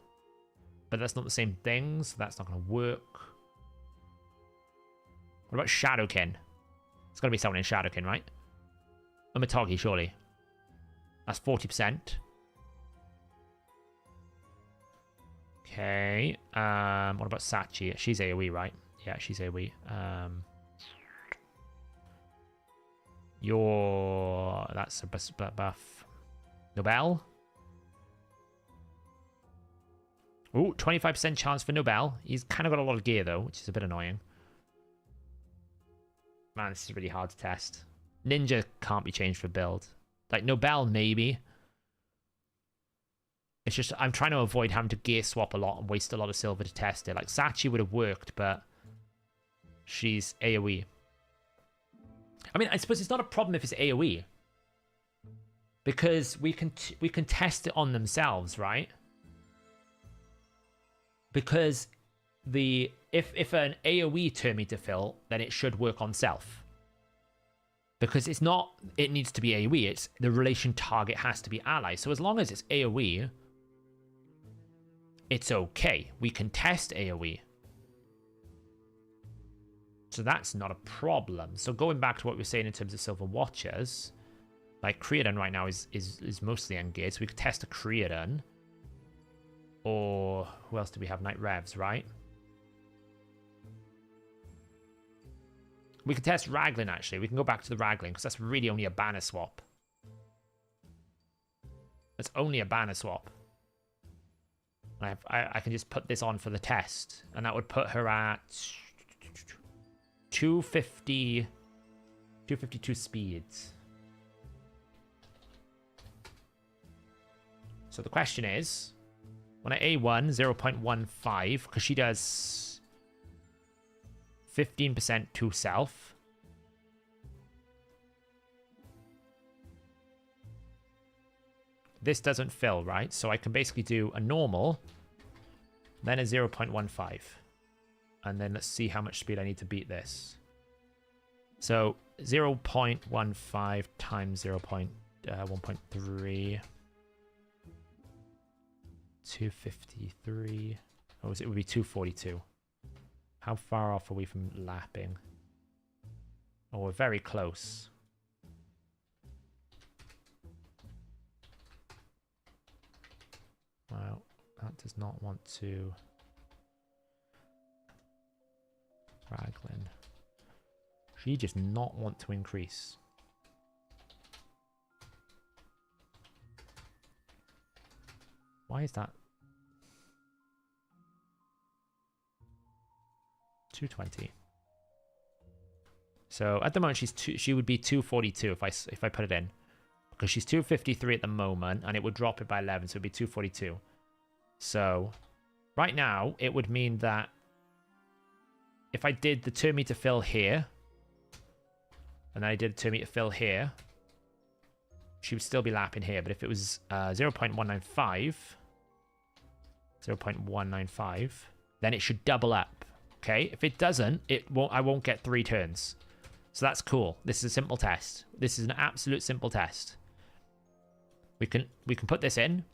but that's not the same thing, so that's not going to work. What about Shadowkin? It's got to be someone in Shadowkin, right? Umatagi, surely. That's 40%. Okay. What about Sachi? She's AoE, right? Yeah, she's AoE. That's a buff. Nobel. Ooh, 25% chance for Nobel. He's kind of got a lot of gear, though, which is a bit annoying. Man, this is really hard to test. Ninja can't be changed for build. Like, Nobel, maybe. It's just, I'm trying to avoid having to gear swap a lot and waste a lot of silver to test it. Like, Sachi would have worked, but she's AoE. I mean, I suppose it's not a problem if it's AoE. Because we can test it on themselves, right? Because if an AoE turn meter fill, then it should work on self. Because it needs to be AoE, it's the relation target has to be ally. So as long as it's AoE, it's okay. We can test AoE. So that's not a problem. So going back to what we were saying in terms of Sylvan Watchers, like Creedon right now is mostly engaged. So we could test a Creedon. Or who else do we have? Night Revs, right? We could test Raglan, actually. We can go back to the Raglan, because that's really only a banner swap. That's only a banner swap. I can just put this on for the test, and that would put her at 252 speeds. So the question is, when I A1, 0.15, because she does 15% to self. This doesn't fill, right? So I can basically do a normal, then a 0.15. And then let's see how much speed I need to beat this. So 0.15 times 0.1.3. 253. Oh, it would be 242. How far off are we from lapping? Oh, we're very close. Well, that does not want to. Raglan. She does not want to increase. Why is that? 220. So at the moment she would be 242 if I put it in, because she's 253 at the moment, and it would drop it by 11, so it'd be 242. So right now it would mean that if I did the turn meter fill here, and then I did a turn meter fill here, she would still be lapping here. But if it was 0.195, 0.195, then it should double up. Okay, if it doesn't, I won't get 3 turns. So that's cool. This is a simple test. This is an absolute simple test. We can put this in.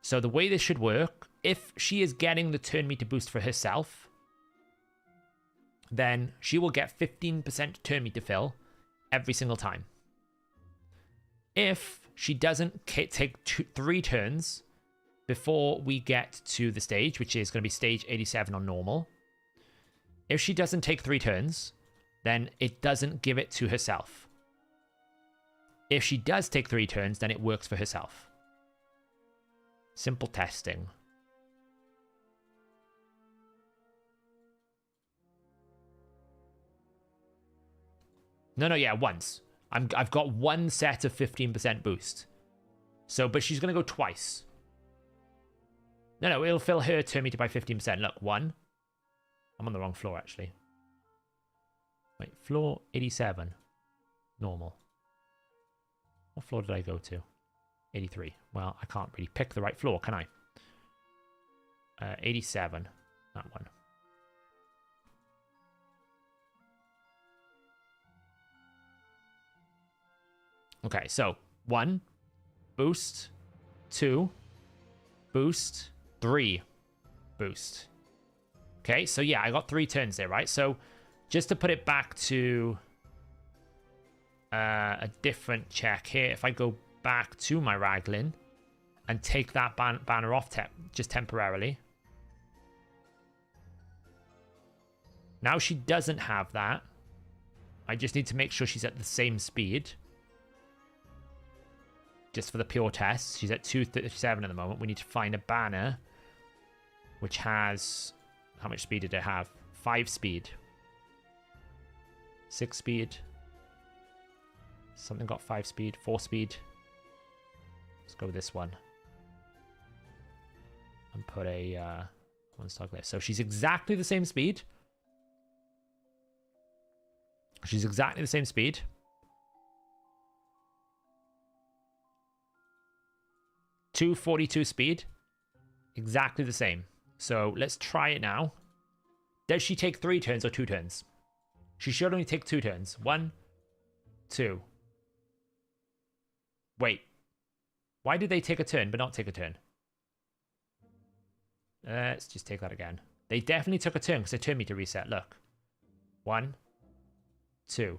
So the way this should work, if she is getting the turn meter boost for herself, then she will get 15% turn meter fill every single time. If she doesn't take 3 turns before we get to the stage, which is going to be stage 87 on normal, if she doesn't take 3 turns, then it doesn't give it to herself. If she does take 3 turns, then it works for herself. Simple testing. No, yeah, once. I've got 1 set of 15% boost. So, but she's going to go twice. No, it'll fill her turn meter by 15%. Look, 1. I'm on the wrong floor, actually. Wait, floor 87. Normal. What floor did I go to? 83. Well, I can't really pick the right floor, can I? 87. That one. Okay, so 1, boost, 2, boost, 3, boost. Okay, so yeah, I got 3 turns there, right? So just to put it back to a different check here, if I go back to my Raglan and take that banner off just temporarily. Now she doesn't have that. I just need to make sure she's at the same speed. Just for the pure test. She's at 237 at the moment. We need to find a banner which has... How much speed did it have? 5 speed. 6 speed. Something got 5 speed. 4 speed. Let's go with this one. And put a... one stock there. So she's exactly the same speed. She's exactly the same speed. .242 speed. Exactly the same. So let's try it now. Does she take 3 turns or 2 turns? She should only take 2 turns. 1, 2. Wait. Why did they take a turn but not take a turn? Let's just take that again. They definitely took a turn because their turn meter reset. Look. 1, 2.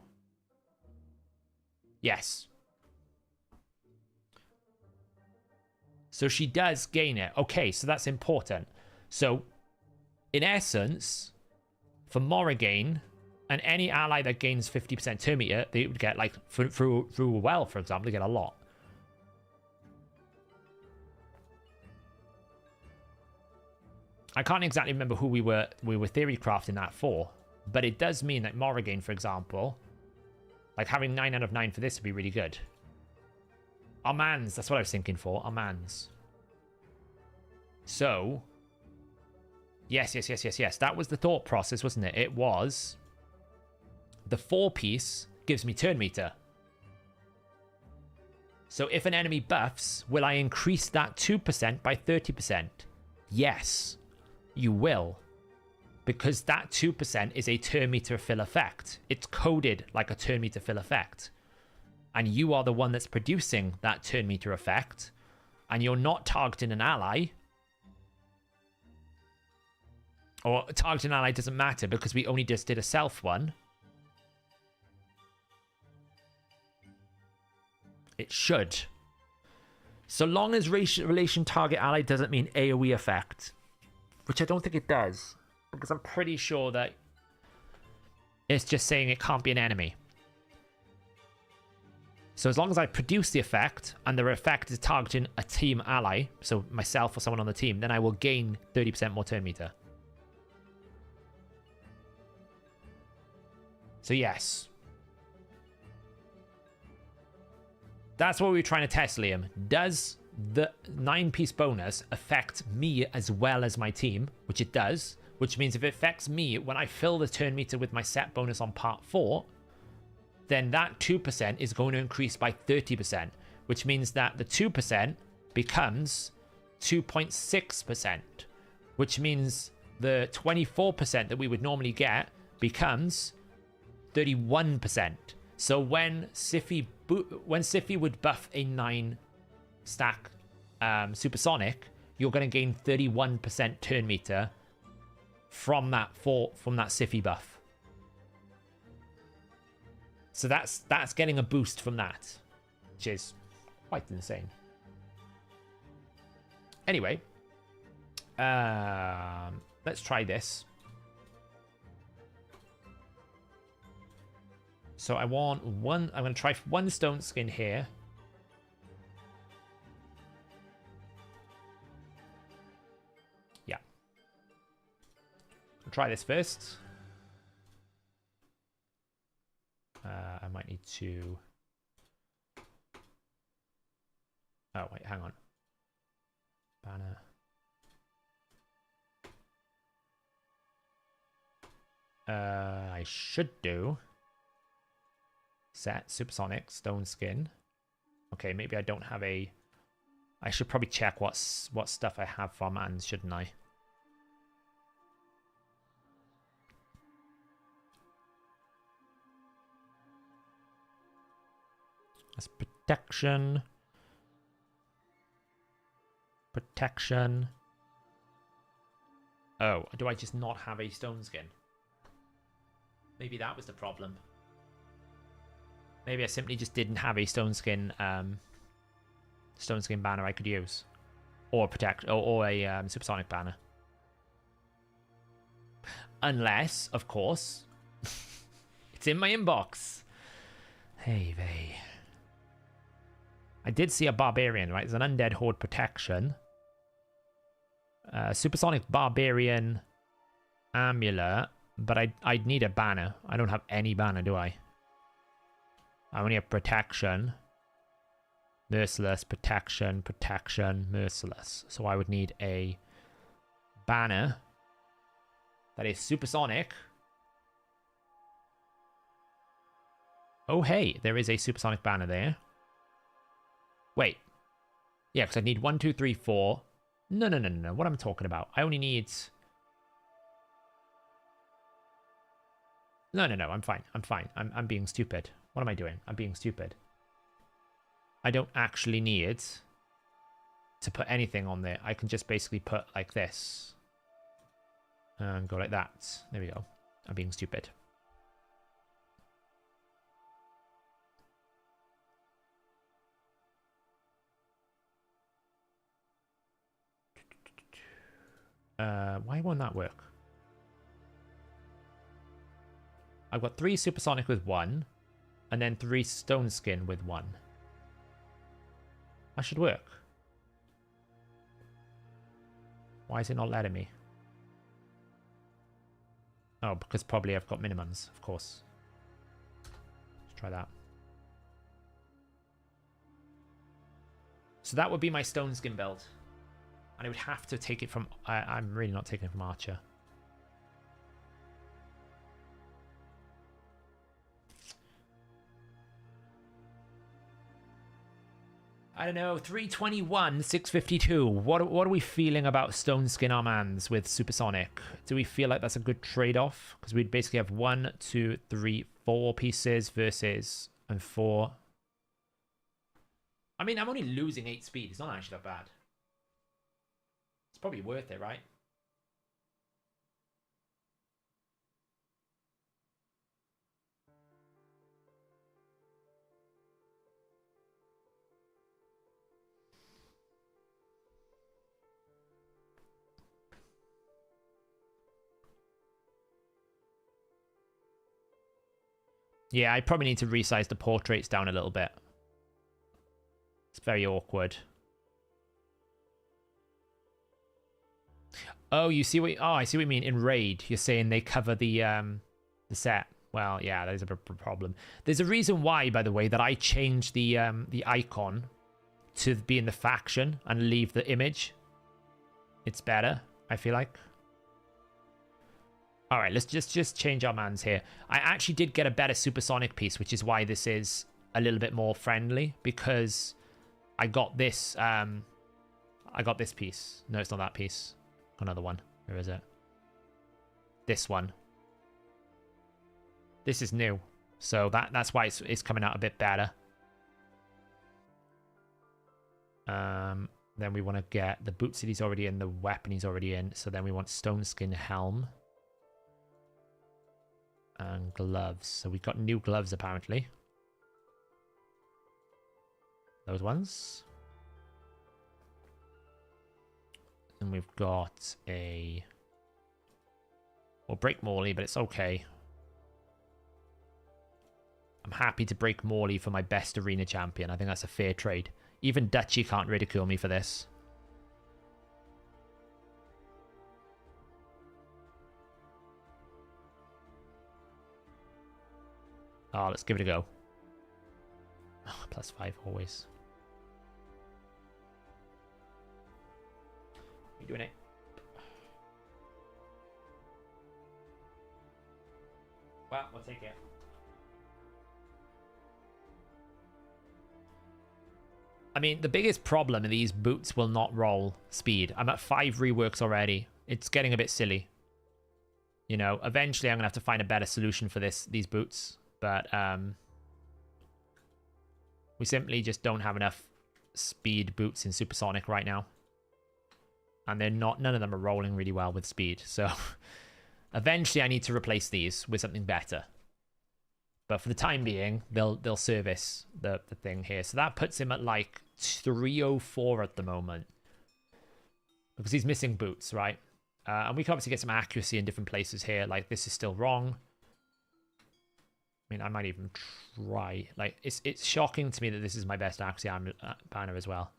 Yes. So she does gain it. Okay, so that's important. So, in essence, for Morrigan and any ally that gains 50% turn meter, they would get, like, through a well, for example, they get a lot. I can't exactly remember who we were theory crafting that for, but it does mean that Morrigan, for example, like having 9 out of 9 for this would be really good. Armands, that's what I was thinking for. Armands. So, yes. That was the thought process, wasn't it? It was the 4-piece gives me turn meter. So if an enemy buffs, will I increase that 2% by 30%? Yes, you will. Because that 2% is a turn meter fill effect. It's coded like a turn meter fill effect. And you are the one that's producing that turn meter effect. And you're not targeting an ally. Or targeting an ally doesn't matter because we only just did a self one. It should. So long as relation target ally doesn't mean AoE effect. Which I don't think it does. Because I'm pretty sure that it's just saying it can't be an enemy. So as long as I produce the effect, and the effect is targeting a team ally, so myself or someone on the team, then I will gain 30% more turn meter. So yes. That's what we were trying to test, Liam. Does the 9-piece bonus affect me as well as my team? Which it does. Which means if it affects me when I fill the turn meter with my set bonus on part 4, then that 2% is going to increase by 30%. Which means that the 2% becomes 2.6%. Which means the 24% that we would normally get becomes 31%. So when Siphi would buff a 9-stack supersonic, you're going to gain 31% turn meter from that Siphi buff. So that's getting a boost from that, which is quite insane. Anyway, let's try this. So I want one. I'm going to try one stone skin here. Yeah. I'll try this first. I might need to. Oh, wait, hang on. Banner. I should do. Set, supersonic, stone skin. Okay, maybe I don't have a... I should probably check what stuff I have for Mans, shouldn't I? That's protection. Protection. Oh, do I just not have a stone skin? Maybe that was the problem. Maybe I simply just didn't have a stone skin banner I could use, or a supersonic banner. Unless, of course, it's in my inbox. Hey, vey. I did see a barbarian, right? There's an undead horde protection. Supersonic barbarian amulet, but I'd need a banner. I don't have any banner, do I? I only have protection, merciless, protection, protection, merciless. So I would need a banner that is supersonic. Oh, hey, there is a supersonic banner there. Wait. Yeah, because I need 1, 2, 3, 4. No. What am I talking about? I only need... No. I'm fine. I'm being stupid. What am I doing? I'm being stupid. I don't actually need to put anything on there. I can just basically put like this. And go like that. There we go. I'm being stupid. Why won't that work? I've got 3 supersonic with 1, and then 3 stone skin with 1. That should work. Why is it not letting me? Oh, because probably I've got minimums, of course. Let's try that. So that would be my stone skin build. And I would have to take it from... I'm really not taking it from Archer. I don't know, 321, 652. What are we feeling about Stone Skin Armands with Supersonic? Do we feel like that's a good trade-off? Because we'd basically have 1, 2, 3, 4 pieces versus... and 4. I mean, I'm only losing 8 speed. It's not actually that bad. It's probably worth it, right? Yeah, I probably need to resize the portraits down a little bit. It's very awkward. Oh, you see what? Oh, I see what you mean. In Raid, you're saying they cover the set. Well, yeah, that is a problem. There's a reason why, by the way, that I changed the icon to be in the faction and leave the image. It's better, I feel like. All right, let's just change our mans here. I actually did get a better supersonic piece, which is why this is a little bit more friendly, because I got this piece. No, it's not that piece. Another one. Where is it? This one. This is new, so that's why it's coming out a bit better. Then we want to get the boots that he's already in, the weapon he's already in. So then we want stone skin helm and gloves. So we've got new gloves apparently. Those ones. And we've got a... We'll break Morley, but it's okay. I'm happy to break Morley for my best arena champion. I think that's a fair trade. Even Dutchy can't ridicule me for this. Oh, let's give it a go. Oh, +5 always. You doing it? Well, we'll take it. I mean, the biggest problem in these boots will not roll speed. I'm at 5 reworks already. It's getting a bit silly. You know, eventually I'm going to have to find a better solution for these boots. But we simply just don't have enough speed boots in Supersonic right now. And they're not, none of them are rolling really well with speed. So eventually I need to replace these with something better. But for the time being, they'll service the thing here. So that puts him at like 304 at the moment. Because he's missing boots, right? And we can obviously get some accuracy in different places here. Like, this is still wrong. I mean, I might even try. Like, it's shocking to me that this is my best accuracy banner as well.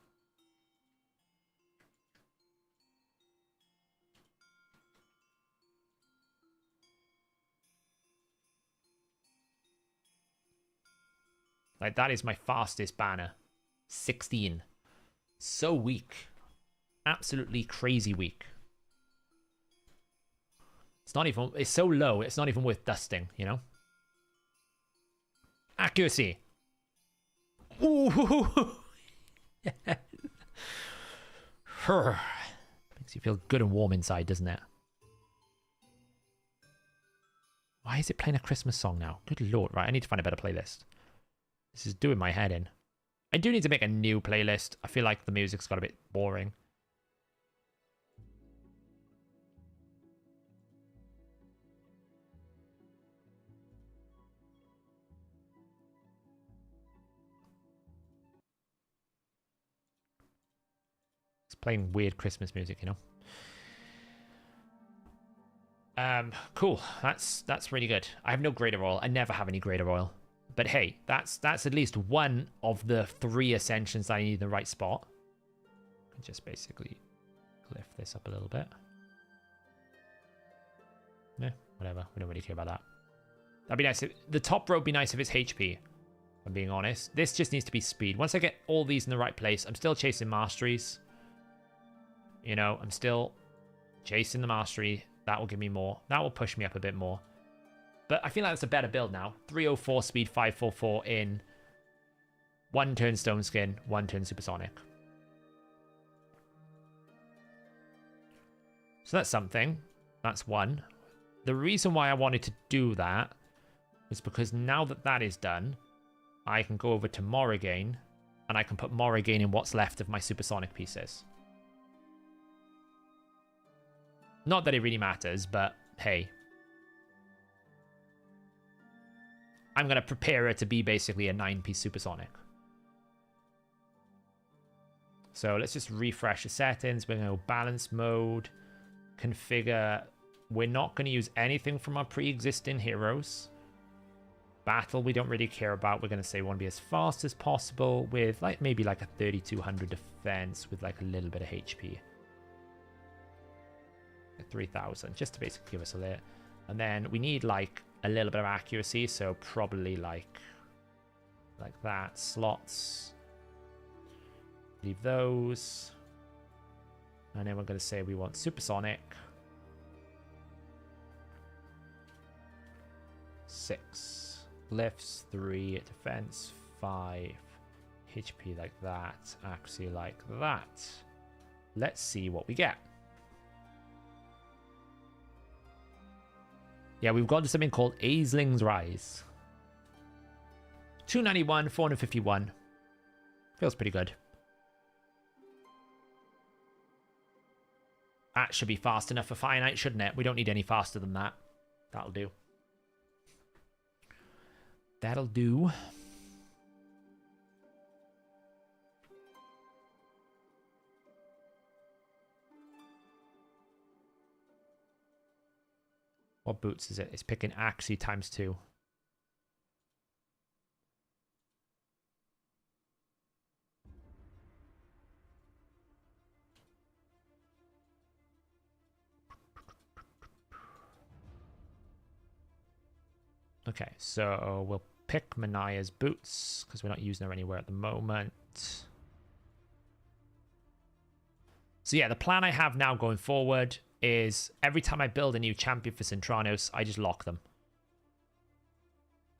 Like, that is my fastest banner. 16. So weak. Absolutely crazy weak. It's not even... It's so low, it's not even worth dusting, you know? Accuracy. Ooh. Yeah. Makes you feel good and warm inside, doesn't it? Why is it playing a Christmas song now? Good lord. Right, I need to find a better playlist. This is doing my head in. I do need to make a new playlist. I feel like the music's got a bit boring. It's playing weird Christmas music, you know? Cool. That's really good. I have no greater oil. I never have any greater oil. But hey, that's at least one of the 3 ascensions that I need in the right spot. I can just basically lift this up a little bit. Yeah, whatever. We don't really care about that. That'd be nice. The top row would be nice if it's HP, if I'm being honest. This just needs to be speed. Once I get all these in the right place, I'm still chasing masteries. You know, I'm still chasing the mastery. That will give me more. That will push me up a bit more. But I feel like that's a better build now. 304 speed, 544 in. 1 turn stone skin, 1 turn supersonic. So that's something. That's 1. The reason why I wanted to do that is because now that that is done, I can go over to Morrigan and I can put Morrigan in what's left of my supersonic pieces. Not that it really matters, but hey. I'm going to prepare it to be basically a 9-piece supersonic. So let's just refresh the settings. We're going to go balance mode, configure. We're not going to use anything from our pre-existing heroes. Battle we don't really care about. We're going to say we want to be as fast as possible with like maybe like a 3200 defense with like a little bit of HP. 3000 just to basically give us a lit. And then we need like a little bit of accuracy, so probably like that. Slots. Leave those. And then we're going to say we want supersonic. 6. Lifts, 3. Defense, 5. HP like that. Accuracy like that. Let's see what we get. Yeah, we've got something called Aisling's Rise. 291, 451. Feels pretty good. That should be fast enough for finite, shouldn't it? We don't need any faster than that. That'll do. That'll do. What boots is it? It's picking Axie ×2. Okay, so we'll pick Manaya's boots because we're not using her anywhere at the moment. So yeah, the plan I have now going forward is every time I build a new champion for Cintranos, I just lock them.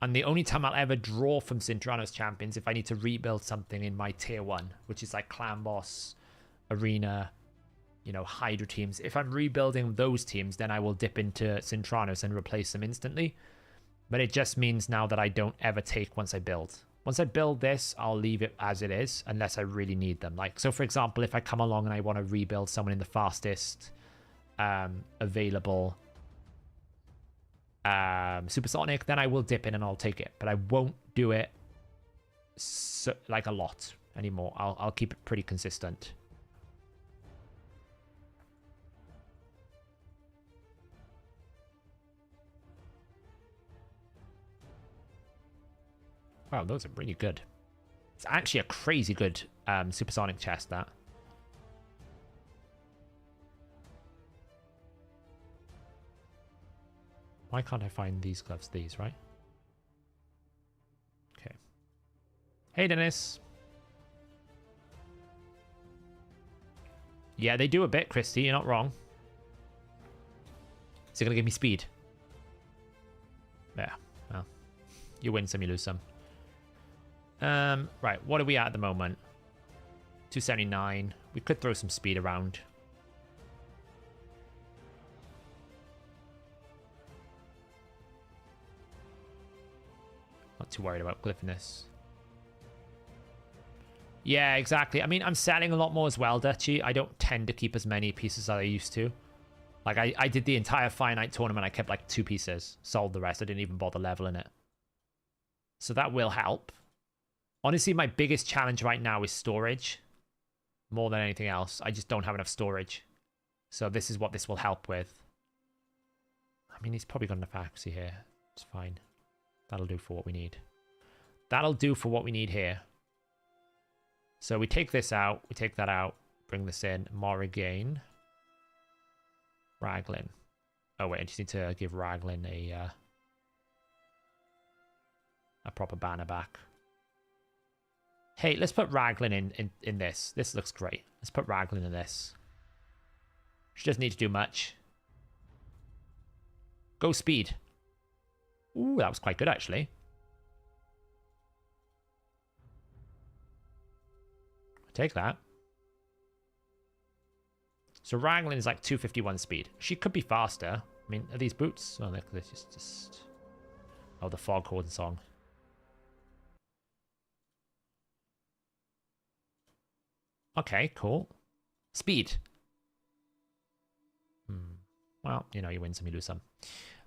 And the only time I'll ever draw from Cintranos champions if I need to rebuild something in my tier 1, which is like clan boss, arena, you know, Hydra teams. If I'm rebuilding those teams, then I will dip into Cintranos and replace them instantly. But it just means now that I don't ever take once I build. Once I build this, I'll leave it as it is unless I really need them. Like, so for example, if I come along and I want to rebuild someone in the fastest available supersonic, then I will dip in and I'll take it. But I won't do it like a lot anymore. I'll keep it pretty consistent. Wow, those are really good. It's actually a crazy good supersonic chest, that. Why can't I find these gloves? These, right? Okay. Hey, Dennis. Yeah, they do a bit, Christy. You're not wrong. Is it going to give me speed? Yeah. Well, you win some, you lose some. Right, what are we at the moment? 279. We could throw some speed around. Not too worried about glyphing this. Yeah, exactly. I mean, I'm selling a lot more as well, Dutchy. I don't tend to keep as many pieces as I used to. Like, I did the entire finite tournament. I kept like 2 pieces. Sold the rest. I didn't even bother leveling it. So that will help. Honestly, my biggest challenge right now is storage. More than anything else. I just don't have enough storage. So this is what this will help with. I mean, he's probably got enough accuracy here. It's fine. That'll do for what we need. That'll do for what we need here. So we take this out. We take that out. Bring this in. Morrigan. Raglan. Oh, wait. I just need to give Raglan a proper banner back. Hey, let's put Raglan in this. This looks great. Let's put Raglan in this. She doesn't need to do much. Go speed. Ooh, that was quite good, actually. Take that. So Raglan is like 251 speed. She could be faster. I mean, are these boots? Oh, they're just... Oh, the Foghorn song. Okay, cool. Speed. Well, you know, you win some, you lose some.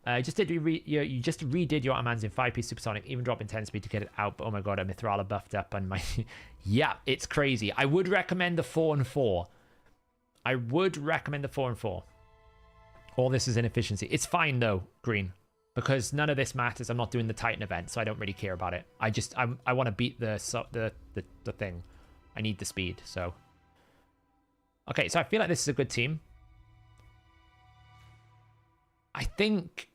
You just redid your Amans in 5-piece supersonic, even dropping 10 speed to get it out. But oh my god, a Mithrala buffed up and my... Yeah, it's crazy. I would recommend the 4 and 4. I would recommend the 4 and 4. All this is inefficiency. It's fine though, Green, because none of this matters. I'm not doing the Titan event, so I don't really care about it. I want to beat the thing. I need the speed, so... Okay, so I feel like this is a good team. I think...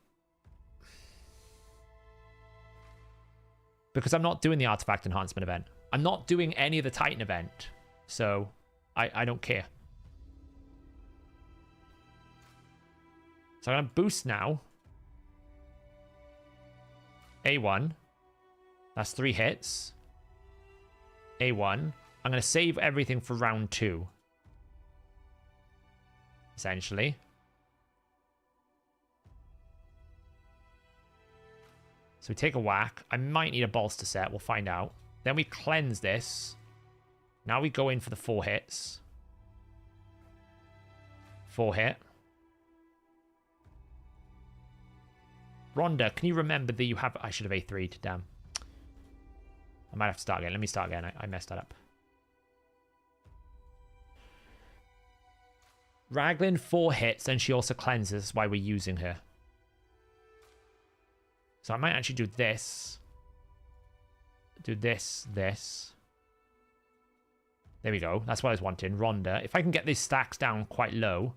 Because I'm not doing the artifact enhancement event. I'm not doing any of the Titan event. So I don't care. So I'm going to boost now. A1. That's 3 hits. A1. I'm going to save everything for round 2. Essentially. So we take a whack. I might need a bolster set. We'll find out. Then we cleanse this. Now we go in for the 4 hits. 4 hit. Rhonda, can you remember that you have... I should have A3'd, damn. I might have to start again. Let me start again. I messed that up. Raglan 4 hits, and she also cleanses. That's why we're using her. So I might actually do this. Do this, this. There we go. That's what I was wanting. Rhonda. If I can get these stacks down quite low,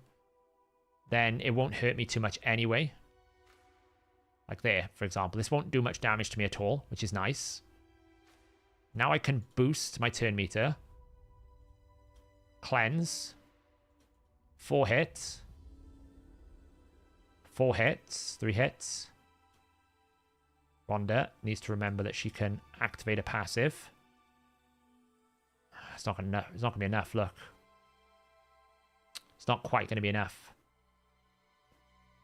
then it won't hurt me too much anyway. Like there, for example. This won't do much damage to me at all, which is nice. Now I can boost my turn meter. Cleanse. 4 hits. 4 hits. 3 hits. Rhonda needs to remember that she can activate a passive. It's not gonna be enough, look. It's not quite gonna be enough.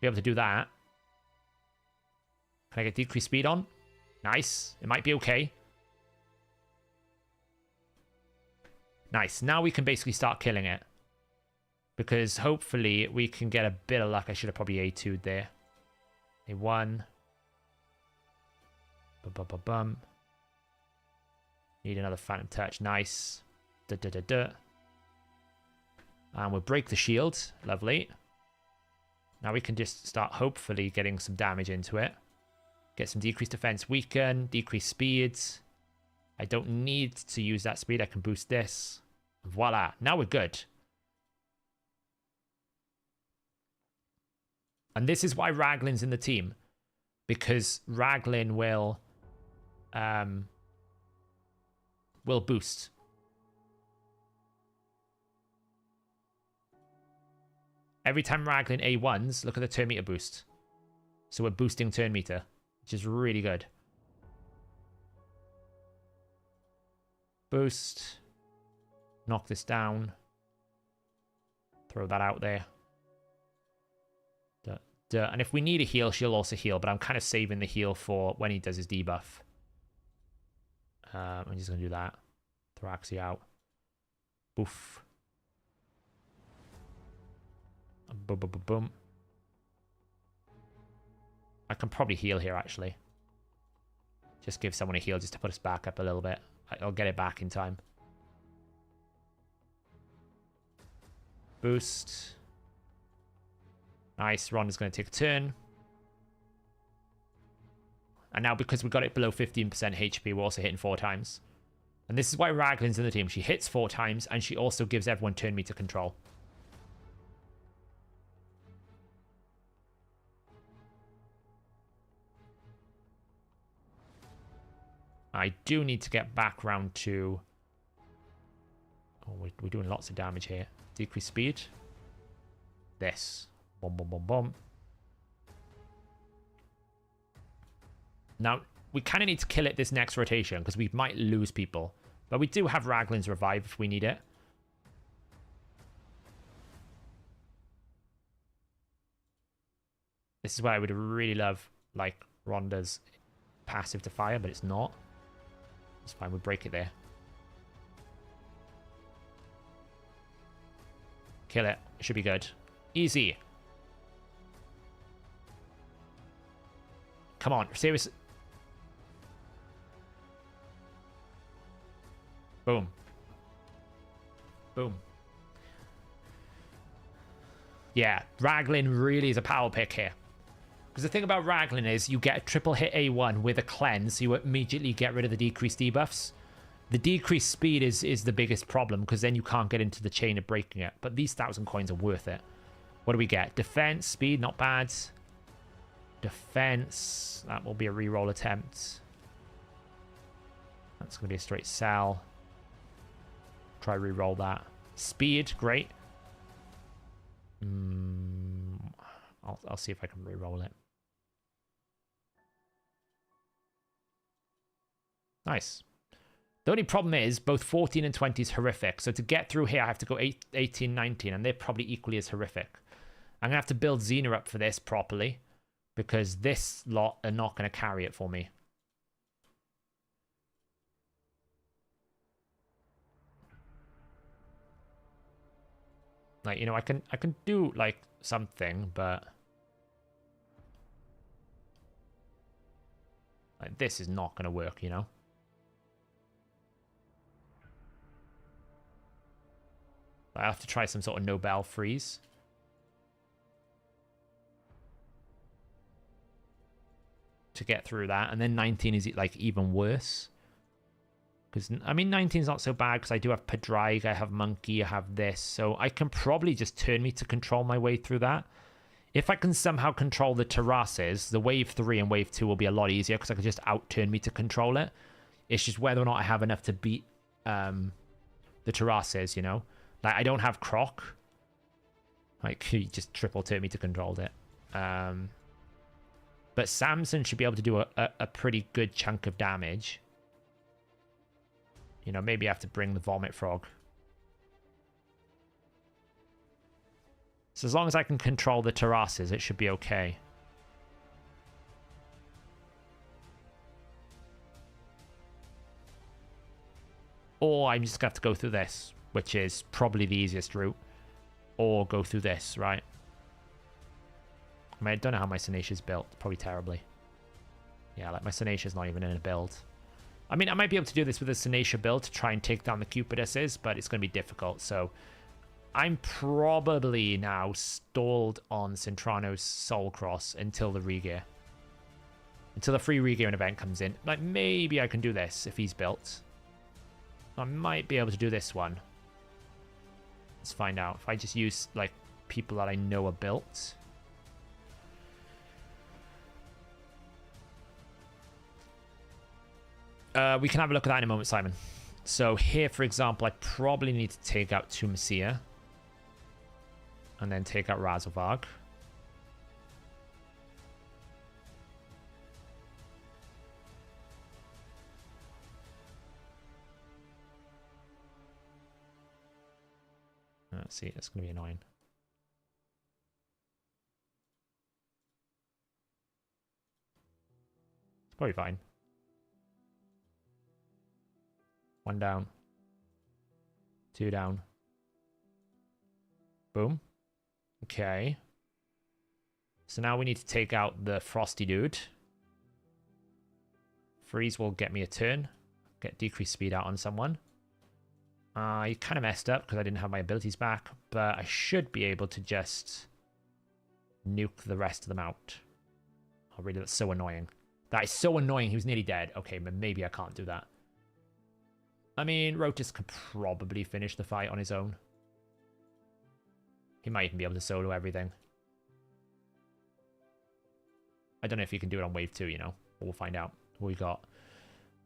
Be able to do that. Can I get decreased speed on? Nice. It might be okay. Nice. Now we can basically start killing it. Because hopefully we can get a bit of luck. I should have probably A2'd there. A1. Bum. Need another Phantom Touch. Nice. And we'll break the shield. Lovely. Now we can just start hopefully getting some damage into it. Get some decreased defense, weaken, decreased speeds. I don't need to use that speed. I can boost this. Voila. Now we're good. And this is why Raglan's in the team. Because Raglan will boost. Every time Raglan A1s, look at the turn meter boost. So we're boosting turn meter, which is really good. Boost. Knock this down. Throw that out there. And if we need a heal, she'll also heal, but I'm kind of saving the heal for when he does his debuff. I'm just going to do that. Thoraxi out. Boof. Boom. I can probably heal here, actually. Just give someone a heal just to put us back up a little bit. I'll get it back in time. Boost. Nice. Rhonda's going to take a turn. And now because we got it below 15% HP, we're also hitting 4 times. And this is why Raglan's in the team. She hits 4 times, and she also gives everyone turn meter control. I do need to get back round to... Oh, we're doing lots of damage here. Decrease speed. This. Boom. Now, we kind of need to kill it this next rotation because we might lose people. But we do have Raglan's revive if we need it. This is where I would really love, like, Rhonda's passive to fire, but it's not. It's fine, we'll break it there. Kill it. It should be good. Easy. Come on, seriously. Boom. Boom. Yeah, Raglan really is a power pick here. Because the thing about Raglan is you get a triple hit A1 with a cleanse, so you immediately get rid of the decreased debuffs. The decreased speed is the biggest problem, because then you can't get into the chain of breaking it. But these 1,000 coins are worth it. What do we get? Defense, speed, not bad. Defense, that will be a reroll attempt. That's going to be a straight sell. Try re-roll that. Speed, great. I'll see if I can re-roll it. Nice. The only problem is both 14 and 20 is horrific. So to get through here, I have to go 18, 19, and they're probably equally as horrific. I'm going to have to build Xena up for this properly, because this lot are not going to carry it for me. Like, you know, I can do like something, but like this is not going to work, you know. I have to try some sort of Nobel freeze. To get through that, and then 19 is like even worse. Because, I mean, 19 is not so bad because I do have Padraig, I have Monkey, I have this. So I can probably just turn me to control my way through that. If I can somehow control the terraces, the wave 3 and wave 2 will be a lot easier because I can just out-turn me to control it. It's just whether or not I have enough to beat the terraces, you know? Like, I don't have Croc. Like, he just triple turn me to control it. But Samson should be able to do a pretty good chunk of damage. You know, maybe I have to bring the Vomit Frog. So as long as I can control the terraces, it should be okay. Or I'm just going to have to go through this, which is probably the easiest route. Or go through this, right? I mean, I don't know how my Sinatia's built. Probably terribly. Yeah, like my Sinatia's not even in a build. I mean, I might be able to do this with a Sinatia build to try and take down the Cupiduses, but it's going to be difficult. So I'm probably now stalled on Cintrano's Soul Cross until the regear. Until the free regearing event comes in. Like, maybe I can do this if he's built. I might be able to do this one. Let's find out. If I just use, like, people that I know are built. We can have a look at that in a moment, Simon. So here, for example, I probably need to take out Tumacia. And then take out Razovag. Let's see, that's going to be annoying. It's probably fine. One down. Two down. Boom. Okay. So now we need to take out the Frosty dude. Freeze will get me a turn. Get decreased speed out on someone. I kind of messed up because I didn't have my abilities back, but I should be able to just nuke the rest of them out. Oh, really, that's so annoying. That is so annoying. He was nearly dead. Okay, but maybe I can't do that. I mean, Rotus could probably finish the fight on his own. He might even be able to solo everything. I don't know if he can do it on wave 2, you know. But we'll find out what we got.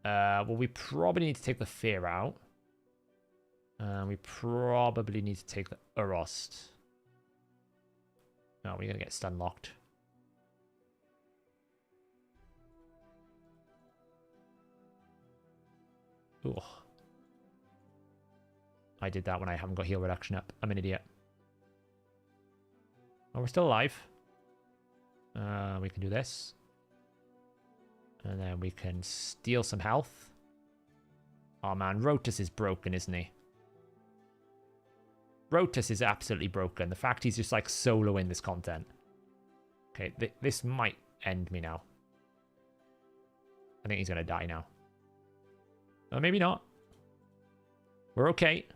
Well, we probably need to take the Fear out. We probably need to take the Urost. No, we're going to get stun locked. Ooh. I did that when I haven't got heal reduction up. I'm an idiot. Oh, we're still alive. We can do this. And then we can steal some health. Oh man, Rotus is broken, isn't he? Rotus is absolutely broken. The fact he's just like soloing this content. Okay, this might end me now. I think he's going to die now. Or maybe not. We're okay.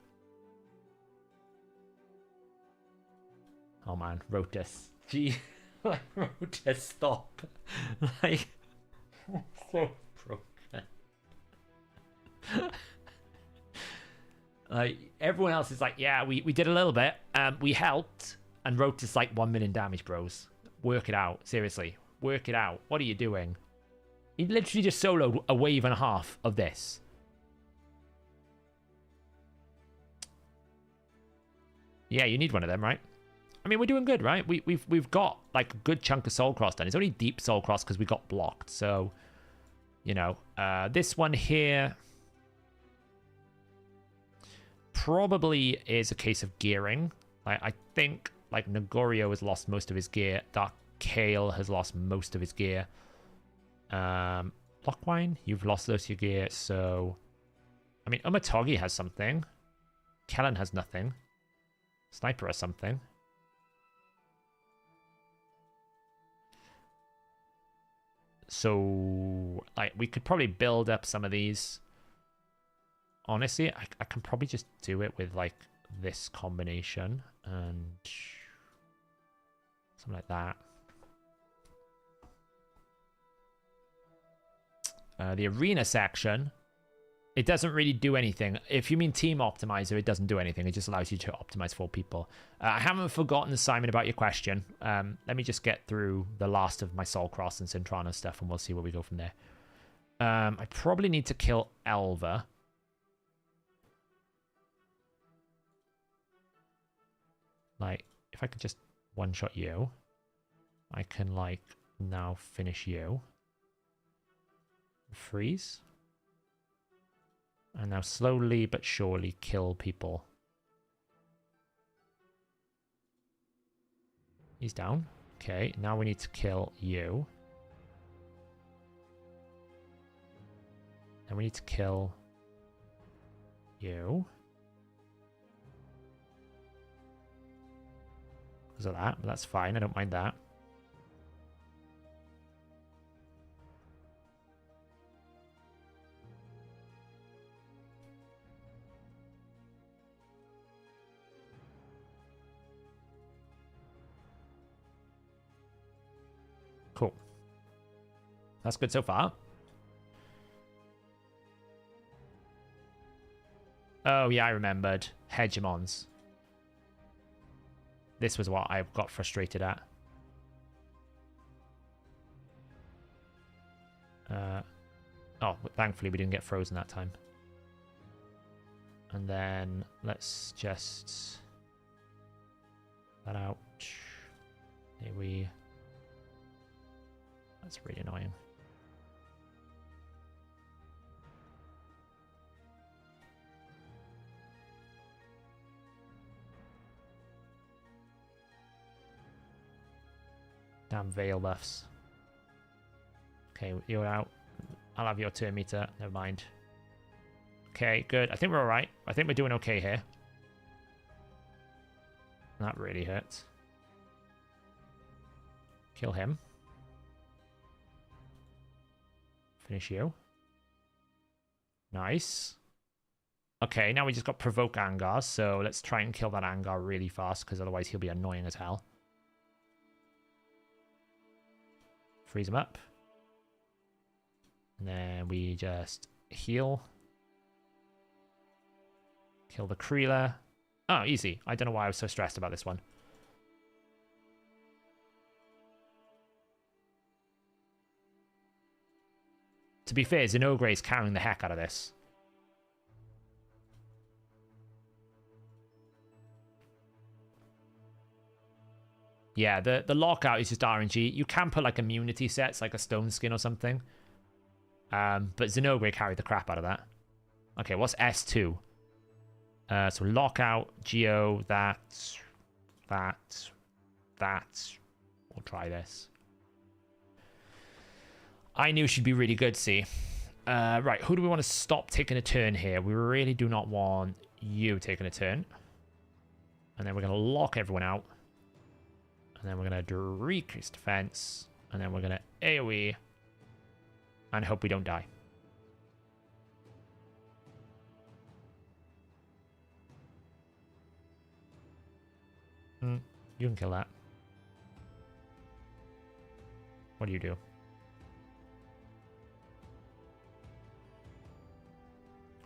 Oh man, Rotus. Gee, like, Rotus, stop. Like, so broken. Like, everyone else is like, yeah, we did a little bit. We helped. And Rotus like 1 million damage, bros. Work it out. Seriously. Work it out. What are you doing? He literally just soloed a wave and a half of this. Yeah, you need one of them, right? I mean, we're doing good, right? We've got like a good chunk of Soul Cross done. It's only deep Soul Cross because we got blocked. So, you know, this one here probably is a case of gearing. I think like Nagorio has lost most of his gear. Dark Kale has lost most of his gear. Blockwine, you've lost most of your gear. So, I mean, Umatogi has something. Kellen has nothing. Sniper has something. So, like, we could probably build up some of these. Honestly, I can probably just do it with, like, this combination and something like that. The arena section, it doesn't really do anything. If you mean team optimizer, it doesn't do anything. It just allows you to optimize 4 people. I haven't forgotten, Simon, about your question. Let me just get through the last of my Soul Cross and Cintrano stuff, and we'll see where we go from there. I probably need to kill Elva. Like, if I could just one-shot you, I can, like, now finish you. Freeze. And now slowly but surely kill people. He's down. Okay, now we need to kill you. And we need to kill you. Because of that, but that's fine. I don't mind that. Cool. That's good so far. Oh, yeah, I remembered. Hegemons. This was what I got frustrated at. Oh, thankfully we didn't get frozen that time. And then let's just... that out. Here we... That's really annoying. Damn Veil buffs. Okay, you're out. I'll have your turn meter. Never mind. Okay, good. I think we're alright. I think we're doing okay here. That really hurts. Kill him. Finish you. Nice. Okay, now we just got Provoke Angar, so let's try and kill that Angar really fast, because otherwise he'll be annoying as hell. Freeze him up. And then we just heal. Kill the Kreela. Oh, easy. I don't know why I was so stressed about this one. To be fair, Zinogre is carrying the heck out of this. Yeah, the lockout is just RNG. You can put like immunity sets, like a stone skin or something. But Zinogre carried the crap out of that. Okay, what's S2? So lockout, Geo, that. We'll try this. I knew she'd be really good, see. Right, who do we want to stop taking a turn here? We really do not want you taking a turn. And then we're going to lock everyone out. And then we're going to decrease defense. And then we're going to AoE. And hope we don't die. You can kill that. What do you do?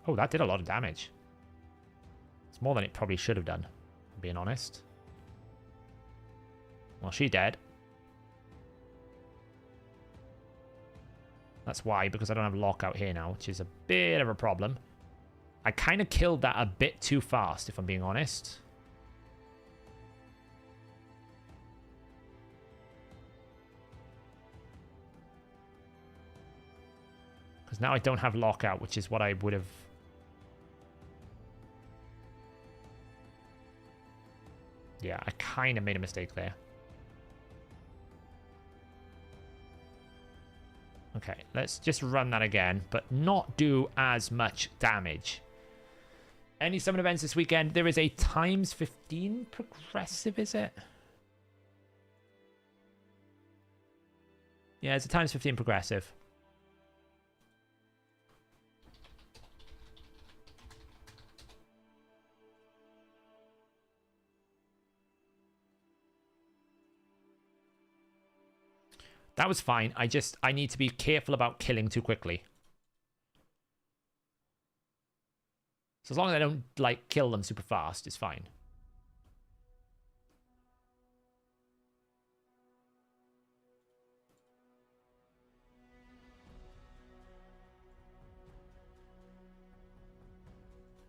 Oh, that did a lot of damage. It's more than it probably should have done, being honest. Well, she's dead. That's why, because I don't have lockout here now, which is a bit of a problem. I kind of killed that a bit too fast, if I'm being honest. Because now I don't have lockout, which is what I would have... Yeah, I kind of made a mistake there. Okay, let's just run that again, but not do as much damage. Any summon events this weekend? There is a times 15 progressive, is it? Yeah, it's a times 15 progressive. That was fine. I need to be careful about killing too quickly. So as long as I don't, like, kill them super fast, it's fine.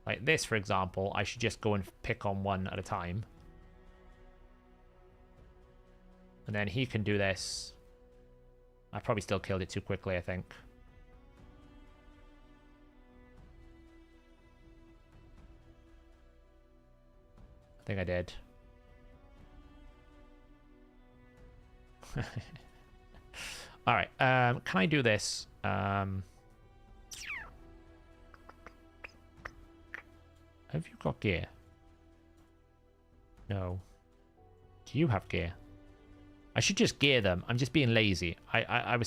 Like this, for example, I should just go and pick on one at a time. And then he can do this. I probably still killed it too quickly, I think. I think I did. Alright, can I do this? Have you got gear? No. Do you have gear? I should just gear them. I'm just being lazy. I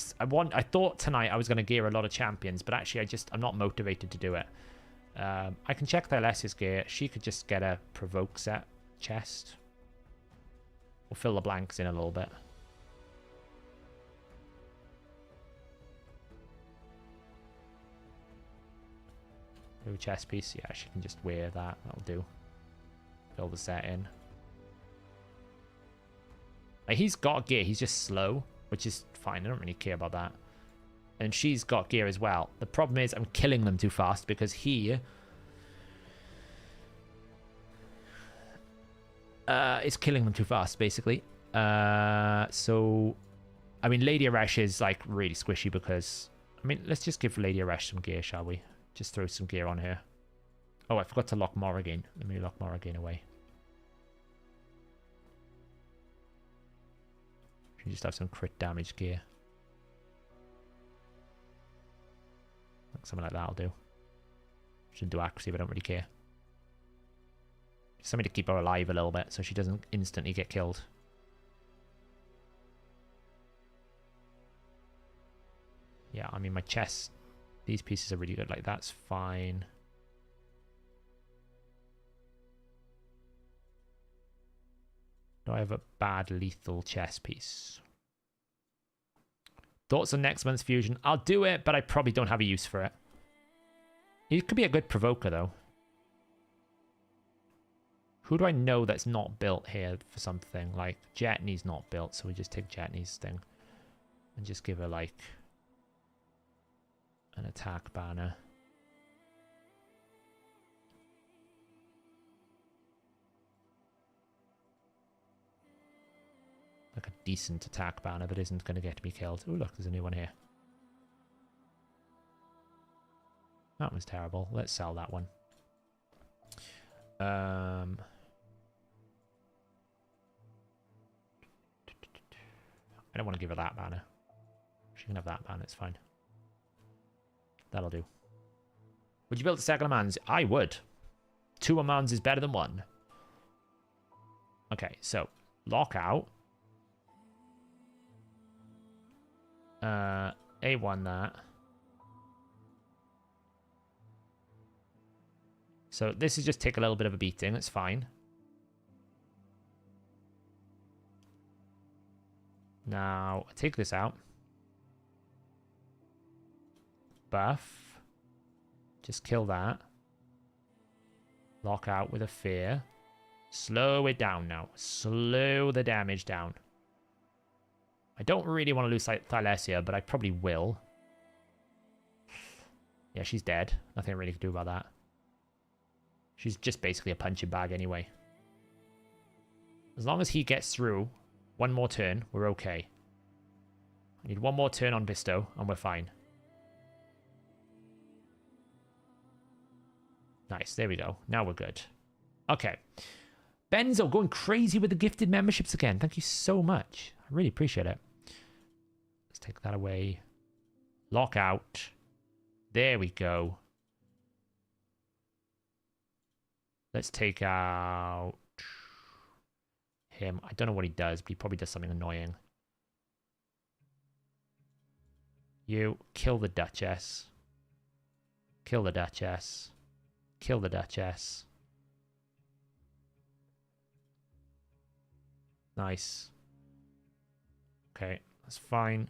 thought tonight I was going to gear a lot of champions, but actually I'm not motivated to do it. I can check Thylesia's gear. She could just get a provoke set chest. We'll fill the blanks in a little bit. New chest piece. Yeah, she can just wear that. That'll do. Fill the set in. Like, he's got gear. He's just slow, which is fine. I don't really care about that. And she's got gear as well. The problem is I'm killing them too fast because he is killing them too fast, basically. So, I mean, Lady Arash is, like, really squishy because... I mean, let's just give Lady Arash some gear, shall we? Just throw some gear on her. Oh, I forgot to lock Morrigan. Let me lock Morrigan away. You just have some crit damage gear. Something like that'll do. Shouldn't do accuracy, but I don't really care. Something to keep her alive a little bit so she doesn't instantly get killed. Yeah, I mean, my chest, these pieces are really good. Like, that's fine. Do I have a bad lethal chest piece? Thoughts on next month's fusion? I'll do it, but I probably don't have a use for it. It could be a good provoker, though. Who do I know that's not built here for something? Like, Jetney's not built, so we just take Jetney's thing. And just give her, like, an attack banner. Like a decent attack banner that isn't going to get me killed. Oh, look, there's a new one here. That one's terrible. Let's sell that one. I don't want to give her that banner. She can have that banner, it's fine. That'll do. Would you build a second Amans? I would. 2 Amans is better than 1. Okay, so lockout. A1 that. So this is just take a little bit of a beating. That's fine. Now, take this out. Buff. Just kill that. Lock out with a fear. Slow it down now. Slow the damage down. I don't really want to lose Thylesia, but I probably will. Yeah, she's dead. Nothing I really can do about that. She's just basically a punching bag anyway. As long as he gets through one more turn, we're okay. I need one more turn on Bisto, and we're fine. Nice. There we go. Now we're good. Okay. Benzo going crazy with the gifted memberships again. Thank you so much. I really appreciate it. Let's take that away. Lock out. There we go. Let's take out him. I don't know what he does, but he probably does something annoying. You kill the Duchess. Kill the Duchess. Kill the Duchess. Nice. Okay, that's fine.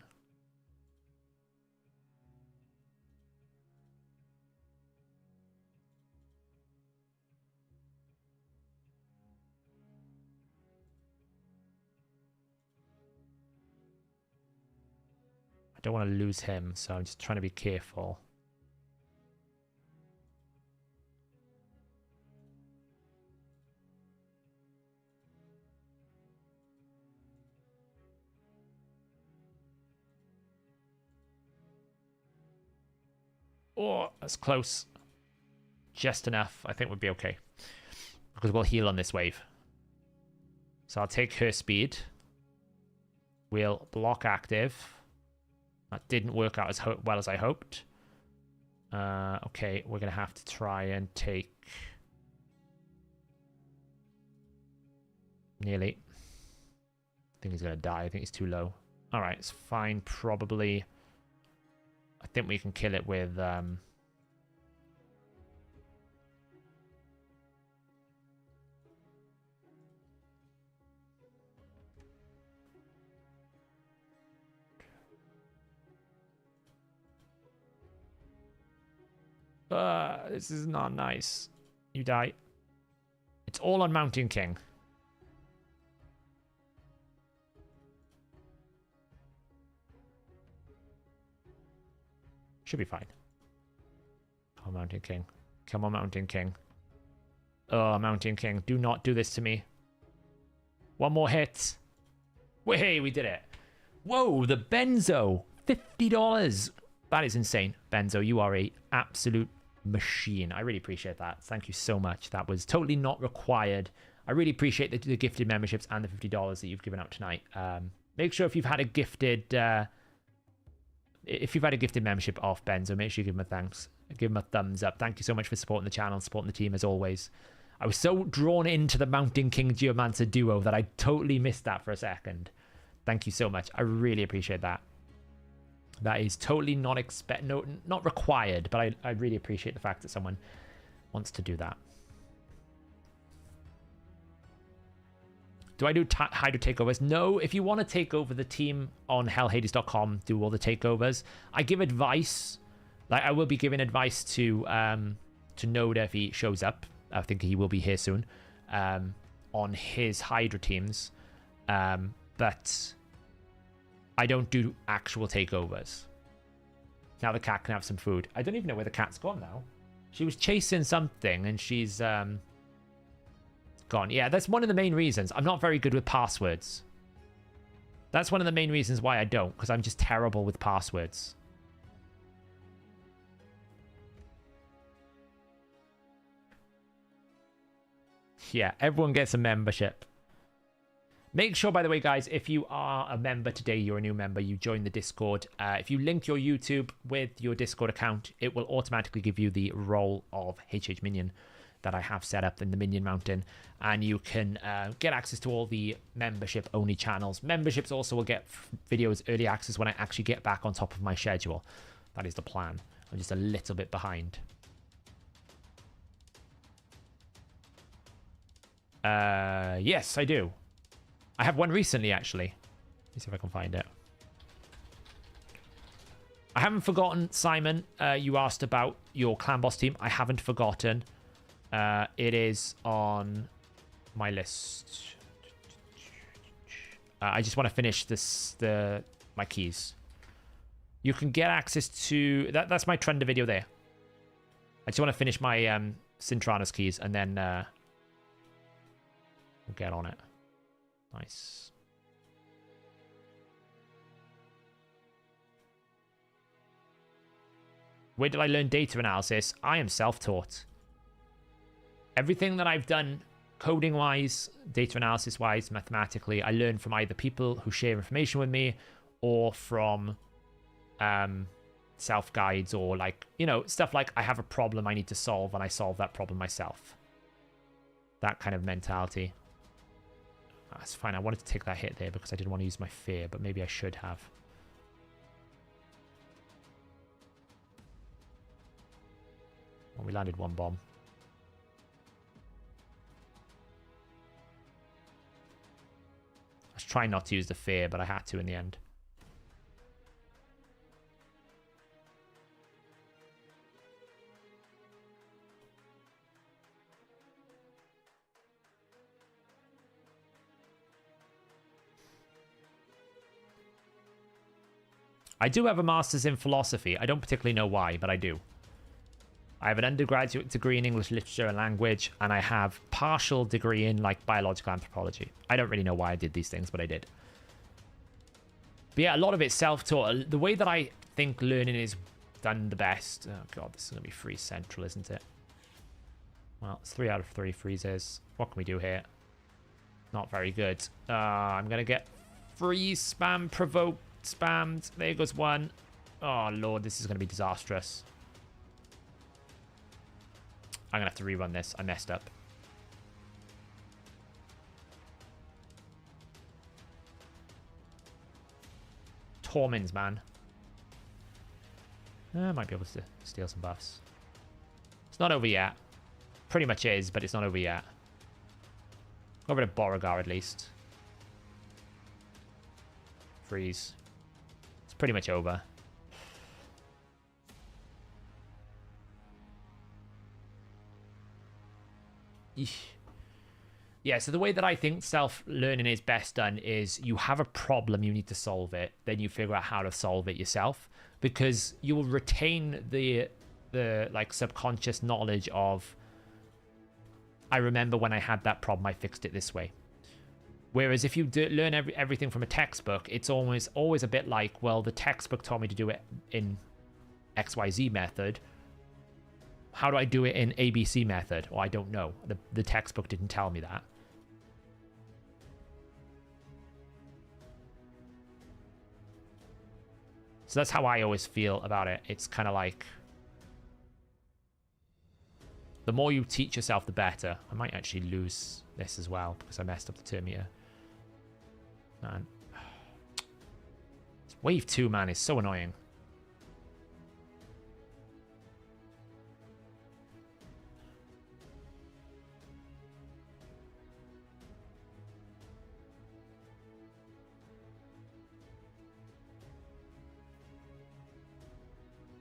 I don't want to lose him, so I'm just trying to be careful. Oh, that's close. Just enough. I think we'll be okay. Because we'll heal on this wave. So I'll take her speed. We'll block active. That didn't work out as well as I hoped. Okay, we're going to have to try and take... Nearly. I think he's going to die. I think he's too low. Alright, it's fine. Probably... I think we can kill it with... this is not nice. You die. It's all on Mountain King. Should be fine. Oh, Mountain King. Come on, Mountain King. Oh, Mountain King. Do not do this to me. One more hit. Hey, we did it. Whoa, the Benzo. $50. That is insane. Benzo, you are a absolute machine. I really appreciate that. Thank you so much. That was totally not required. I really appreciate the gifted memberships and the $50 that you've given out tonight. Make sure if you've had a gifted... if you've had a gifted membership off Benzo, make sure you give him a thanks. Give him a thumbs up. Thank you so much for supporting the channel and supporting the team as always. I was so drawn into the Mountain King Geomancer duo that I totally missed that for a second. Thank you so much. I really appreciate that. That is totally not not required, but I really appreciate the fact that someone wants to do that. Do I do Hydra takeovers? No. If you want to take over the team on hellhades.com, do all the takeovers. I give advice. Like I will be giving advice to Noda if he shows up. I think he will be here soon. On his Hydra teams. But I don't do actual takeovers. Now the cat can have some food. I don't even know where the cat's gone now. She was chasing something and she's gone. Yeah, that's one of the main reasons. I'm not very good with passwords. That's one of the main reasons why I don't, because I'm just terrible with passwords. Yeah, everyone gets a membership. Make sure, by the way, guys, if you are a member today, you're a new member, you join the Discord. If you link your YouTube with your Discord account, it will automatically give you the role of HH Minion that I have set up in the Minion Mountain, and you can get access to all the membership only channels. Memberships also will get videos early access when I actually get back on top of my schedule. That is the plan. I'm just a little bit behind. Yes, I do. I have one recently, actually. Let me see if I can find it. I haven't forgotten, Simon. You asked about your Clan Boss team. I haven't forgotten. It is on my list. I just want to finish my keys. You can get access to... That's my Trender video there. I just want to finish my Cintranos keys and then we'll get on it. Nice. Where did I learn data analysis? I am self-taught. Everything that I've done coding wise, data analysis wise, mathematically, I learned from either people who share information with me or from self guides, or like, you know, stuff like I have a problem I need to solve and I solve that problem myself. That kind of mentality. That's fine. I wanted to take that hit there because I didn't want to use my fear, but maybe I should have. Well, we landed one bomb. I was trying not to use the fear, but I had to in the end. I do have a master's in philosophy. I don't particularly know why, but I do. I have an undergraduate degree in English literature and language, and I have partial degree in like biological anthropology. I don't really know why I did these things, but I did. But yeah, a lot of it's self-taught. The way that I think learning is done the best. Oh god, this is going to be freeze central, isn't it? Well, it's 3 out of 3 freezes. What can we do here? Not very good. I'm going to get freeze spam provoked. Spammed. There goes one. Oh lord, this is going to be disastrous. I'm going to have to rerun this. I messed up. Tormins, man. I might be able to steal some buffs. It's not over yet. Pretty much is, but it's not over yet. Got rid of Beauregard at least. Freeze. Pretty much over. Eesh. Yeah, so the way that I think self-learning is best done is you have a problem, you need to solve it, then you figure out how to solve it yourself, because you will retain the like subconscious knowledge of, I remember when I had that problem, I fixed it this way. Whereas if you learn everything from a textbook, it's always a bit like, well, the textbook told me to do it in XYZ method. How do I do it in ABC method? Well, I don't know. The textbook didn't tell me that. So that's how I always feel about it. It's kind of like, the more you teach yourself, the better. I might actually lose this as well because I messed up the turn meter. Man. Wave 2, man, is so annoying.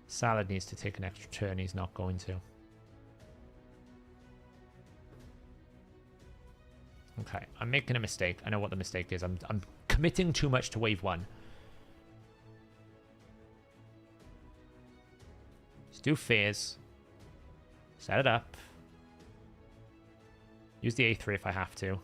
Salad needs to take an extra turn. He's not going to. Okay, I'm making a mistake. I know what the mistake is. I'm committing too much to wave 1. Just do fears. Set it up. Use the A3 if I have to.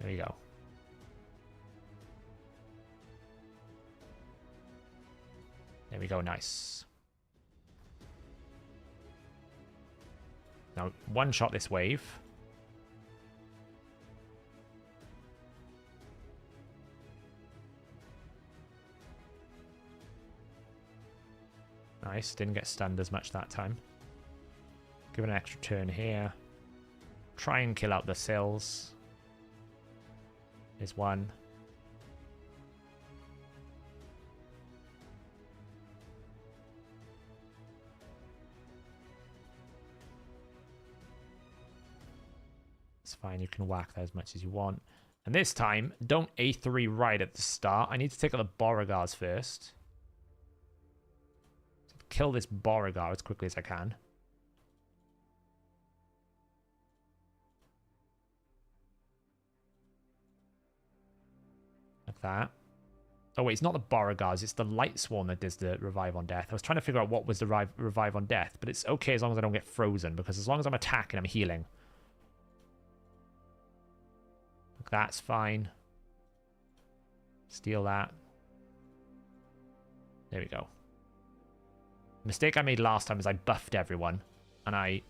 There you go. There we go, nice. Now, one-shot this wave. Nice, didn't get stunned as much that time. Give it an extra turn here. Try and kill out the sills. There's one. It's fine, you can whack that as much as you want. And this time, don't A3 right at the start. I need to take out the Beauregards first. Kill this Beauregard as quickly as I can. Like that. Oh wait, it's not the Beauregards, it's the Light Swarm that does the revive on death. I was trying to figure out what was the revive on death, but it's okay as long as I don't get frozen, because as long as I'm attacking, I'm healing. That's fine. Steal that. There we go. Mistake I made last time is I buffed everyone and I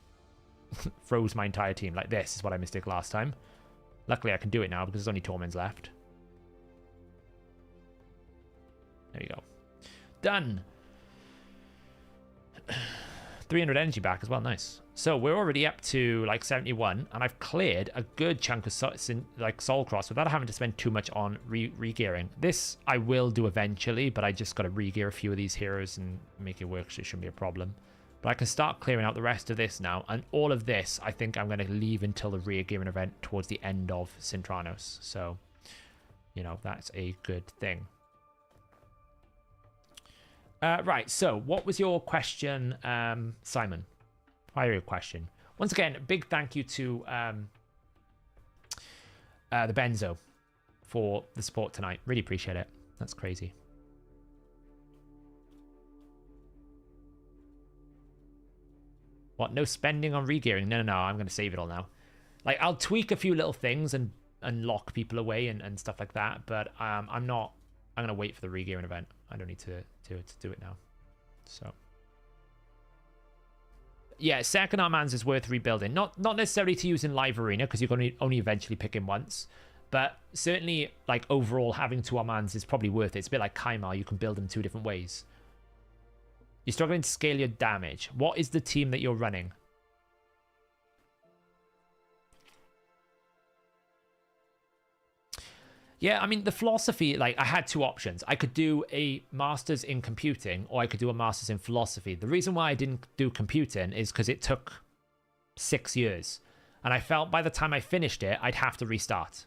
froze my entire team. Like, this is what I mistake last time. Luckily I can do it now because there's only Torments left. There you go. Done. 300 energy back as well. Nice. So we're already up to like 71, and I've cleared a good chunk of Soul Cross without having to spend too much on re-gearing. This I will do eventually, but I just got to re-gear a few of these heroes and make it work, so it shouldn't be a problem. But I can start clearing out the rest of this now, and all of this I think I'm going to leave until the re-gearing event towards the end of Sintranos. So, you know, that's a good thing. Right, so what was your question, Simon? Fire your question. Once again, big thank you to the Benzo for the support tonight. Really appreciate it. That's crazy. What? No spending on regearing? No, I'm going to save it all now. Like, I'll tweak a few little things and lock people away and stuff like that, but I'm going to wait for the regearing event. I don't need to do it now. So yeah, second Armands is worth rebuilding. Not necessarily to use in live arena, because you're going to only eventually pick him once, but certainly like overall having 2 Armands is probably worth it. It's a bit like Kymar, you can build them 2 different ways. You're struggling to scale your damage. What is the team that you're running? Yeah, I mean, the philosophy, like, I had 2 options. I could do a master's in computing, or I could do a master's in philosophy. The reason why I didn't do computing is because it took 6 years. And I felt by the time I finished it, I'd have to restart.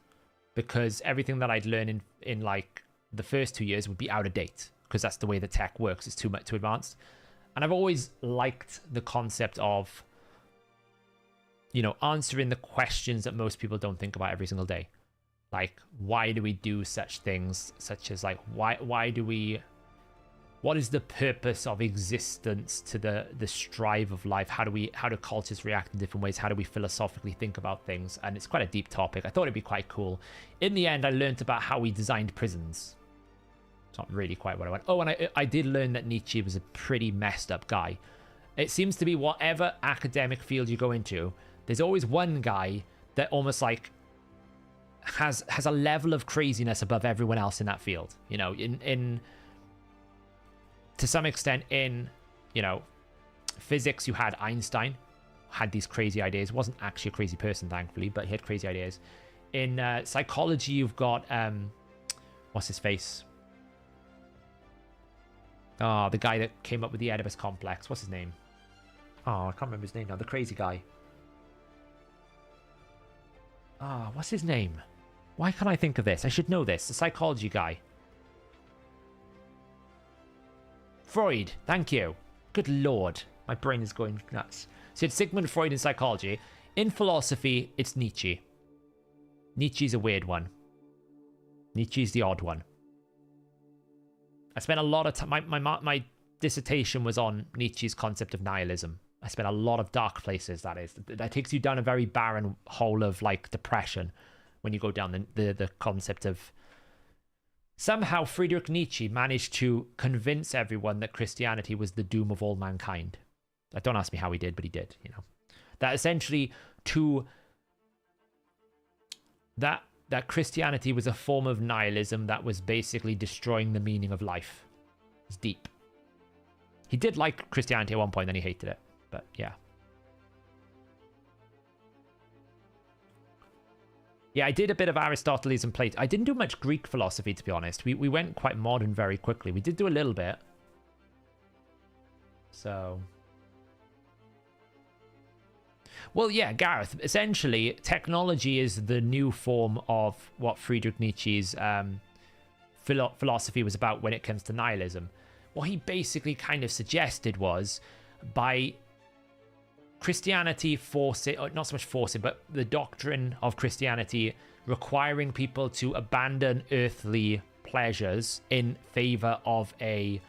Because everything that I'd learned in like, the first 2 years would be out of date. Because that's the way the tech works. It's too advanced. And I've always liked the concept of, you know, answering the questions that most people don't think about every single day. Like, why do we do such things, such as like, why do we, what is the purpose of existence to the strive of life? How do cultures react in different ways? How do we philosophically think about things? And it's quite a deep topic. I thought it'd be quite cool. In the end, I learned about how we designed prisons. It's not really quite what I want. Oh, and I did learn that Nietzsche was a pretty messed up guy. It seems to be whatever academic field you go into, there's always one guy that almost like has a level of craziness above everyone else in that field. You know, in to some extent in, you know, physics, you had Einstein, had these crazy ideas. Wasn't actually a crazy person, thankfully, but he had crazy ideas. In psychology, you've got what's his face? Oh, the guy that came up with the Oedipus complex. What's his name? Oh, I can't remember his name now. The crazy guy. Ah, what's his name? Why can't I think of this? I should know this. The psychology guy. Freud. Thank you. Good lord. My brain is going nuts. So it's Sigmund Freud in psychology. In philosophy, it's Nietzsche. Nietzsche's a weird one. Nietzsche's the odd one. I spent a lot of time... My dissertation was on Nietzsche's concept of nihilism. I spent a lot of dark places, that is. That takes you down a very barren hole of, like, depression when you go down the concept of... Somehow Friedrich Nietzsche managed to convince everyone that Christianity was the doom of all mankind. Don't ask me how he did, but he did, you know. That essentially that Christianity was a form of nihilism that was basically destroying the meaning of life. It's deep. He did like Christianity at one point, then he hated it. But yeah. Yeah, I did a bit of Aristoteles and Plato. I didn't do much Greek philosophy, to be honest. We went quite modern very quickly. We did do a little bit. So... Well, yeah, Gareth, essentially, technology is the new form of what Friedrich Nietzsche's philosophy was about when it comes to nihilism. What he basically kind of suggested was, by Christianity forcing, or not so much forcing, but the doctrine of Christianity requiring people to abandon earthly pleasures in favor of a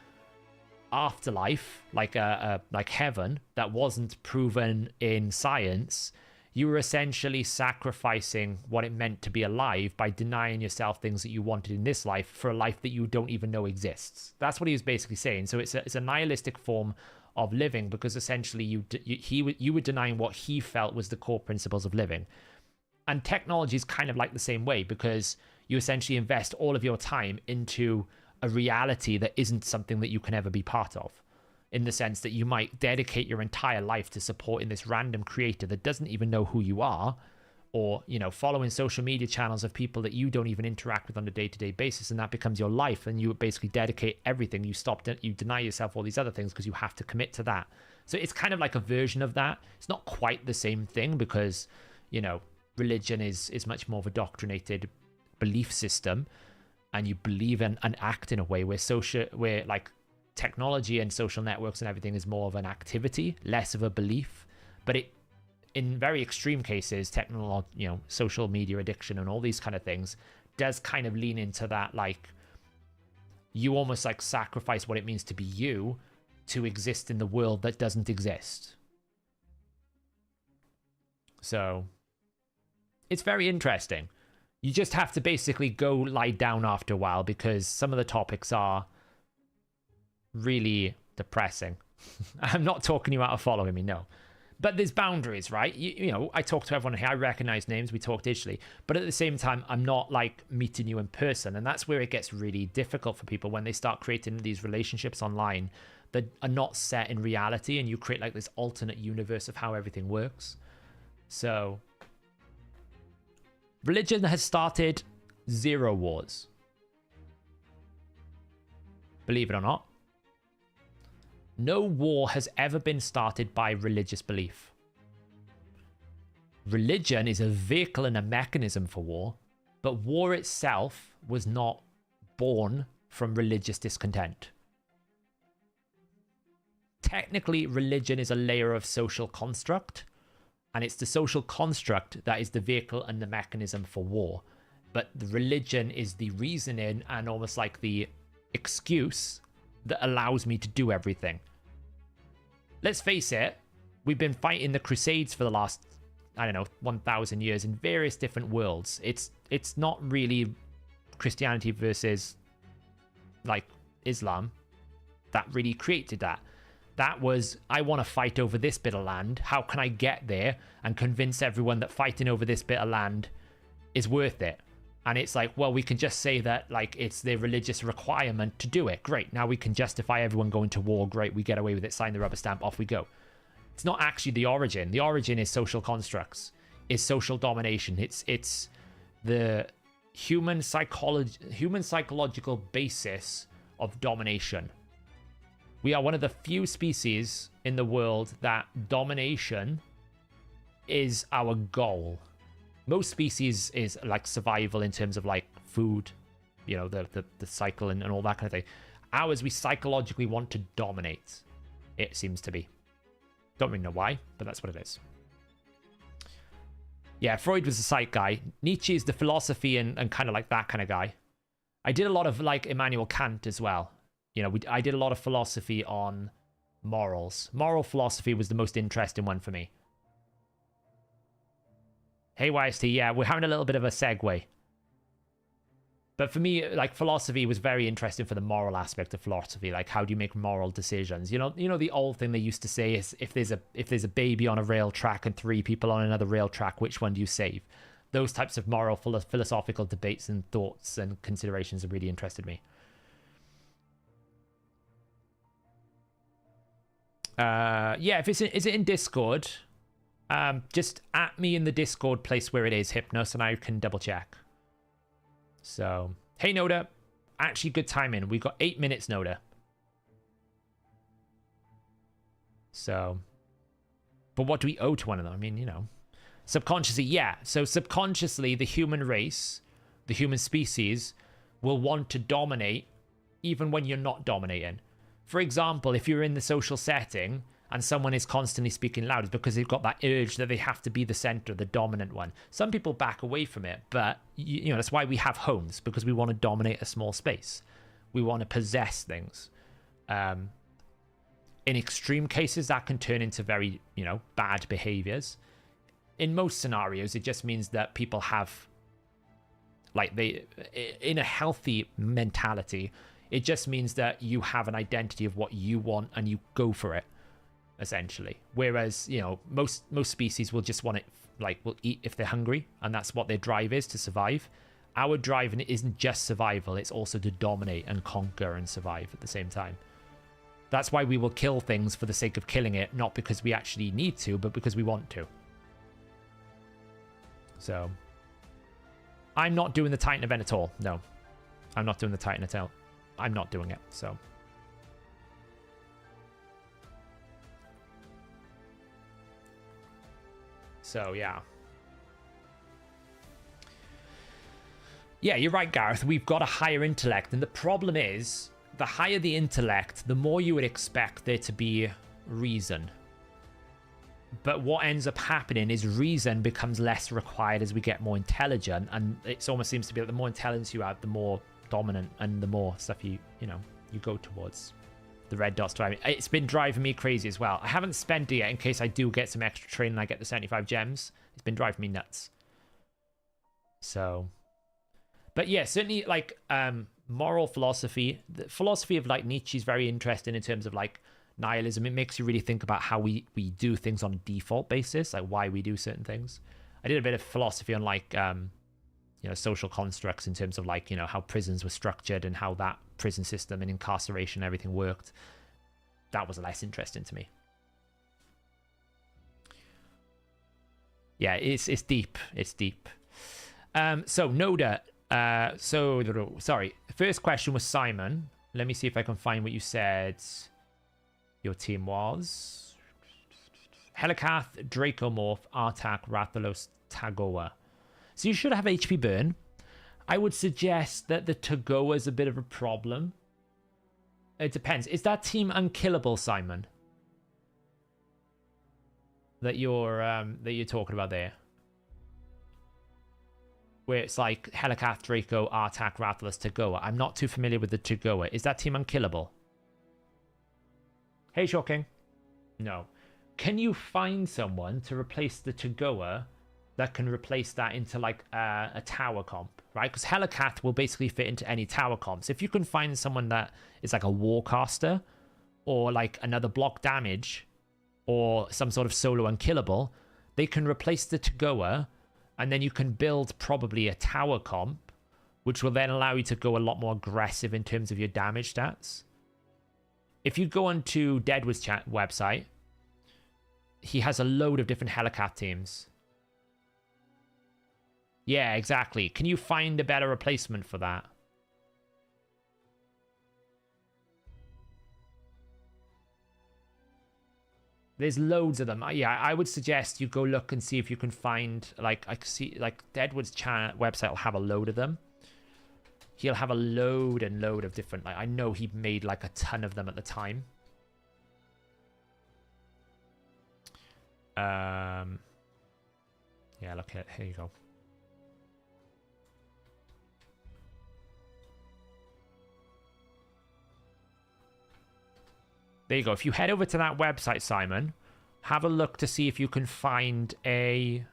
afterlife, like heaven, that wasn't proven in science, you were essentially sacrificing what it meant to be alive by denying yourself things that you wanted in this life for a life that you don't even know exists. That's what he was basically saying. So it's a nihilistic form of living, because essentially you were denying what he felt was the core principles of living. And technology is kind of like the same way, because you essentially invest all of your time into a reality that isn't something that you can ever be part of, in the sense that you might dedicate your entire life to supporting this random creator that doesn't even know who you are, or, you know, following social media channels of people that you don't even interact with on a day-to-day basis, and that becomes your life, and you basically dedicate everything. You deny yourself all these other things because you have to commit to that. So it's kind of like a version of that. It's not quite the same thing, because, you know, religion is much more of a doctrinated belief system, and you believe and act in a way where like technology and social networks and everything is more of an activity, less of a belief. But it, in very extreme cases, technology, you know, social media addiction and all these kind of things does kind of lean into that, like, you almost like sacrifice what it means to be you to exist in the world that doesn't exist. So it's very interesting. You just have to basically go lie down after a while, because some of the topics are really depressing. I'm not talking you out of following me, no. But there's boundaries, right? You know, I talk to everyone here. I recognize names. We talk digitally. But at the same time, I'm not like meeting you in person. And that's where it gets really difficult for people when they start creating these relationships online that are not set in reality, and you create like this alternate universe of how everything works. So religion has started 0 wars. Believe it or not. No war has ever been started by religious belief. Religion is a vehicle and a mechanism for war, but war itself was not born from religious discontent. Technically, religion is a layer of social construct, and it's the social construct that is the vehicle and the mechanism for war. But the religion is the reasoning and almost like the excuse that allows me to do everything. Let's face it, we've been fighting the Crusades for the last, I don't know, 1,000 years in various different worlds. It's not really Christianity versus like Islam that really created that. That was, I want to fight over this bit of land. How can I get there and convince everyone that fighting over this bit of land is worth it? And it's like, well, we can just say that like it's the religious requirement to do it. Great. Now we can justify everyone going to war. Great. We get away with it. Sign the rubber stamp. Off we go. It's not actually the origin. The origin is social constructs, is social domination. It's the human psychological basis of domination. We are one of the few species in the world that domination is our goal. Most species is like survival in terms of like food, you know, the cycle and all that kind of thing. Ours, we psychologically want to dominate, it seems to be. Don't really know why, but that's what it is. Yeah, Freud was the psych guy. Nietzsche is the philosophy and kind of like that kind of guy. I did a lot of like Immanuel Kant as well. You know, I did a lot of philosophy on morals. Moral philosophy was the most interesting one for me. Hey, YST, yeah, we're having a little bit of a segue. But for me, like, philosophy was very interesting for the moral aspect of philosophy. Like, how do you make moral decisions? You know, the old thing they used to say is if there's a baby on a rail track and 3 people on another rail track, which one do you save? Those types of moral philosophical debates and thoughts and considerations have really interested me. Yeah, is it in Discord? Just at me in the Discord place where it is, Hypnos, and I can double check. So, hey Noda, actually good timing. We've got 8 minutes, Noda. So, but what do we owe to one another? I mean, you know, subconsciously, yeah. So subconsciously, the human race, the human species, will want to dominate even when you're not dominating. For example, if you're in the social setting and someone is constantly speaking loud, it's because they've got that urge that they have to be the center, the dominant one. Some people back away from it, but you know, that's why we have homes, because we want to dominate a small space. We want to possess things. In extreme cases, that can turn into very, you know, bad behaviors. in most scenarios, it just means that people have, like, they, in a healthy mentality, it just means that you have an identity of what you want and you go for it, essentially. Whereas, you know, most species will just want it, like, will eat if they're hungry, and that's what their drive is, to survive. Our drive isn't just survival, it's also to dominate and conquer and survive at the same time. That's why we will kill things for the sake of killing it, not because we actually need to, but because we want to. So, I'm not doing the Titan event at all. No, I'm not doing the Titan at all. I'm not doing it, so. So, yeah. Yeah, you're right, Gareth. We've got a higher intellect, and the problem is, the higher the intellect, the more you would expect there to be reason. But what ends up happening is reason becomes less required as we get more intelligent, and it almost seems to be that the more intelligence you have, the more dominant and the more stuff you go towards. The red dot's driving. It's been driving me crazy as well. I haven't spent it yet in case I do get some extra training and I get the 75 gems. It's been driving me nuts. So, but yeah, certainly like moral philosophy. The philosophy of like Nietzsche is very interesting in terms of like nihilism. It makes you really think about how we do things on a default basis, like why we do certain things. I did a bit of philosophy on like social constructs in terms of like, how prisons were structured and how that prison system and incarceration and everything worked. That was less interesting to me. Yeah, it's deep. It's deep. So Noda, sorry. First question was Simon. Let me see if I can find what you said your team was. Helicath, Dracomorph, Artak, Rathalos, Tagoa. So you should have HP burn. I would suggest that the Tagoa is a bit of a problem. It depends. Is that team unkillable, Simon? That you're talking about there? Where it's like Helicath, Draco, Artak, Rathalos, Tagoa. I'm not too familiar with the Tagoa. Is that team unkillable? Hey, Shocking. No. Can you find someone to replace the Tagoa that can replace that into like a tower comp, right? Because Helicath will basically fit into any tower comp. So if you can find someone that is like a Warcaster or like another block damage or some sort of solo unkillable, they can replace the Tagoa, and then you can build probably a tower comp, which will then allow you to go a lot more aggressive in terms of your damage stats. If you go onto Deadwood's website, he has a load of different Helicath teams. Yeah, exactly. Can you find a better replacement for that? There's loads of them. Yeah, I would suggest you go look and see if you can find, like, I see, like, Deadwood's website will have a load of them. He'll have a load and load of different, like, I know he made, like, a ton of them at the time. Yeah, look at, here you go. There you go. If you head over to that website, Simon, have a look to see if you can find a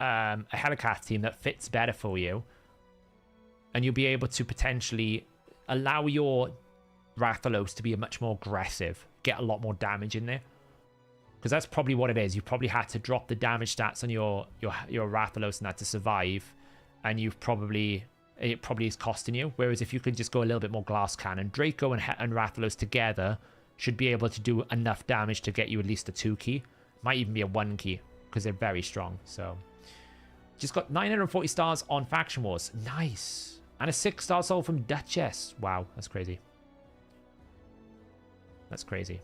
Helicath team that fits better for you. And you'll be able to potentially allow your Rathalos to be much more aggressive, get a lot more damage in there. Because that's probably what it is. You probably had to drop the damage stats on your Rathalos and that to survive. And it probably is costing you. Whereas if you could just go a little bit more glass cannon, Draco and Rathalos together should be able to do enough damage to get you at least a 2 key. Might even be a 1 key because they're very strong. So just got 940 stars on Faction Wars. Nice. And a 6-star soul from Duchess. Wow, that's crazy. That's crazy.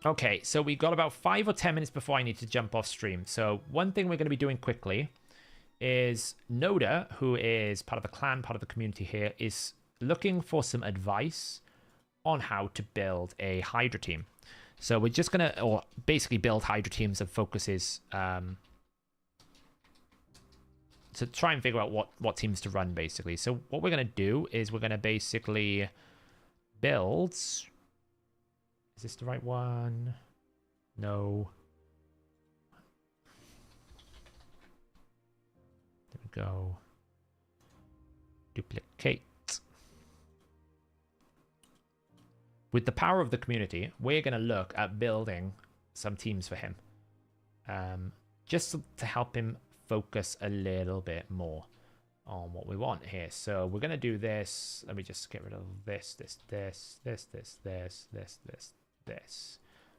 Okay, so we've got about 5 or 10 minutes before I need to jump off stream. So one thing we're going to be doing quickly is Noda, who is part of the clan, part of the community here, is looking for some advice on how to build a Hydra team. So we're just going to, or basically build Hydra teams and focuses to try and figure out what teams to run, basically. So what we're going to do is we're going to basically build... Is this the right one? No. There we go. Duplicate. With the power of the community, we're going to look at building some teams for him. Just to help him focus a little bit more on what we want here. So we're going to do this. Let me just get rid of this.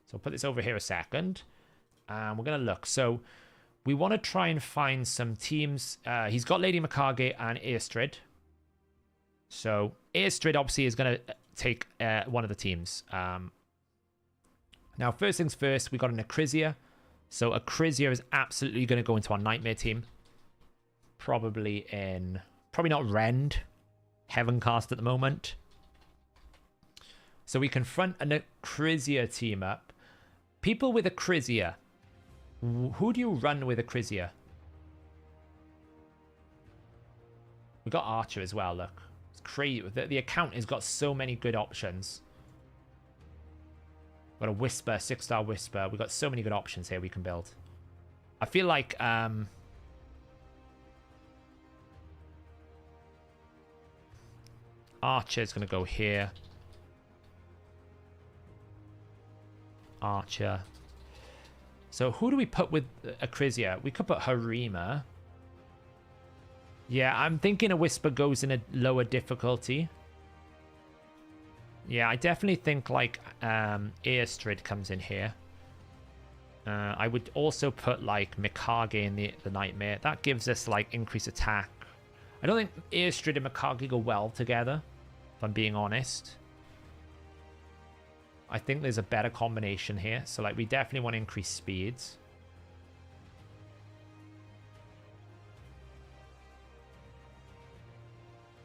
So I'll put this over here a second. And we're going to look. So we want to try and find some teams. He's got Lady Mikage and Airstrid. So Airstrid obviously is going to take one of the teams. Now, first things first, we got an Acrisia. So Acrisia is absolutely going to go into our Nightmare team. Probably not Rend. Heavencast at the moment. So we confront an Acrisia team up. People with Acrisia. Who do you run with Acrisia? We got Archer as well, look. It's crazy. The account has got so many good options. Got a Whisper, 6-star Whisper. We've got so many good options here we can build. I feel like Archer's going to go here. Archer. So who do we put with Acrisia? We could put Harima. Yeah, I'm thinking a Whisper goes in a lower difficulty. Yeah, I definitely think like Airstrid comes in here. I would also put like Mikage in the Nightmare. That gives us like increased attack. I don't think Airstrid and Mikage go well together, if I'm being honest. I think there's a better combination here. So like we definitely want to increase speeds.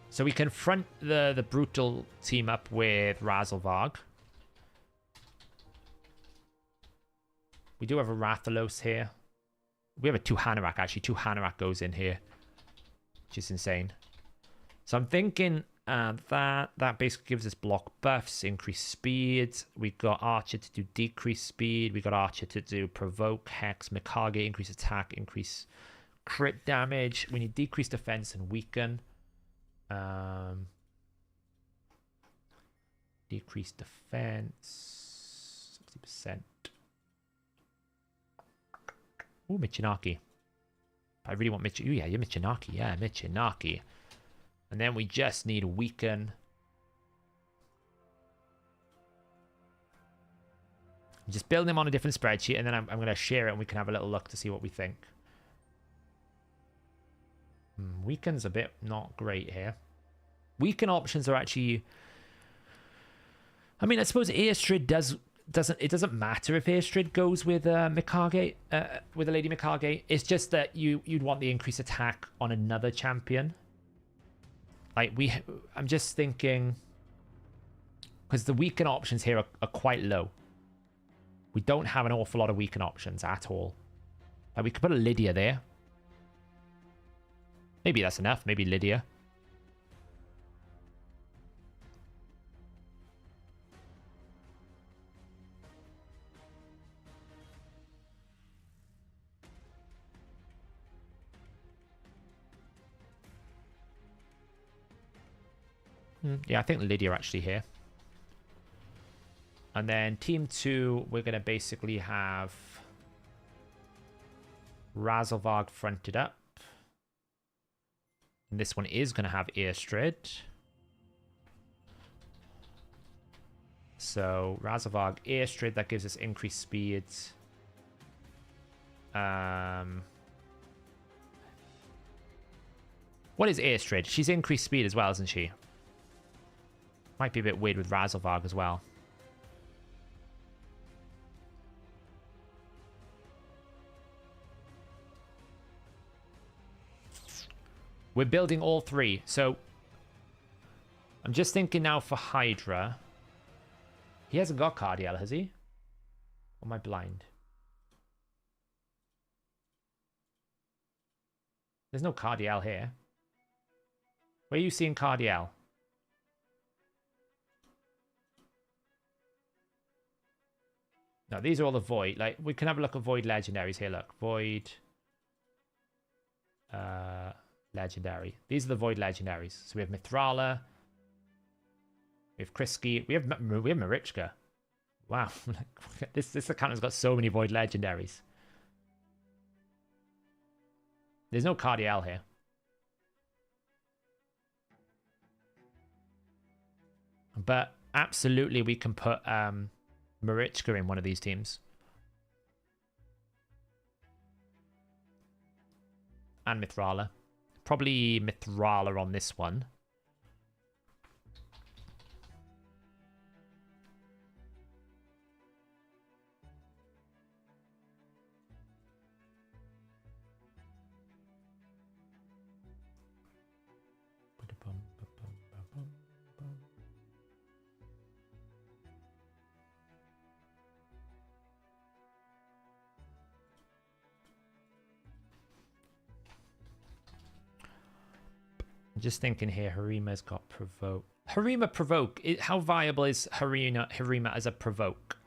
So we confront the brutal team up with Razelvarg. We do have a Rathalos here. We have a 2 Hanorak, actually. 2 Hanorak goes in here, which is insane. So I'm thinking that basically gives us block buffs, increased speed. We got Archer to do decreased speed. We got Archer to do provoke, hex, Mikage, increase attack, increase crit damage. We need decreased defense and weaken. Decreased defense 60%. Ooh, Michinaki. I really want Ooh, yeah, you're Michinaki. Yeah, Michinaki. And then we just need weaken. I'm just building them on a different spreadsheet, and then I'm going to share it, and we can have a little look to see what we think. Weaken's a bit not great here. Weaken options are actually... I mean, I suppose Airstrid doesn't matter if Airstrid goes with Mikage, with a Lady Mikage. It's just that you'd want the increased attack on another champion. Like I'm just thinking, because the weaken options here are quite low. We don't have an awful lot of weaken options at all. Like we could put a Lydia there. Maybe that's enough. Maybe Lydia. Yeah, I think Lydia actually here. And then team 2, we're going to basically have Razelvarg fronted up. And this one is going to have Airstrid. So Razelvarg, Airstrid, that gives us increased speeds. What is Airstrid? She's increased speed as well, isn't she? Might be a bit weird with Razelvarg as well. We're building all 3. So I'm just thinking now for Hydra. He hasn't got Cardiel, has he? Am I blind? There's no Cardiel here. Where are you seeing Cardiel? No, these are all the Void. Like, we can have a look at Void legendaries here. Look, Void legendary. These are the Void legendaries. So we have Mithrala. We have Krisky. We have Marichka. Wow, this account has got so many Void legendaries. There's no Cardiel here. But absolutely we can put Marichka in one of these teams. And Mithrala. Probably Mithrala on this one. I'm just thinking here, Harima's got Provoke. Harima Provoke. How viable is Harima as a Provoke?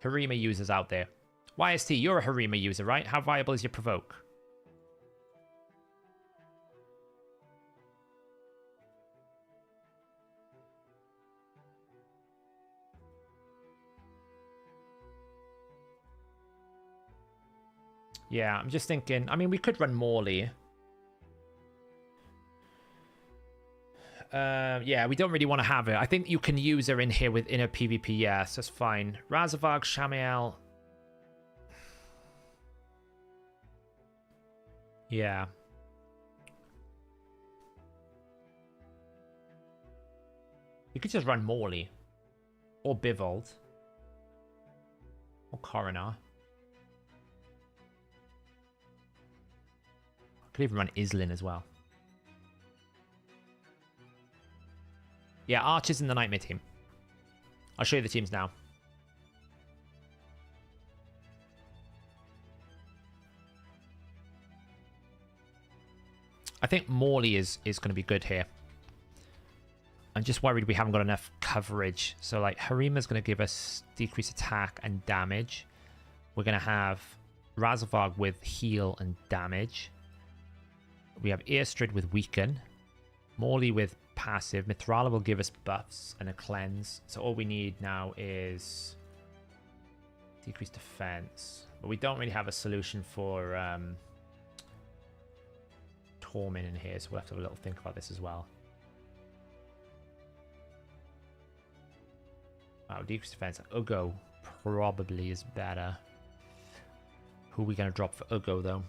Harima users out there. YST, you're a Harima user, right? How viable is your Provoke? Yeah, I'm just thinking. I mean, we could run Morley. Yeah, we don't really want to have it. I think you can use her in here within a PvP. Yes, that's fine. Razavag, Shamiel. Yeah. You could just run Morley. Or Bivold. Or Coroner. Could even run Islin as well. Yeah, Archer's in the Nightmare team. I'll show you the teams now. I think Morley is going to be good here. I'm just worried we haven't got enough coverage. So, like, Harima's going to give us decreased attack and damage. We're going to have Razavog with heal and damage. We have Earstrid with weaken. Morley with passive. Mithrala will give us buffs and a cleanse. So all we need now is decreased defense. But we don't really have a solution for Torment in here, so we'll have to have a little think about this as well. Wow, decreased defense. Ugo probably is better. Who are we going to drop for Ugo, though?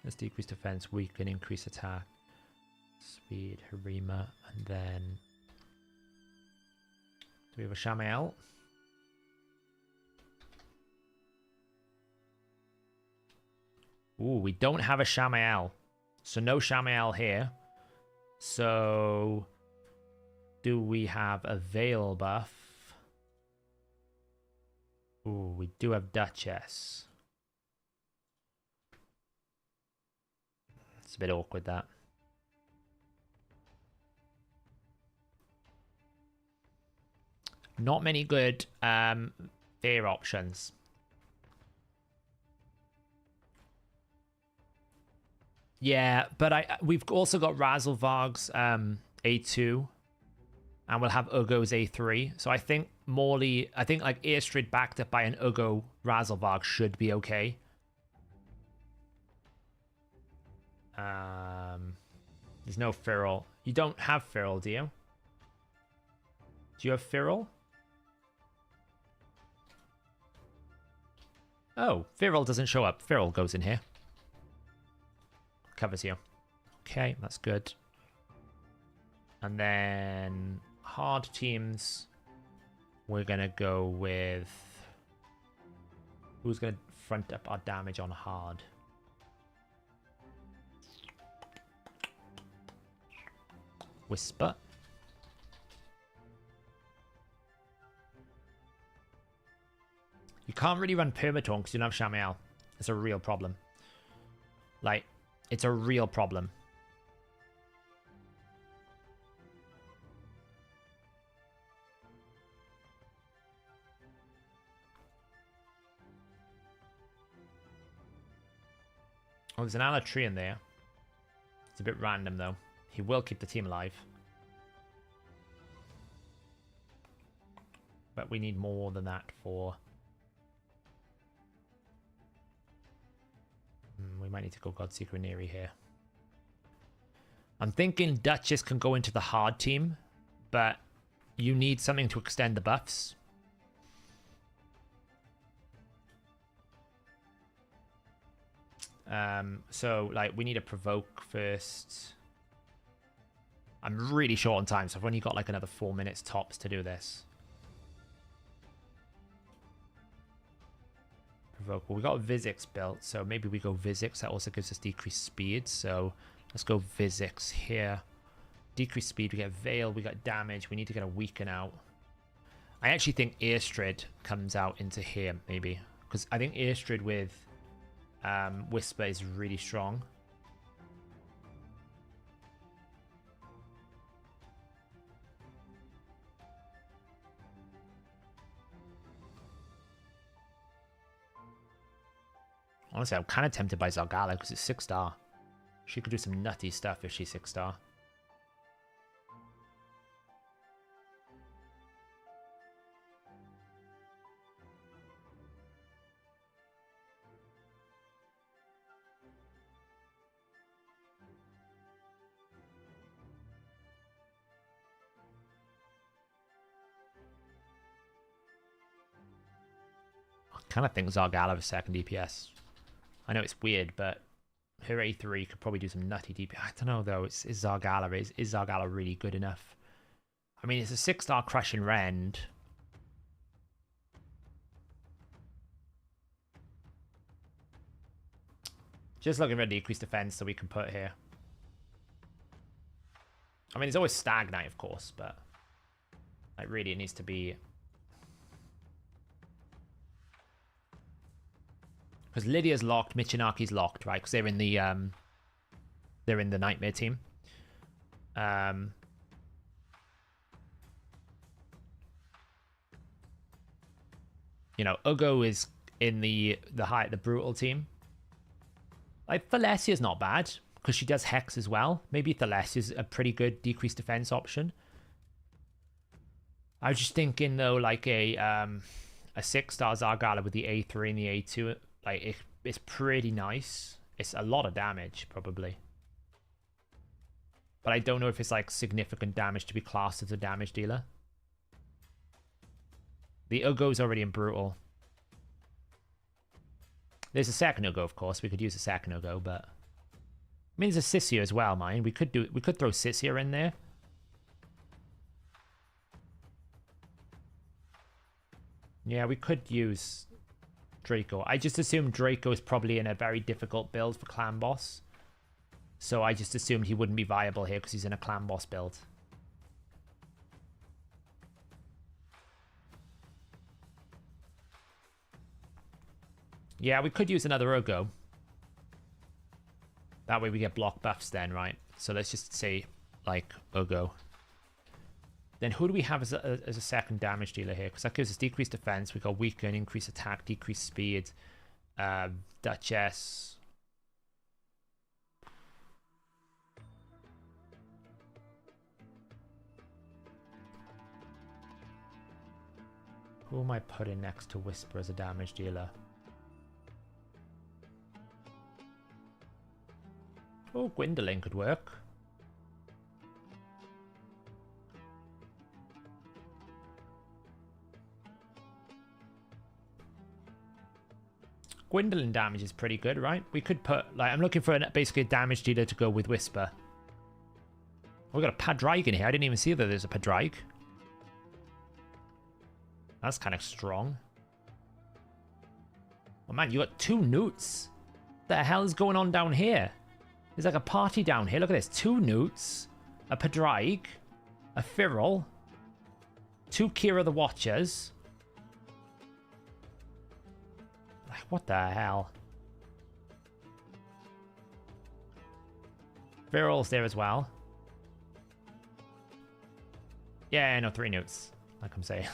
Let's decrease defense, weaken, increase attack, speed, Harima, and then do we have a Shamiel? Ooh, we don't have a Shamiel, so no Shamiel here. So do we have a Veil buff? Ooh, we do have Duchess. It's a bit awkward, that. Not many good fear options. Yeah, but we've also got Razzlevog's A2, and we'll have Ugo's A3. So I think Morley, I think like Earstrid backed up by an Ugo Razzlevog should be okay. There's no Feral. You don't have Feral, do you? Do you have Feral? Oh, Feral doesn't show up. Feral goes in here. Covers you. Okay, that's good. And then hard teams. We're going to go with... Who's going to front up our damage on hard? Whisper. You can't really run Permatorn because you don't have Shamiel. It's a real problem. Like, it's a real problem. Oh, there's an Alatri in there. It's a bit random, though. He will keep the team alive. But we need more than that for... we might need to go Godseeker and Neri here. I'm thinking Duchess can go into the hard team, but you need something to extend the buffs. So, like, we need a provoke first. I'm really short on time, so I've only got, like, another 4 minutes tops to do this. Provoke. Well, we got Vizix built, so maybe we go Vizix. That also gives us decreased speed, so let's go Vizix here. Decreased speed, we get Veil, we got damage, we need to get a Weaken out. I actually think Airstrid comes out into here, maybe. Because I think Airstrid with Whisper is really strong. Honestly, I'm kind of tempted by Zargala because it's 6-star. She could do some nutty stuff if she's 6-star. I kind of think Zargala is second DPS. I know it's weird, but her A3 could probably do some nutty DPS. I don't know, though. Is Zargala really good enough? I mean, it's a 6-star Crushing Rend. Just looking for a decreased defense that we can put here. I mean, there's always Stag Knight, of course, but like really it needs to be... Because Lydia's locked, Michinaki's locked, right? Because they're in the Nightmare team. You know, Ugo is in the Brutal team. Like, Thalessia's not bad, because she does Hex as well. Maybe Thalessia's a pretty good decreased defense option. I was just thinking, though, like a 6-star Zargala with the A3 and the A2, like, it's pretty nice. It's a lot of damage, probably. But I don't know if it's, like, significant damage to be classed as a damage dealer. The Ugo's already in Brutal. There's a second Ugo, of course. We could use a second Ugo, but... I mean, there's a Sissia as well, mine. We could throw Sissia in there. Yeah, we could use Draco. I just assumed Draco is probably in a very difficult build for Clan Boss. So I just assumed he wouldn't be viable here because he's in a Clan Boss build. Yeah, we could use another Ugo. That way we get block buffs then, right? So let's just say, like, Ugo. Then who do we have as a second damage dealer here? Because that gives us decreased defense. We got weaken, increased attack, decreased speed. Duchess. Who am I putting next to Whisper as a damage dealer? Oh, Gwendolyn could work. Gwendolyn damage is pretty good, right? We could put, like, I'm looking for basically a damage dealer to go with Whisper. Oh, we got a Padraig in here. I didn't even see that there's a Padraig. That's kind of strong. Oh man, you got 2 newts. What the hell is going on down here? There's like a party down here. Look at this. 2 newts, a Pedreig, a Firrel, 2 Kira the Watchers. Like, what the hell? Firrel's there as well. Yeah, no, 3 newts. Like I'm saying.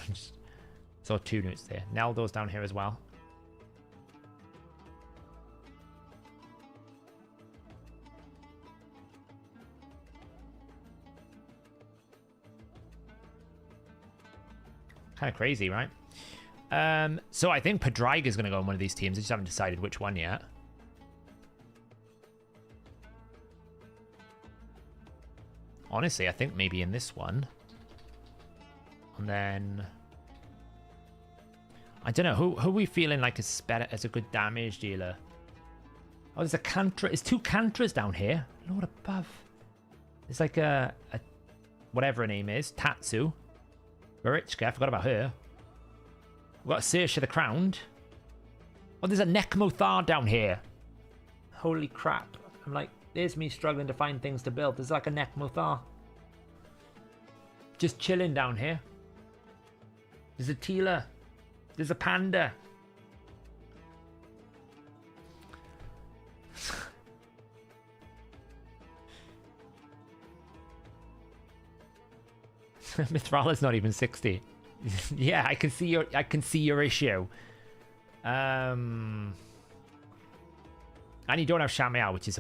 So 2 newts there. Naldo's down here as well. Kind of crazy, right? So I think Pedreig is going to go in one of these teams. I just haven't decided which one yet. Honestly, I think maybe in this one. And then... I don't know. Who are we feeling like is better as a good damage dealer? Oh, there's a Cantra. There's 2 Cantras down here. Lord above. There's like a whatever her name is. Tatsu. Marichka. I forgot about her. We've got Saoirse the Crowned. Oh, there's a Nekmothar down here. Holy crap. I'm like, there's me struggling to find things to build. There's like a Nekmothar. Just chilling down here. There's a Tila. There's a Panda. Mithrala's not even 60. Yeah, I can see your issue. And you don't have Shamiao, which is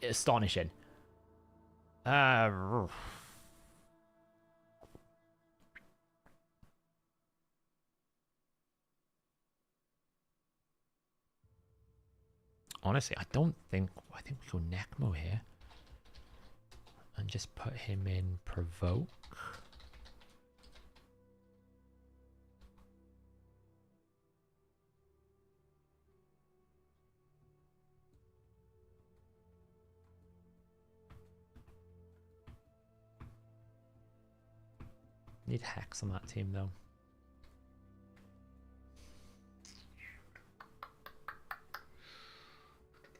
astonishing. Honestly, I think we go Nekmo here. And just put him in Provoke. Need Hex on that team though.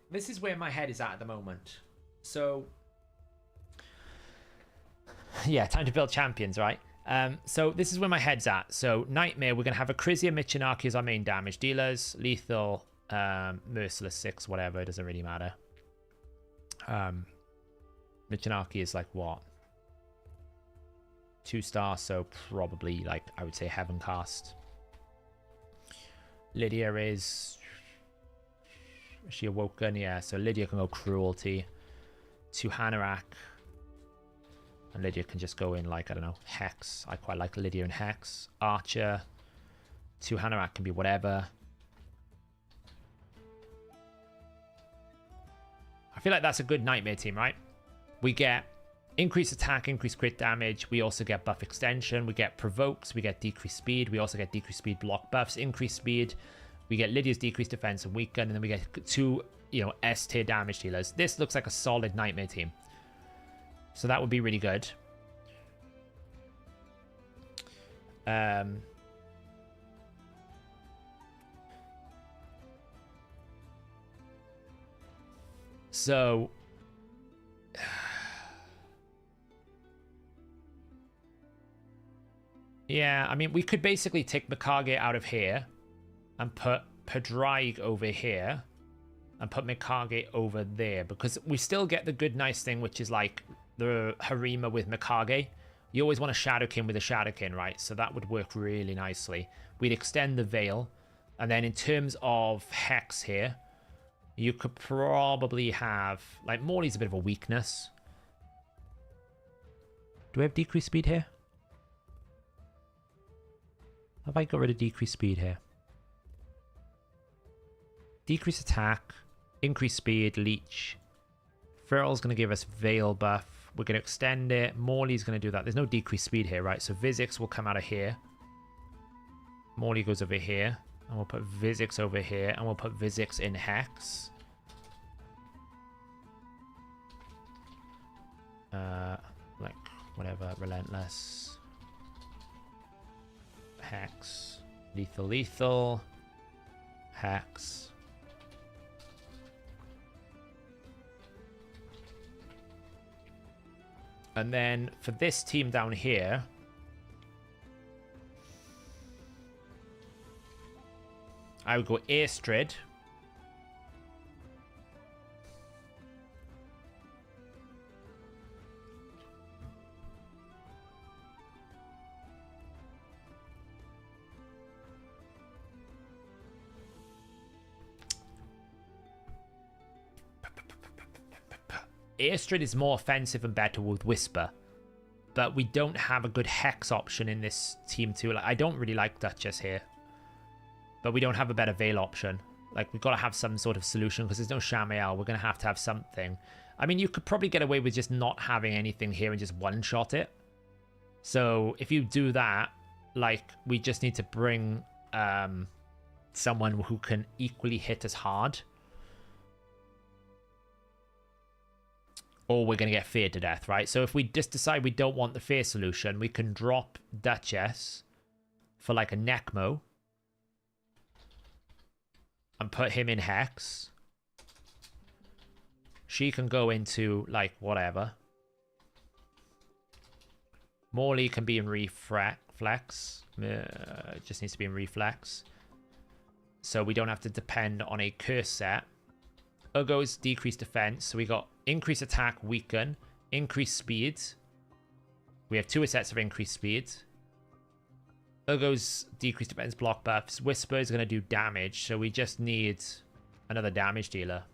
This is where my head is at the moment. So, yeah, time to build champions, right? So this is where my head's at. So Nightmare, we're going to have a Krizia, Michinaki as our main damage dealers. Lethal, Merciless 6, whatever, it doesn't really matter. Michinaki is like what? 2-star, so probably like, I would say Heaven Cast. Lydia is she awoken? Yeah, so Lydia can go Cruelty to Hanorach. And Lydia can just go in like, I don't know, Hex. I quite like Lydia and Hex. Archer to Hanorach can be whatever. I feel like that's a good Nightmare team, right? We get increased attack, increased crit damage. We also get buff extension. We get provokes. We get decreased speed. We also get decreased speed block buffs, increased speed. We get Lydia's decreased defense and weaken. And then we get 2, S tier damage dealers. This looks like a solid Nightmare team. So that would be really good. So yeah, I mean, we could basically take Mikage out of here and put Pedreig over here and put Mikage over there, because we still get the good nice thing, which is like the Harima with Mikage. You always want a Shadowkin with a Shadowkin, right? So that would work really nicely. We'd extend the Veil, and then in terms of Hex here, you could probably have, like, Morley's a bit of a weakness. Do we have decreased speed here? Have I got rid of decreased speed here? Decrease attack, increase speed, leech. Feral's going to give us Veil buff. We're going to extend it. Morley's going to do that. There's no decreased speed here, right? So Vizix will come out of here. Morley goes over here. And we'll put Vizix over here. And we'll put Vizix in Hex. Like, whatever. Relentless. Hex. Lethal, lethal. Hex. And then for this team down here, I would go Astrid. Astrid is more offensive and better with Whisper, but we don't have a good Hex option in this team too. Like, I don't really like Duchess here, but we don't have a better Veil option. Like, we've got to have some sort of solution because there's no Shamael. We're going to have something. I mean, you could probably get away with just not having anything here and just one-shot it. So if you do that, like, we just need to bring someone who can equally hit us hard. Or we're going to get feared to death, right? So if we just decide we don't want the fear solution, we can drop Duchess for like a Necmo and put him in Hex. She can go into like whatever. Morley can be in Reflex. Just needs to be in Reflex. So we don't have to depend on a curse set. Urgo's decreased defense. So we got increase attack, weaken, increase speed. We have 2 sets of increased speed. Urgo's decreased defense, block buffs. Whisper is going to do damage. So we just need another damage dealer.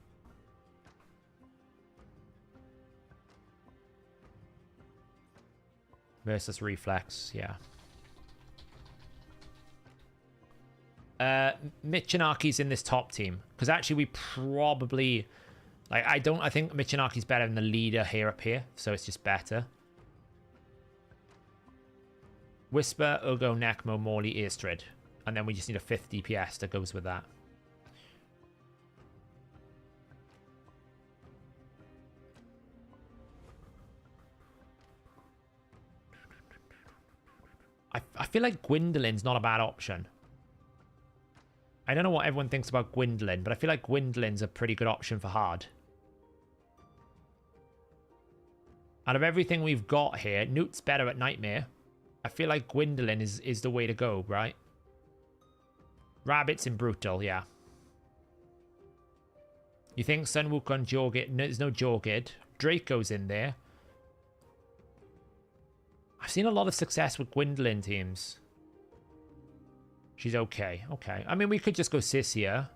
Versus Reflex, yeah. Michinarki's in this top team because actually we probably like I think Michinarki's better than the leader here up here, so it's just better. Whisper, Urgo, Necmo, Morley, Astrid, and then we just need a 5th DPS that goes with that. I feel like Gwendolyn's not a bad option. I don't know what everyone thinks about Gwendolyn, but I feel like Gwendolyn's a pretty good option for hard. Out of everything we've got here, Newt's better at Nightmare. I feel like Gwendolyn is the way to go, right? Rabbit's in Brutal, yeah. You think Sun Wukong, Jorgid? No, there's no Jorgid. Draco's in there. I've seen a lot of success with Gwendolyn teams. She's okay. Okay. I mean, we could just go Sissia.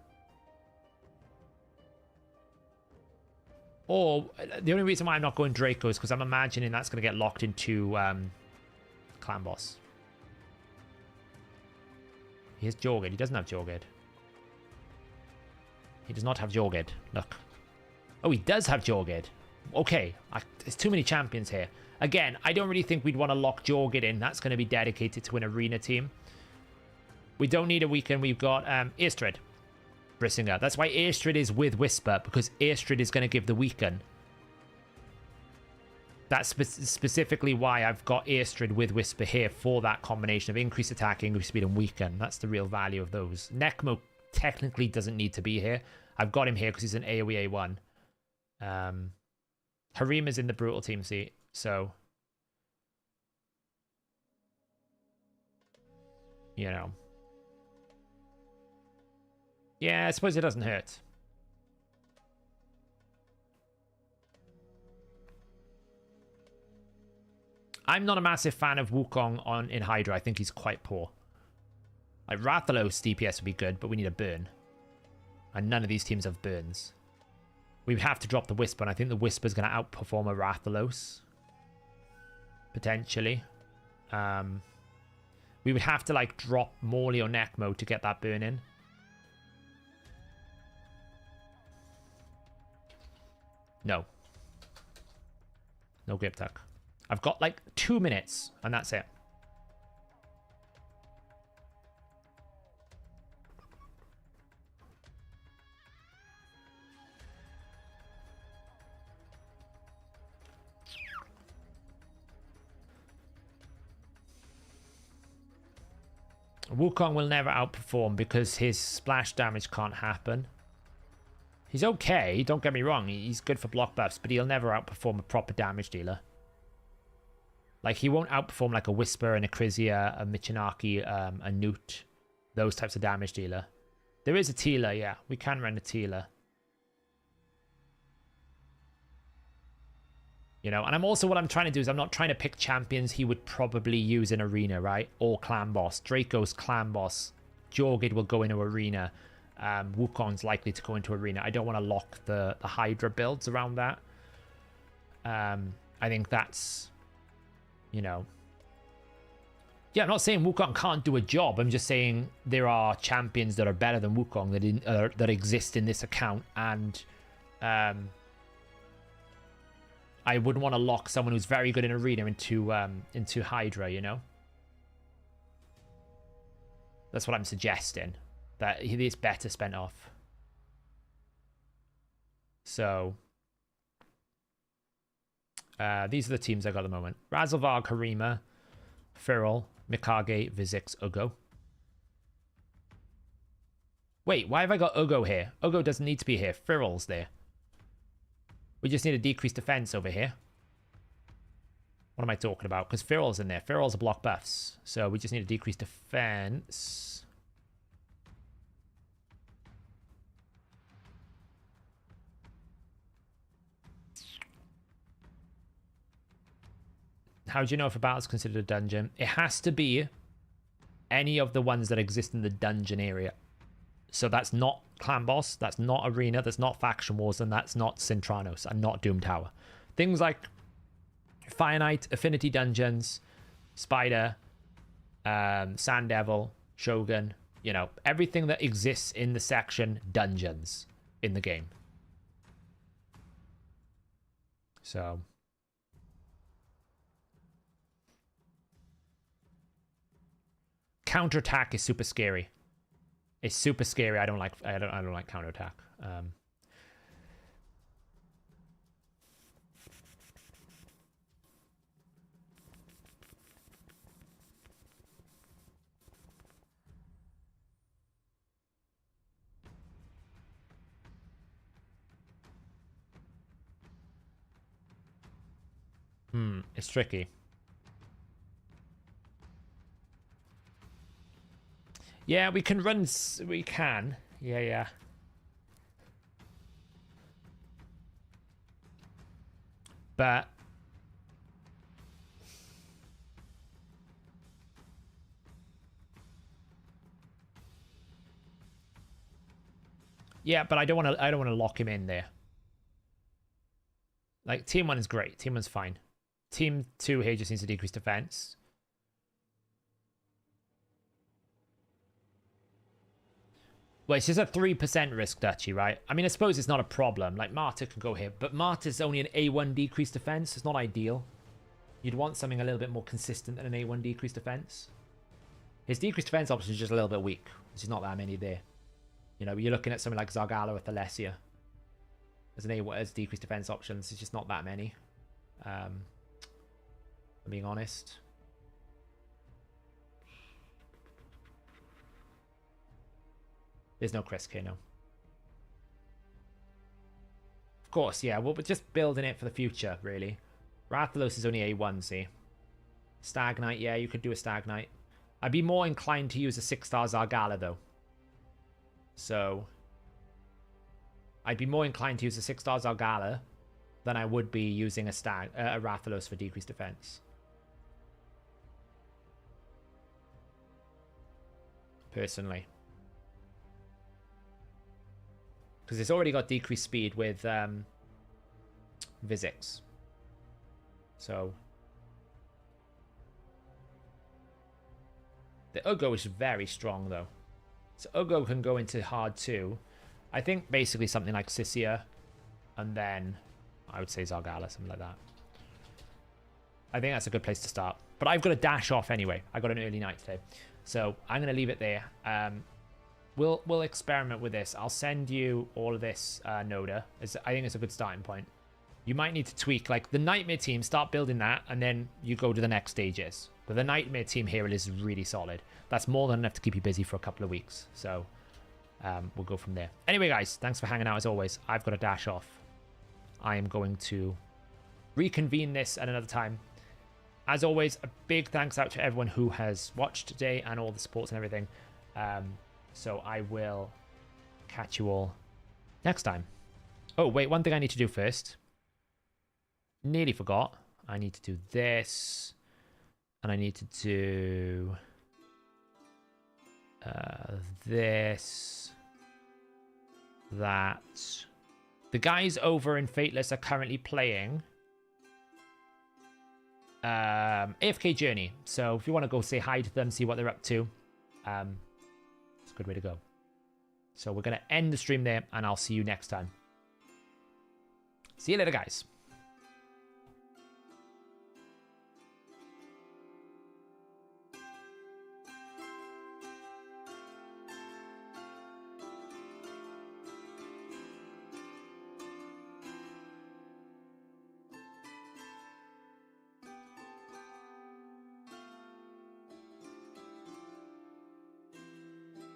Or the only reason why I'm not going Draco is because I'm imagining that's going to get locked into Clan Boss. He has Jorgid. He doesn't have Jorgid. He does not have Jorgid. Look. Oh, he does have Jorgid. Okay. There's too many champions here. Again, I don't really think we'd want to lock Jorgid in. That's going to be dedicated to an arena team. We don't need a weekend. We've got Astrid. Brissinger. That's why Astrid is with Whisper, because Astrid is going to give the weaken. That's specifically why I've got Astrid with Whisper here for that combination of increased attack, increased speed, and weaken. That's the real value of those. Necmo technically doesn't need to be here. I've got him here because he's an AoE A1. Harima's in the Brutal team seat, so... You know... Yeah, I suppose it doesn't hurt. I'm not a massive fan of Wukong in Hydra. I think he's quite poor. Like, Rathalos DPS would be good, but we need a burn. And none of these teams have burns. We would have to drop the Whisper, and I think the Whisper's going to outperform a Rathalos. Potentially. We would have to, like, drop Morley or Necmo to get that burn in. No. No grip tuck. I've got like 2 minutes and that's it. Wukong will never outperform because his splash damage can't happen. He's okay, don't get me wrong. He's good for block buffs, but he'll never outperform a proper damage dealer. Like, he won't outperform like a Whisper, and a Krizia, a Michinaki, a Newt. Those types of damage dealer. There is a Tila, yeah. We can run a Tila. You know, and I'm also, what I'm trying to do is I'm not trying to pick champions he would probably use in arena, right? Or clan boss. Draco's clan boss. Jorgid will go into arena. Wukong's likely to go into arena. I don't want to lock the Hydra builds around that. I think that's, you know... Yeah, I'm not saying Wukong can't do a job. I'm just saying there are champions that are better than Wukong that exist in this account. And I wouldn't want to lock someone who's very good in arena into Hydra, you know? That's what I'm suggesting. That he is better spent off. So these are the teams I got at the moment. Razelvar, Karima, Firil, Mikage, Vizix, Ugo. Wait, why have I got Ugo here? Ugo doesn't need to be here. Firil's there. We just need a decreased defense over here. What am I talking about? Because Firil's in there. Firil's a block buffs. So we just need a decreased defense. How do you know if a battle is considered a dungeon? It has to be any of the ones that exist in the dungeon area. So that's not Clan Boss, that's not Arena, that's not Faction Wars, and that's not Cintranos, and not Doom Tower. Things like Fire Knight, Affinity Dungeons, Spider, Sand Devil, Shogun, you know, everything that exists in the section dungeons in the game. So... Counterattack is super scary. It's super scary. I don't like counterattack. It's tricky. Yeah, we can run... We can. Yeah. But... Yeah, but I don't want to lock him in there. Like, Team 1 is great. Team 1's fine. Team 2 here just needs to decrease defense. Well, it's just a 3% risk, Dutchy, right? I mean, I suppose it's not a problem. Like, Martyr can go here. But Martyr's only an A1 decreased defense. It's not ideal. You'd want something a little bit more consistent than an A1 decreased defense. His decreased defense option is just a little bit weak. There's just not that many there. You know, you're looking at something like Zargala or Thalesia. As an A1 as decreased defense options, it's just not that many. I'm being honest. There's no Krisk here, no. Of course, yeah. Well, we're just building it for the future, really. Rathalos is only A1, see. Stag Knight, yeah, you could do a Stag Knight. I'd be more inclined to use a 6-star Zargala, though. So... I'd be more inclined to use a 6-star Zargala than I would be using a Rathalos for decreased defense. Personally. Because it's already got decreased speed with Vizix. So... The Ugo is very strong, though. So Ugo can go into hard too. I think basically something like Sisia. And then I would say Zargala, something like that. I think that's a good place to start. But I've got to dash off anyway. I got an early night today. So I'm going to leave it there. We'll experiment with this. I'll send you all of this, Noda. I think it's a good starting point. You might need to tweak, like, the Nightmare team, start building that, and then you go to the next stages. But the Nightmare Team Hero is really solid. That's more than enough to keep you busy for a couple of weeks. So we'll go from there. Anyway, guys, thanks for hanging out as always. I've got to dash off. I am going to reconvene this at another time. As always, a big thanks out to everyone who has watched today and all the supports and everything. So I will catch you all next time. Oh, wait, one thing I need to do first. Nearly forgot. I need to do this. And I need to do this. That. The guys over in Fateless are currently playing AFK Journey. So if you want to go say hi to them, see what they're up to, it's a good way to go. So we're going to end the stream there, and I'll see you next time. See you later, guys.